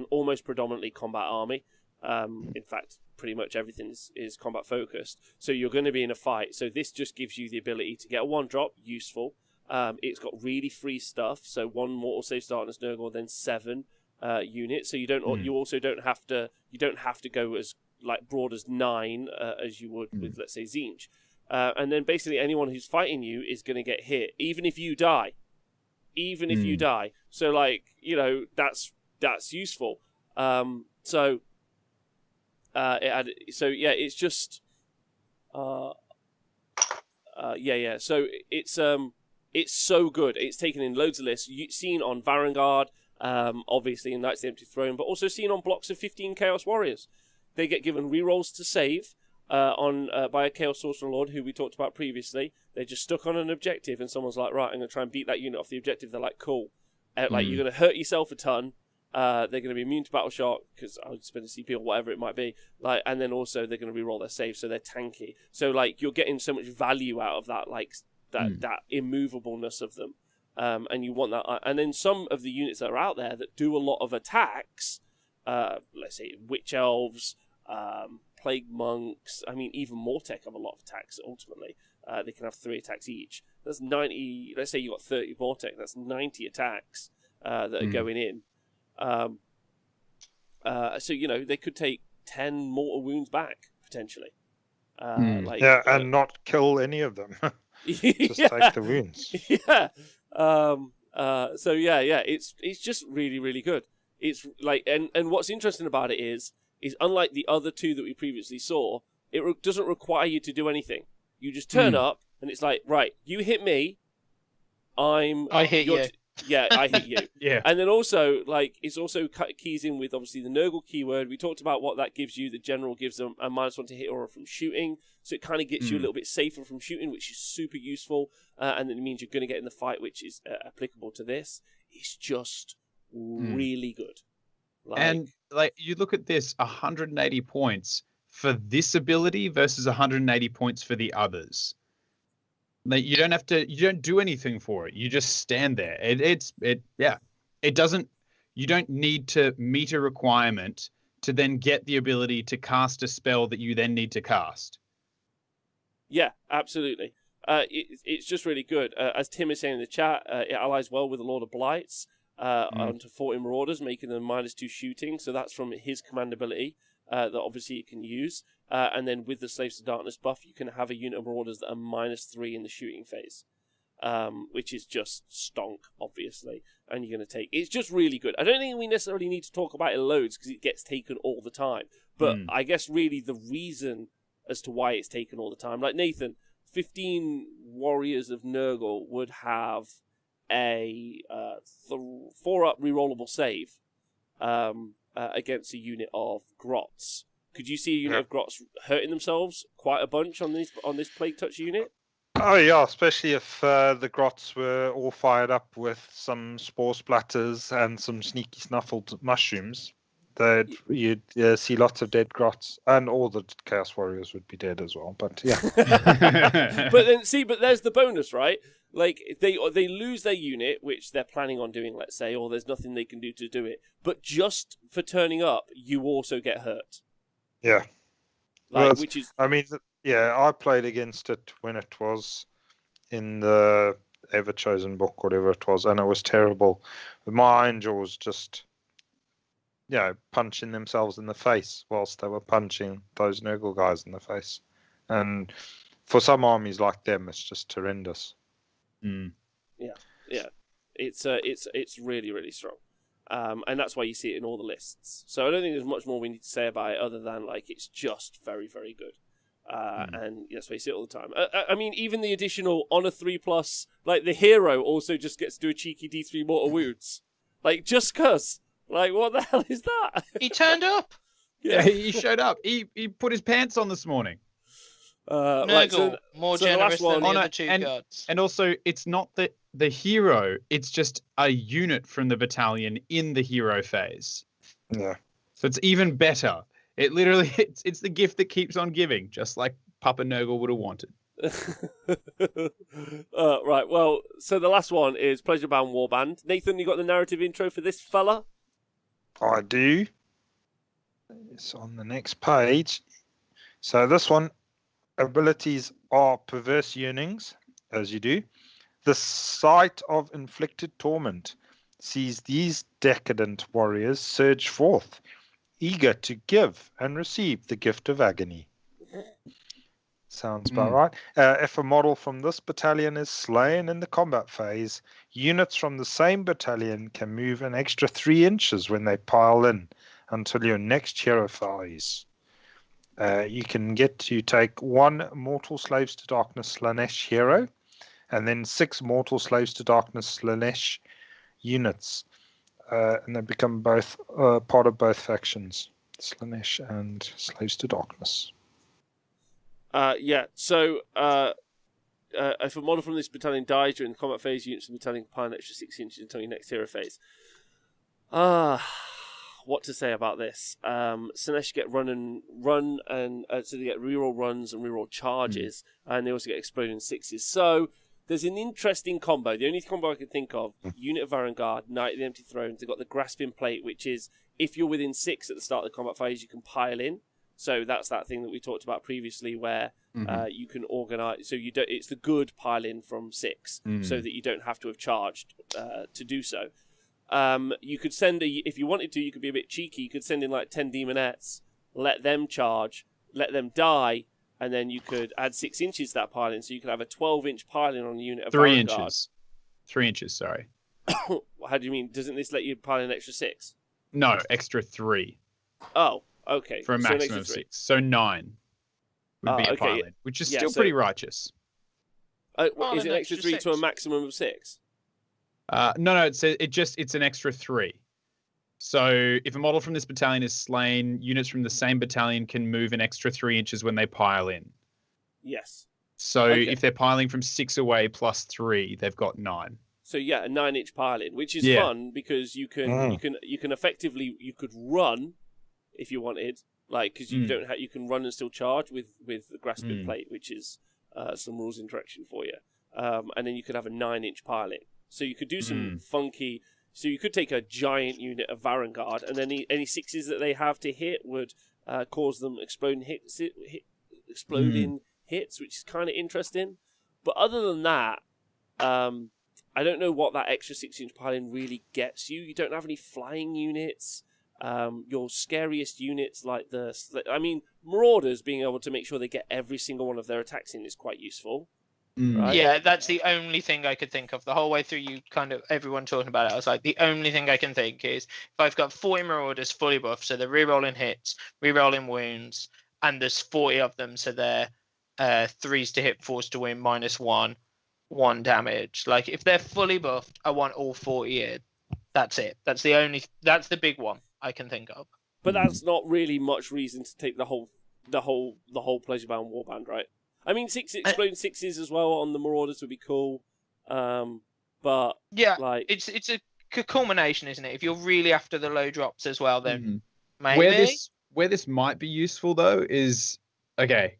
almost predominantly combat army. In fact, pretty much everything is combat focused. So you're going to be in a fight. So this just gives you the ability to get a 1-drop, useful. It's got really free stuff. So 1 Mortal Slaves to Darkness Nurgle, then 7 units. So you don't. You also don't have to. You don't have to go as like broad as 9 as you would with, let's say, Tzeentch. And then basically anyone who's fighting you is going to get hit, even if you die. If you die. So like, that's useful. It's just So it's so good. It's taken in loads of lists. Seen on Varangard, obviously in Knights of the Empty Throne, but also seen on blocks of 15 Chaos Warriors. They get given rerolls to save by a Chaos Sorcerer Lord who we talked about previously. They're just stuck on an objective, and someone's like, right, I'm going to try and beat that unit off the objective. They're like, cool. You're going to hurt yourself a ton, They're going to be immune to battle shock because I'll spend a CP or whatever it might be. Like, and then also they're going to reroll their saves, so they're tanky. So like you're getting so much value out of that, like that immovableness of them, and you want that. And then some of the units that are out there that do a lot of attacks, let's say witch elves, plague monks. I mean, even Mortec have a lot of attacks. Ultimately, they can have 3 attacks each. That's 90. Let's say you got 30 Mortec. That's 90 attacks that are going in. So they could take 10 mortal wounds back potentially. And not kill any of them. Just take the wounds. Yeah. So it's just really, really good. It's like, and what's interesting about it is unlike the other 2 that we previously saw, it doesn't require you to do anything. You just turn up, and it's like, right, you hit me, I hit you. Yeah, I hit you. Yeah. And then also, like, it's also keys in with, obviously, the Nurgle keyword. We talked about what that gives you. The general gives them a -1 to hit aura from shooting. So it kind of gets you a little bit safer from shooting, which is super useful. And then it means you're going to get in the fight, which is applicable to this. It's just really good. And, like, you look at this, 180 points for this ability versus 180 points for the others. Like, you don't do anything for it. You just stand there. It doesn't, you don't need to meet a requirement to then get the ability to cast a spell that you then need to cast. Yeah, absolutely. It's just really good. As Tim is saying in the chat, it allies well with the Lord of Blights onto 14 Marauders, making them -2 shooting. So that's from his command ability that obviously you can use. And then with the Slaves to Darkness buff, you can have a unit of Marauders that are -3 in the shooting phase, which is just stonk, obviously. And you're going to take... It's just really good. I don't think we necessarily need to talk about it loads because it gets taken all the time. But I guess really the reason as to why it's taken all the time... Like Nathan, 15 Warriors of Nurgle would have a 4-up rerollable save against a unit of Grots. Could you see a unit of Grots hurting themselves quite a bunch on this Plague Touch unit? Oh yeah, especially if the Grots were all fired up with some Spore Splatters and some sneaky snuffled mushrooms. You'd see lots of dead Grots, and all the Chaos Warriors would be dead as well. But yeah. But there's the bonus, right? Like they lose their unit, which they're planning on doing, let's say, or there's nothing they can do to do it. But just for turning up, you also get hurt. Yeah. Like, which is... I mean, I played against it when it was in the Ever Chosen book, whatever it was, and it was terrible. My angels just, punching themselves in the face whilst they were punching those Nurgle guys in the face. And for some armies like them, it's just horrendous. Yeah. It's really, really strong. And that's why you see it in all the lists. So I don't think there's much more we need to say about it other than, like, it's just very, very good. And that's why you see it all the time. I mean, even the additional Honor 3+, like, the hero also just gets to do a cheeky D3 mortal wounds. Like, just cuz. Like, what the hell is that? He turned up. Yeah, he showed up. He put his pants on this morning. Nurgle, more generous than the other 2 gods. And also, it's not the hero, it's just a unit from the battalion in the hero phase. Yeah. So it's even better. It literally, it's the gift that keeps on giving, just like Papa Nurgle would have wanted. Right, well, so the last one is Pleasure Bound Warband. Nathan, you got the narrative intro for this fella? I do. It's on the next page. So this one, abilities are Perverse Yearnings, as you do. The sight of inflicted torment sees these decadent warriors surge forth, eager to give and receive the gift of agony. Sounds about right. If a model from this battalion is slain in the combat phase, units from the same battalion can move an extra 3 inches when they pile in until your next hero phase. You can get to take 1 Mortal Slaves to Darkness Slanesh hero, and then 6 Mortal Slaves to Darkness Slanesh units. And they become both part of both factions, Slanesh and Slaves to Darkness. So if a model from this battalion dies during the combat phase, units from the battalion can pile an extra 6 inches until your next hero phase. What to say about this? Slaanesh get run and so they get reroll runs and reroll charges, and they also get exploding sixes. So there's an interesting combo. The only combo I can think of: Unit of Varangard, Knight of the Empty Thrones. They've got the Grasping Plate, which is if you're within 6 at the start of the combat phase, you can pile in. So that's that thing that we talked about previously, where you can organize. So you don't. It's the good pile in from 6, so that you don't have to have charged to do so. You could send if you wanted to, you could be a bit cheeky. You could send in like 10 demonettes, let them charge, let them die, and then you could add 6 inches to that pile-in, so you could have a 12-inch pile-in on the unit of 3 inches. 3 inches, sorry. How do you mean? Doesn't this let you pile in an extra 6? No, extra 3. Oh, okay. For a maximum of 6. So 9 would be a pile-in, which is still pretty righteous. Is it an extra 3 to a maximum of 6? No, it's an extra 3. So if a model from this battalion is slain, units from the same battalion can move an extra 3 inches when they pile in. Yes. So if they're piling from 6 away plus 3, they've got 9. So yeah, a 9-inch pile-in, which is fun because you can effectively run if you wanted, like because you don't you can run and still charge with the Grasping Plate, which is some rules interaction for you, and then you could have a 9-inch pile-in. So you could do some funky. So you could take a giant unit of Varangard, and then any 6s that they have to hit would cause them exploding hits, which is kind of interesting. But other than that, I don't know what that extra 6-inch pile-in really gets you. You don't have any flying units. Your scariest units, like Marauders, being able to make sure they get every single one of their attacks in is quite useful. Right? Yeah, that's the only thing I could think of. The whole way through, everyone talking about it, I was like, the only thing I can think is if I've got 40 Marauders fully buffed, so they're rerolling hits, rerolling wounds, and there's 40 of them, so they're 3s to hit, 4s to win, -1, 1 damage. Like, if they're fully buffed, I want all 40 in. That's it. That's the big one I can think of. But that's not really much reason to take the whole Pleasure-Bound Warband, right? I mean, 6 exploding 6s as well on the Marauders would be cool, but yeah, like it's a culmination, isn't it? If you're really after the low drops as well, then maybe where this might be useful though is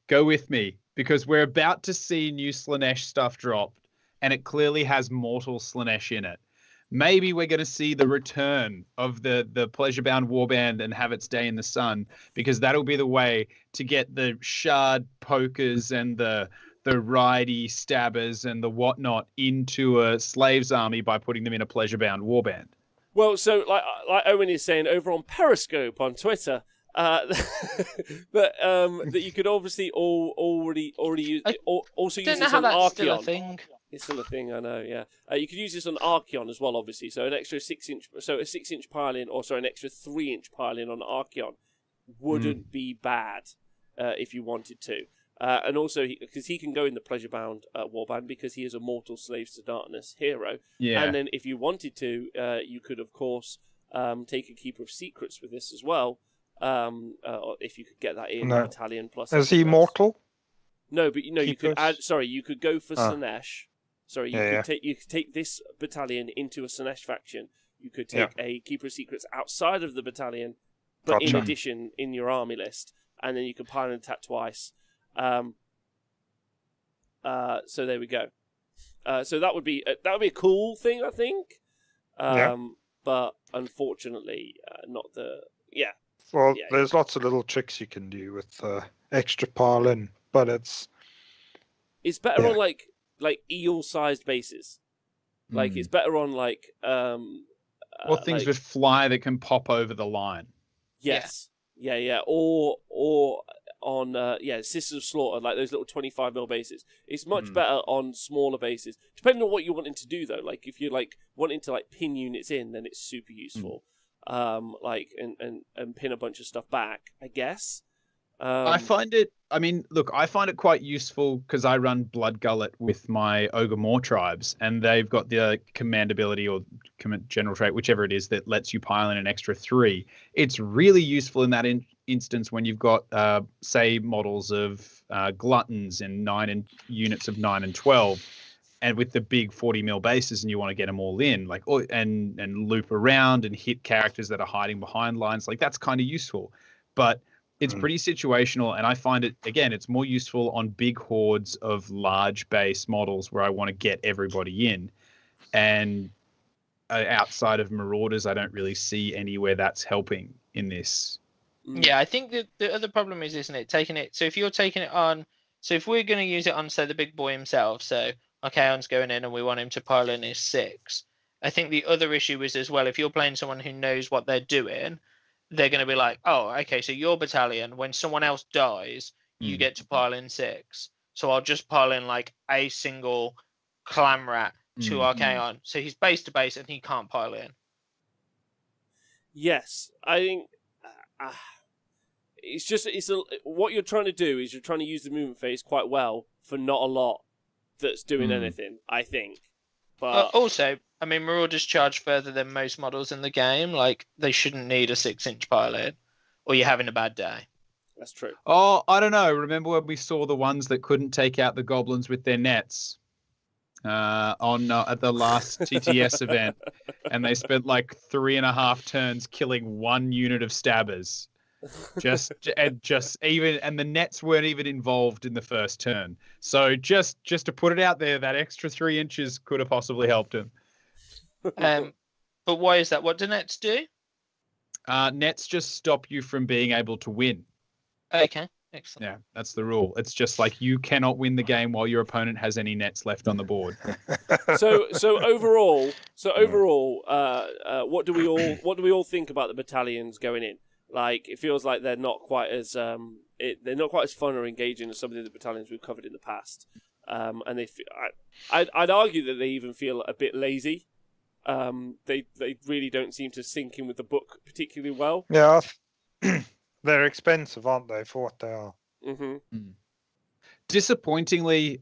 go with me because we're about to see new Slaanesh stuff dropped, and it clearly has mortal Slaanesh in it. Maybe we're going to see the return of the Pleasure-Bound Warband and have its day in the sun, because that'll be the way to get the shard pokers and the ridey stabbers and the whatnot into a slave's army by putting them in a Pleasure-Bound Warband. Well, so like Owen is saying over on Periscope on Twitter, that you could obviously already use. Also use this on Archeon. Still a thing. It's still a thing, I know. Yeah, you could use this on Archeon as well, obviously. So an extra 6-inch, a 6-inch pile-in, or sorry, an extra 3-inch pile-in on Archeon wouldn't be bad if you wanted to. And also, because he can go in the Pleasure-Bound Warband because he is a mortal Slaves to Darkness hero. Yeah. And then if you wanted to, you could, of course, take a Keeper of Secrets with this as well. If you could get that in Battalion plus. Is he mortal? No, but you could add. Sorry, you could go for Slaanesh. Sorry, you could take this battalion into a Slaanesh faction. You could take a Keeper of Secrets outside of the battalion, but in addition in your army list, and then you can pile and attack twice. So there we go. So that would be a cool thing, I think. But unfortunately, not the Well, there's lots of little tricks you can do with extra pile-in, but it's better on like eel-sized bases. Like it's better on like things with fly that can pop over the line. Yes. Yeah. Or on Sisters of Slaughter, like those little 25mm bases. It's much better on smaller bases, depending on what you're wanting to do though. Like if you're like wanting to like pin units in, then it's super useful. And pin a bunch of stuff back, I guess. I find it quite useful because I run Blood Gullet with my Ogre Maw tribes, and they've got the command ability or general trait, whichever it is, that lets you pile in an extra 3. It's really useful in that instance when you've got, say, models of Gluttons and units of 9 and 12. and with the big 40 mil bases, and you want to get them all in, like, and loop around and hit characters that are hiding behind lines, like that's kind of useful. But it's pretty situational, and I find it, again, it's more useful on big hordes of large base models where I want to get everybody in. And outside of Marauders, I don't really see anywhere that's helping in this. Yeah, I think that the other problem is, isn't it, taking it, so if you're taking it on, so if we're going to use it on, say, the big boy himself, so Archaon's going in and we want him to pile in his 6, I think the other issue is as well, if you're playing someone who knows what they're doing, they're going to be like, oh, okay, so your battalion, when someone else dies, you get to pile in 6. So I'll just pile in like a single clan rat to Archaon. So he's base to base and he can't pile in. Yes, I think what you're trying to do is you're trying to use the movement phase quite well for not a lot that's doing anything, I think. But also, I mean, Marauders charge further than most models in the game. Like, they shouldn't need a 6-inch pile-in, or you're having a bad day. That's true. Oh, I don't know. Remember when we saw the ones that couldn't take out the goblins with their nets at the last TTS event, and they spent like 3.5 turns killing 1 unit of stabbers. And the nets weren't even involved in the first turn. So just to put it out there, that extra 3 inches could have possibly helped him. But why is that? What do nets do? Nets just stop you from being able to win. Okay, excellent. Yeah, that's the rule. It's just like you cannot win the game while your opponent has any nets left on the board. So overall, what do we all think about the battalions going in? Like, it feels like they're not quite as they're not quite as fun or engaging as some of the battalions we've covered in the past. And I'd argue that they even feel a bit lazy. They really don't seem to sync in with the book particularly well. Yeah, they're expensive, aren't they, for what they are? Mm-hmm. Disappointingly,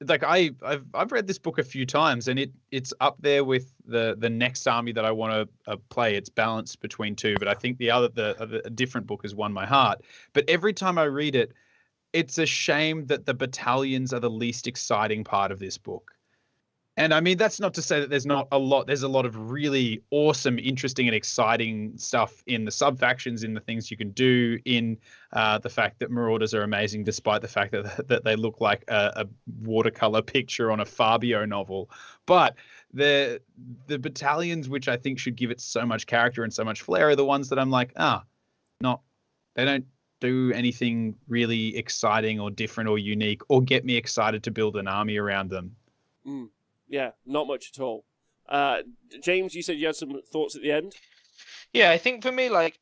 like I've read this book a few times, and it's up there with the next army that I want to play. It's balanced between two, but I think a different book has won my heart. But every time I read it, it's a shame that the battalions are the least exciting part of this book. And I mean, that's not to say that there's not a lot. There's a lot of really awesome, interesting, and exciting stuff in the sub-factions, in the things you can do, in the fact that Marauders are amazing, despite the fact that they look like a watercolor picture on a Fabio novel. But the battalions, which I think should give it so much character and so much flair, are the ones that I'm like, they don't do anything really exciting or different or unique or get me excited to build an army around them. Yeah, not much at all. James, you said you had some thoughts at the end? Yeah, I think for me, like,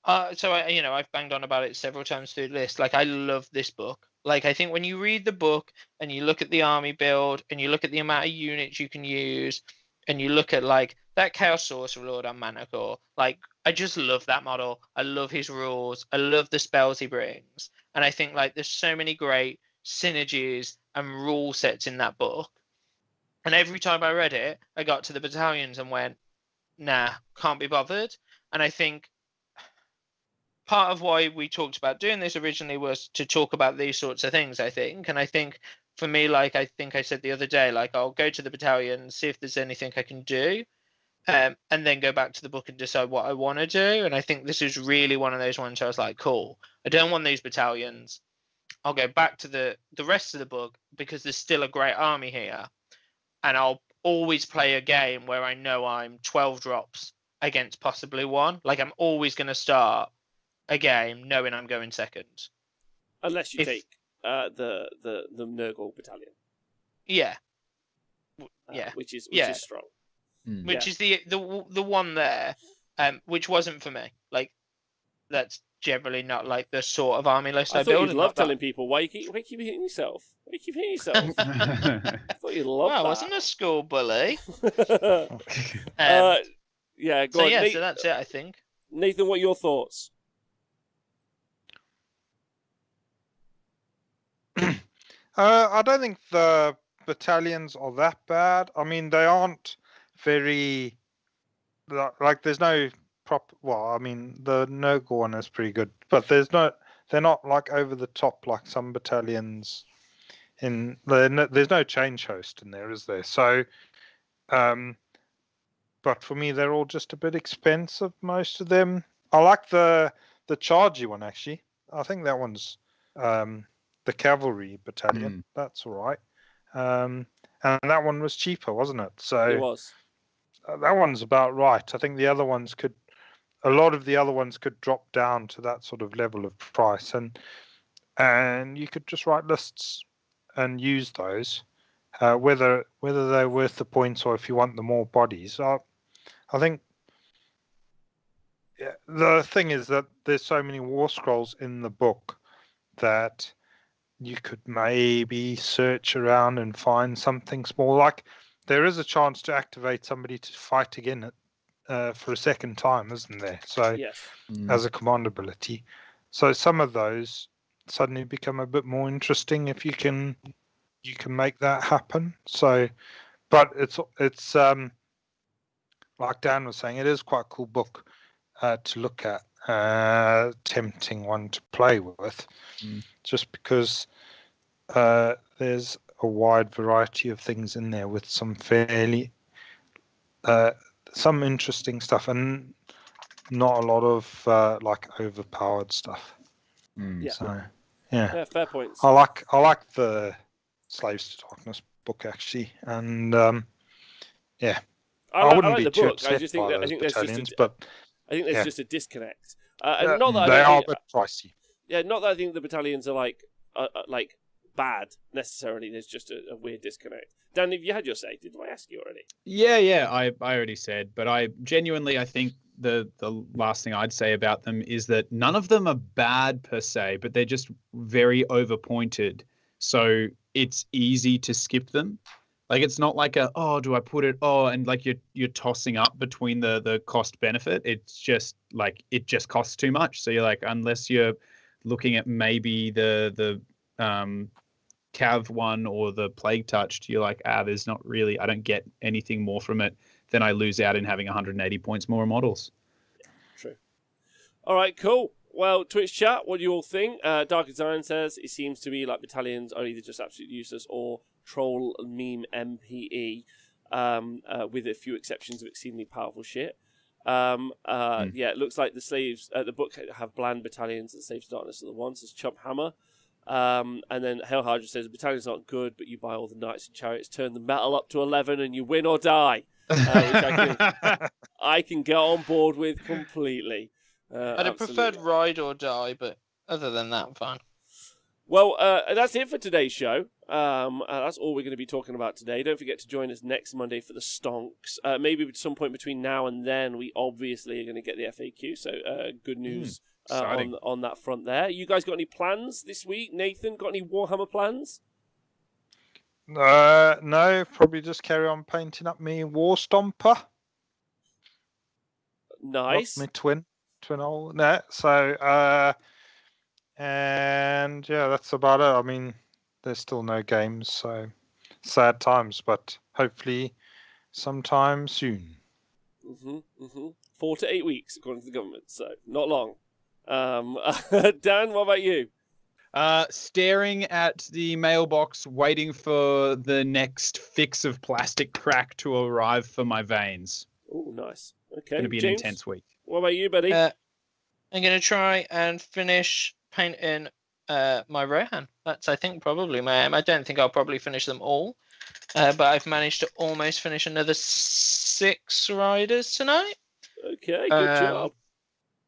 I've banged on about it several times through the list. Like, I love this book. Like, I think when you read the book and you look at the army build and you look at the amount of units you can use and you look at, like, that Chaos Sorcerer Lord on Manticore, like, I just love that model. I love his rules. I love the spells he brings. And I think, like, there's so many great synergies and rule sets in that book. And every time I read it, I got to the battalions and went, nah, can't be bothered. And I think part of why we talked about doing this originally was to talk about these sorts of things, I think. And I think for me, like I think I said the other day, like I'll go to the battalion, see if there's anything I can do, and then go back to the book and decide what I want to do. And I think this is really one of those ones where I was like, cool, I don't want these battalions. I'll go back to the rest of the book because there's still a great army here. And I'll always play a game where I know I'm 12 drops against possibly 1. Like, I'm always going to start a game knowing I'm going second. Unless you take the Nurgle battalion. Yeah. Which is strong. Which is the one there, which wasn't for me. Like, that's generally not like the sort of army list I build. I love telling people why you keep hitting yourself. Why you keep hitting yourself? I thought you'd love that. I wasn't a school bully. Yeah, go on. So that's it, I think. Nathan, what are your thoughts? I don't think the battalions are that bad. I mean, they aren't very... Like, there's no... Well, I mean, the Nurgle one is pretty good, but they're not like over the top like some battalions There's no change host in there, is there? So, but for me, they're all just a bit expensive. Most of them. I like the chargy one actually. I think that one's the cavalry battalion. That's all right. And that one was cheaper, wasn't it? So it was. That one's about right. I think a lot of the other ones could drop down to that sort of level of price, and you could just write lists and use those, whether they're worth the points or if you want the more bodies. I think the thing is that there's so many war scrolls in the book that you could maybe search around and find something small. Like there is a chance to activate somebody to fight again for a second time, isn't there? So yes. As a command ability. So some of those suddenly become a bit more interesting if you can make that happen. So, but it's like Dan was saying, it is quite a cool book to look at, tempting one to play with, just because there's a wide variety of things in there with some fairly some interesting stuff and not a lot of like overpowered stuff. Yeah. So yeah, fair points. I like the Slaves to Darkness book actually, and yeah, I wouldn't be too upset by those battalions, but I think there's just a disconnect. And not that they are a bit pricey. Yeah, not that I think the battalions are like bad necessarily. There's just a weird disconnect. Dan, have you had your say? Did I ask you already? Yeah. I already said, but I think the last thing I'd say about them is that none of them are bad per se, but they're just very overpointed. So it's easy to skip them. Like it's not like do I put it? And like you're tossing up between the cost benefit. It's just like it just costs too much. So you're like, unless you're looking at maybe the Cav one or the Plague Touched, you're like, there's not really, I don't get anything more from it than I lose out in having 180 points more models. True. All right, cool. Well, Twitch chat, what do you all think? Dark Zion says it seems to me like battalions are either just absolutely useless or troll meme MPE, with a few exceptions of exceedingly powerful shit. Yeah, it looks like the slaves, the book have bland battalions, and the Slaves of Darkness are the ones. It's Chump Hammer. And then Hail Hydra says, battalion's not good, but you buy all the knights and chariots, turn the metal up to 11, and you win or die. Which I can get on board with completely. I'd have preferred ride or die, but other than that, I'm fine. Well, that's it for today's show. That's all we're going to be talking about today. Don't forget to join us next Monday for the Stonks. Maybe at some point between now and then, we obviously are going to get the FAQ, so good news on that front there. You guys got any plans this week? Nathan, got any Warhammer plans? No, probably just carry on painting up me War Stomper. Nice. My twin old net. So, and yeah, that's about it. I mean, there's still no games, so sad times, but hopefully sometime soon. 4 to 8 weeks, according to the government, so not long. Dan, what about you? Staring at the mailbox, waiting for the next fix of plastic crack to arrive for my veins. Oh, nice. Okay, it's going to be James, an intense week. What about you, buddy? I'm going to try and finish painting my Rohan. That's, I think, probably my aim. I don't think I'll probably finish them all, but I've managed to almost finish another 6 riders tonight. Okay, good job.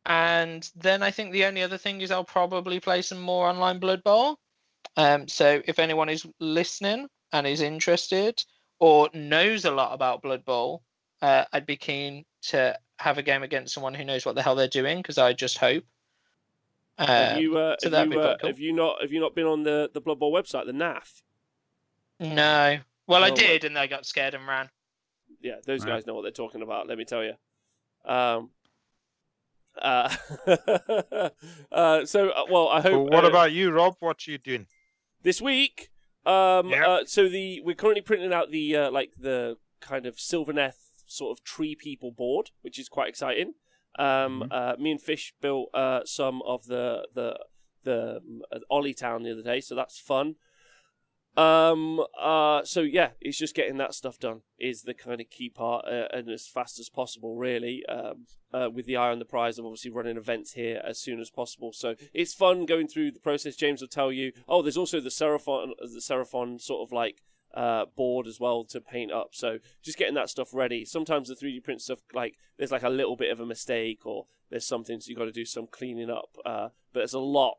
And then I think the only other thing is I'll probably play some more online Blood Bowl. So if anyone is listening and is interested or knows a lot about Blood Bowl, I'd be keen to have a game against someone who knows what the hell they're doing, because I just hope. Have you not been on the Blood Bowl website, the NAF? No. Well, I did, and I got scared and ran. Yeah, those guys know what they're talking about, let me tell you. I hope. Well, what about you, Rob? What are you doing this week? We're currently printing out the kind of Sylvaneth sort of tree people board, which is quite exciting. Me and Fish built some of the Ollie Town the other day, so that's fun. So yeah, it's just getting that stuff done is the kind of key part, and as fast as possible, really. With the eye on the prize of obviously running events here as soon as possible. So it's fun going through the process. James will tell you. Oh, there's also the Seraphon sort of like board as well to paint up. So just getting that stuff ready. Sometimes the 3D print stuff, like there's like a little bit of a mistake or there's something, so you got to do some cleaning up. But it's a lot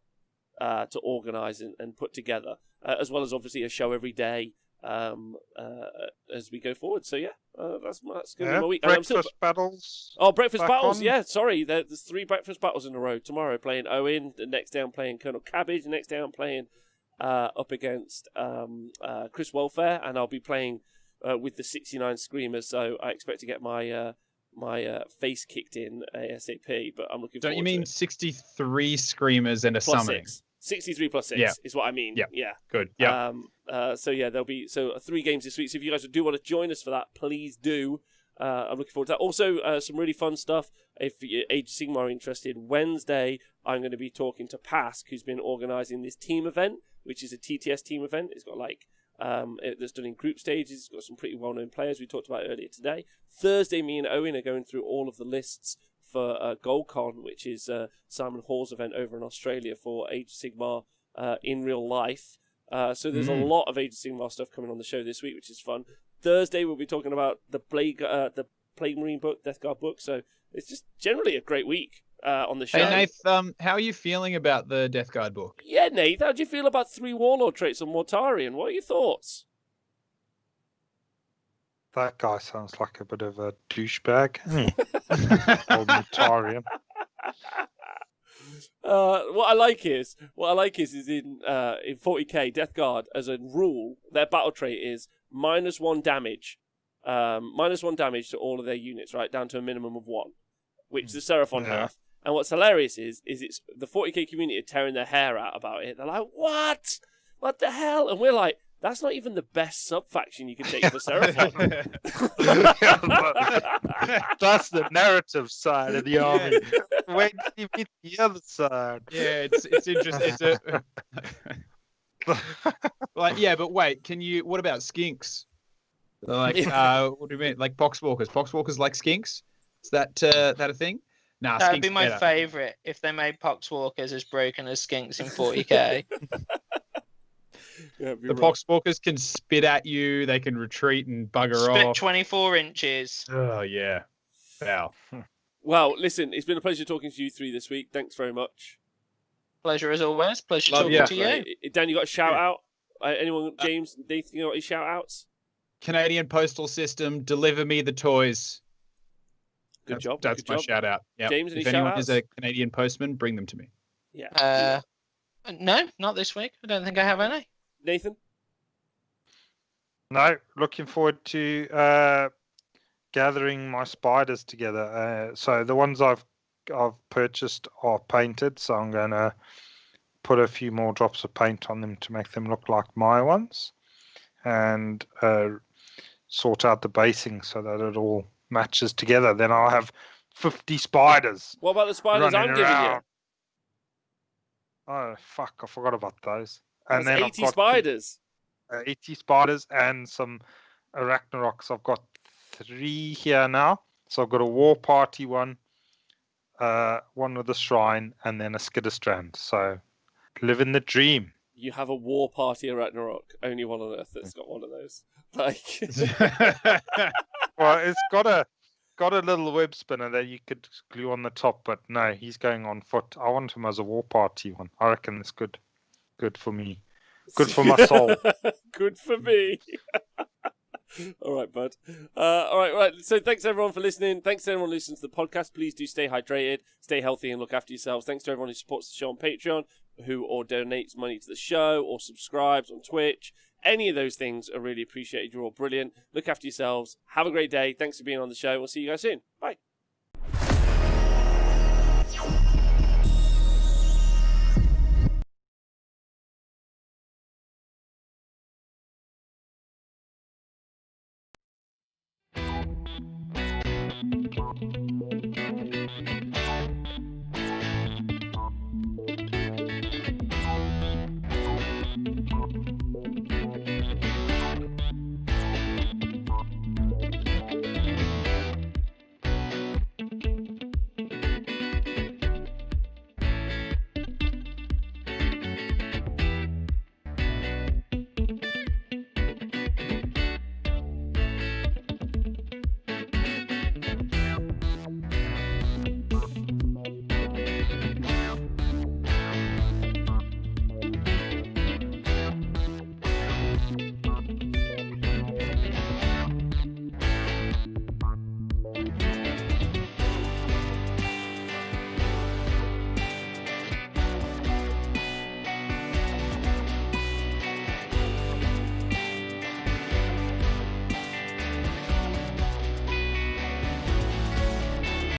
to organise and put together, as well as obviously a show every day as we go forward. So yeah, that's going to be my week. Breakfast battles. Oh, breakfast battles. On. Yeah, sorry, there's 3 breakfast battles in a row. Tomorrow playing Owen, the next day I'm playing Colonel Cabbage, the next day I'm playing up against Chris Welfare, and I'll be playing with the 69 Screamers. So I expect to get my face kicked in ASAP. But I'm looking. Don't you mean 63 Screamers and a plus summoning? 63 plus 6 is what I mean. Yeah. Good. Yeah. So yeah, there'll be 3 games this week. So if you guys do want to join us for that, please do. I'm looking forward to that. Also, some really fun stuff. If Age of Sigmar are interested, Wednesday I'm going to be talking to Pask, who's been organising this team event, which is a TTS team event. It's got like that's done in group stages. It's got some pretty well-known players we talked about earlier today. Thursday, me and Owen are going through all of the lists for GoldCon, which is Simon Hall's event over in Australia for Age of Sigmar in real life. So there's a lot of Age of Sigmar stuff coming on the show this week, which is fun. Thursday we'll be talking about the Plague Marine book, Death Guard book. So it's just generally a great week on the show. Hey Nath, how are you feeling about the Death Guard book? Yeah, Nath, how do you feel about 3 Warlord traits on Mortarion? What are your thoughts? That guy sounds like a bit of a douchebag. Old Mortarion. What I like is in 40k Death Guard as a rule, their battle trait is -1 damage, -1 damage to all of their units, right down to a minimum of 1, which the Seraphon have. And what's hilarious is it's the 40k community are tearing their hair out about it. They're like, what the hell? And we're like, that's not even the best sub-faction you can take for Seraphon. That's the narrative side of the army. Wait till you meet the other side. Yeah, it's interesting. Like, yeah, but wait, what about skinks? Like, what do you mean? Like poxwalkers? Poxwalkers like skinks? Is that a thing? Nah, that would be my favourite if they made poxwalkers as broken as skinks in 40k. Yeah, the poxwalkers can spit at you. They can retreat and bugger off. Spit 24 inches. Oh yeah. Wow. Well, listen, it's been a pleasure talking to you 3 this week. Thanks very much. Pleasure as always. Pleasure talking to you. Dan, you got a shout out? Anyone? James, Nathan, you got any shout outs? Canadian Postal System, deliver me the toys. Good job. That's my shout out. Yep. James, any if anyone shout-outs? is a Canadian postman, bring them to me. Yeah. No, not this week. I don't think I have any. Nathan? No, looking forward to gathering my spiders together. So the ones I've purchased are painted, so I'm going to put a few more drops of paint on them to make them look like my ones, and sort out the basing so that it all matches together. Then I'll have 50 spiders. What about the spiders I'm giving you? Oh, fuck, I forgot about those. And then 80 spiders. 80 spiders and some Arachnaroks. I've got 3 here now. So I've got a War Party one, one with a Shrine, and then a Skitterstrand. So living the dream. You have a War Party Arachnarok. Only one on Earth that's got one of those. Like, well, it's got a little web spinner that you could glue on the top, but no, he's going on foot. I want him as a War Party one. I reckon it's good. Good for me. Good for my soul. Good for me. All right, bud. All right. So thanks everyone for listening. Thanks to everyone who listens to the podcast. Please do stay hydrated, stay healthy, and look after yourselves. Thanks to everyone who supports the show on Patreon, or donates money to the show, or subscribes on Twitch. Any of those things are really appreciated. You're all brilliant. Look after yourselves. Have a great day. Thanks for being on the show. We'll see you guys soon. Bye.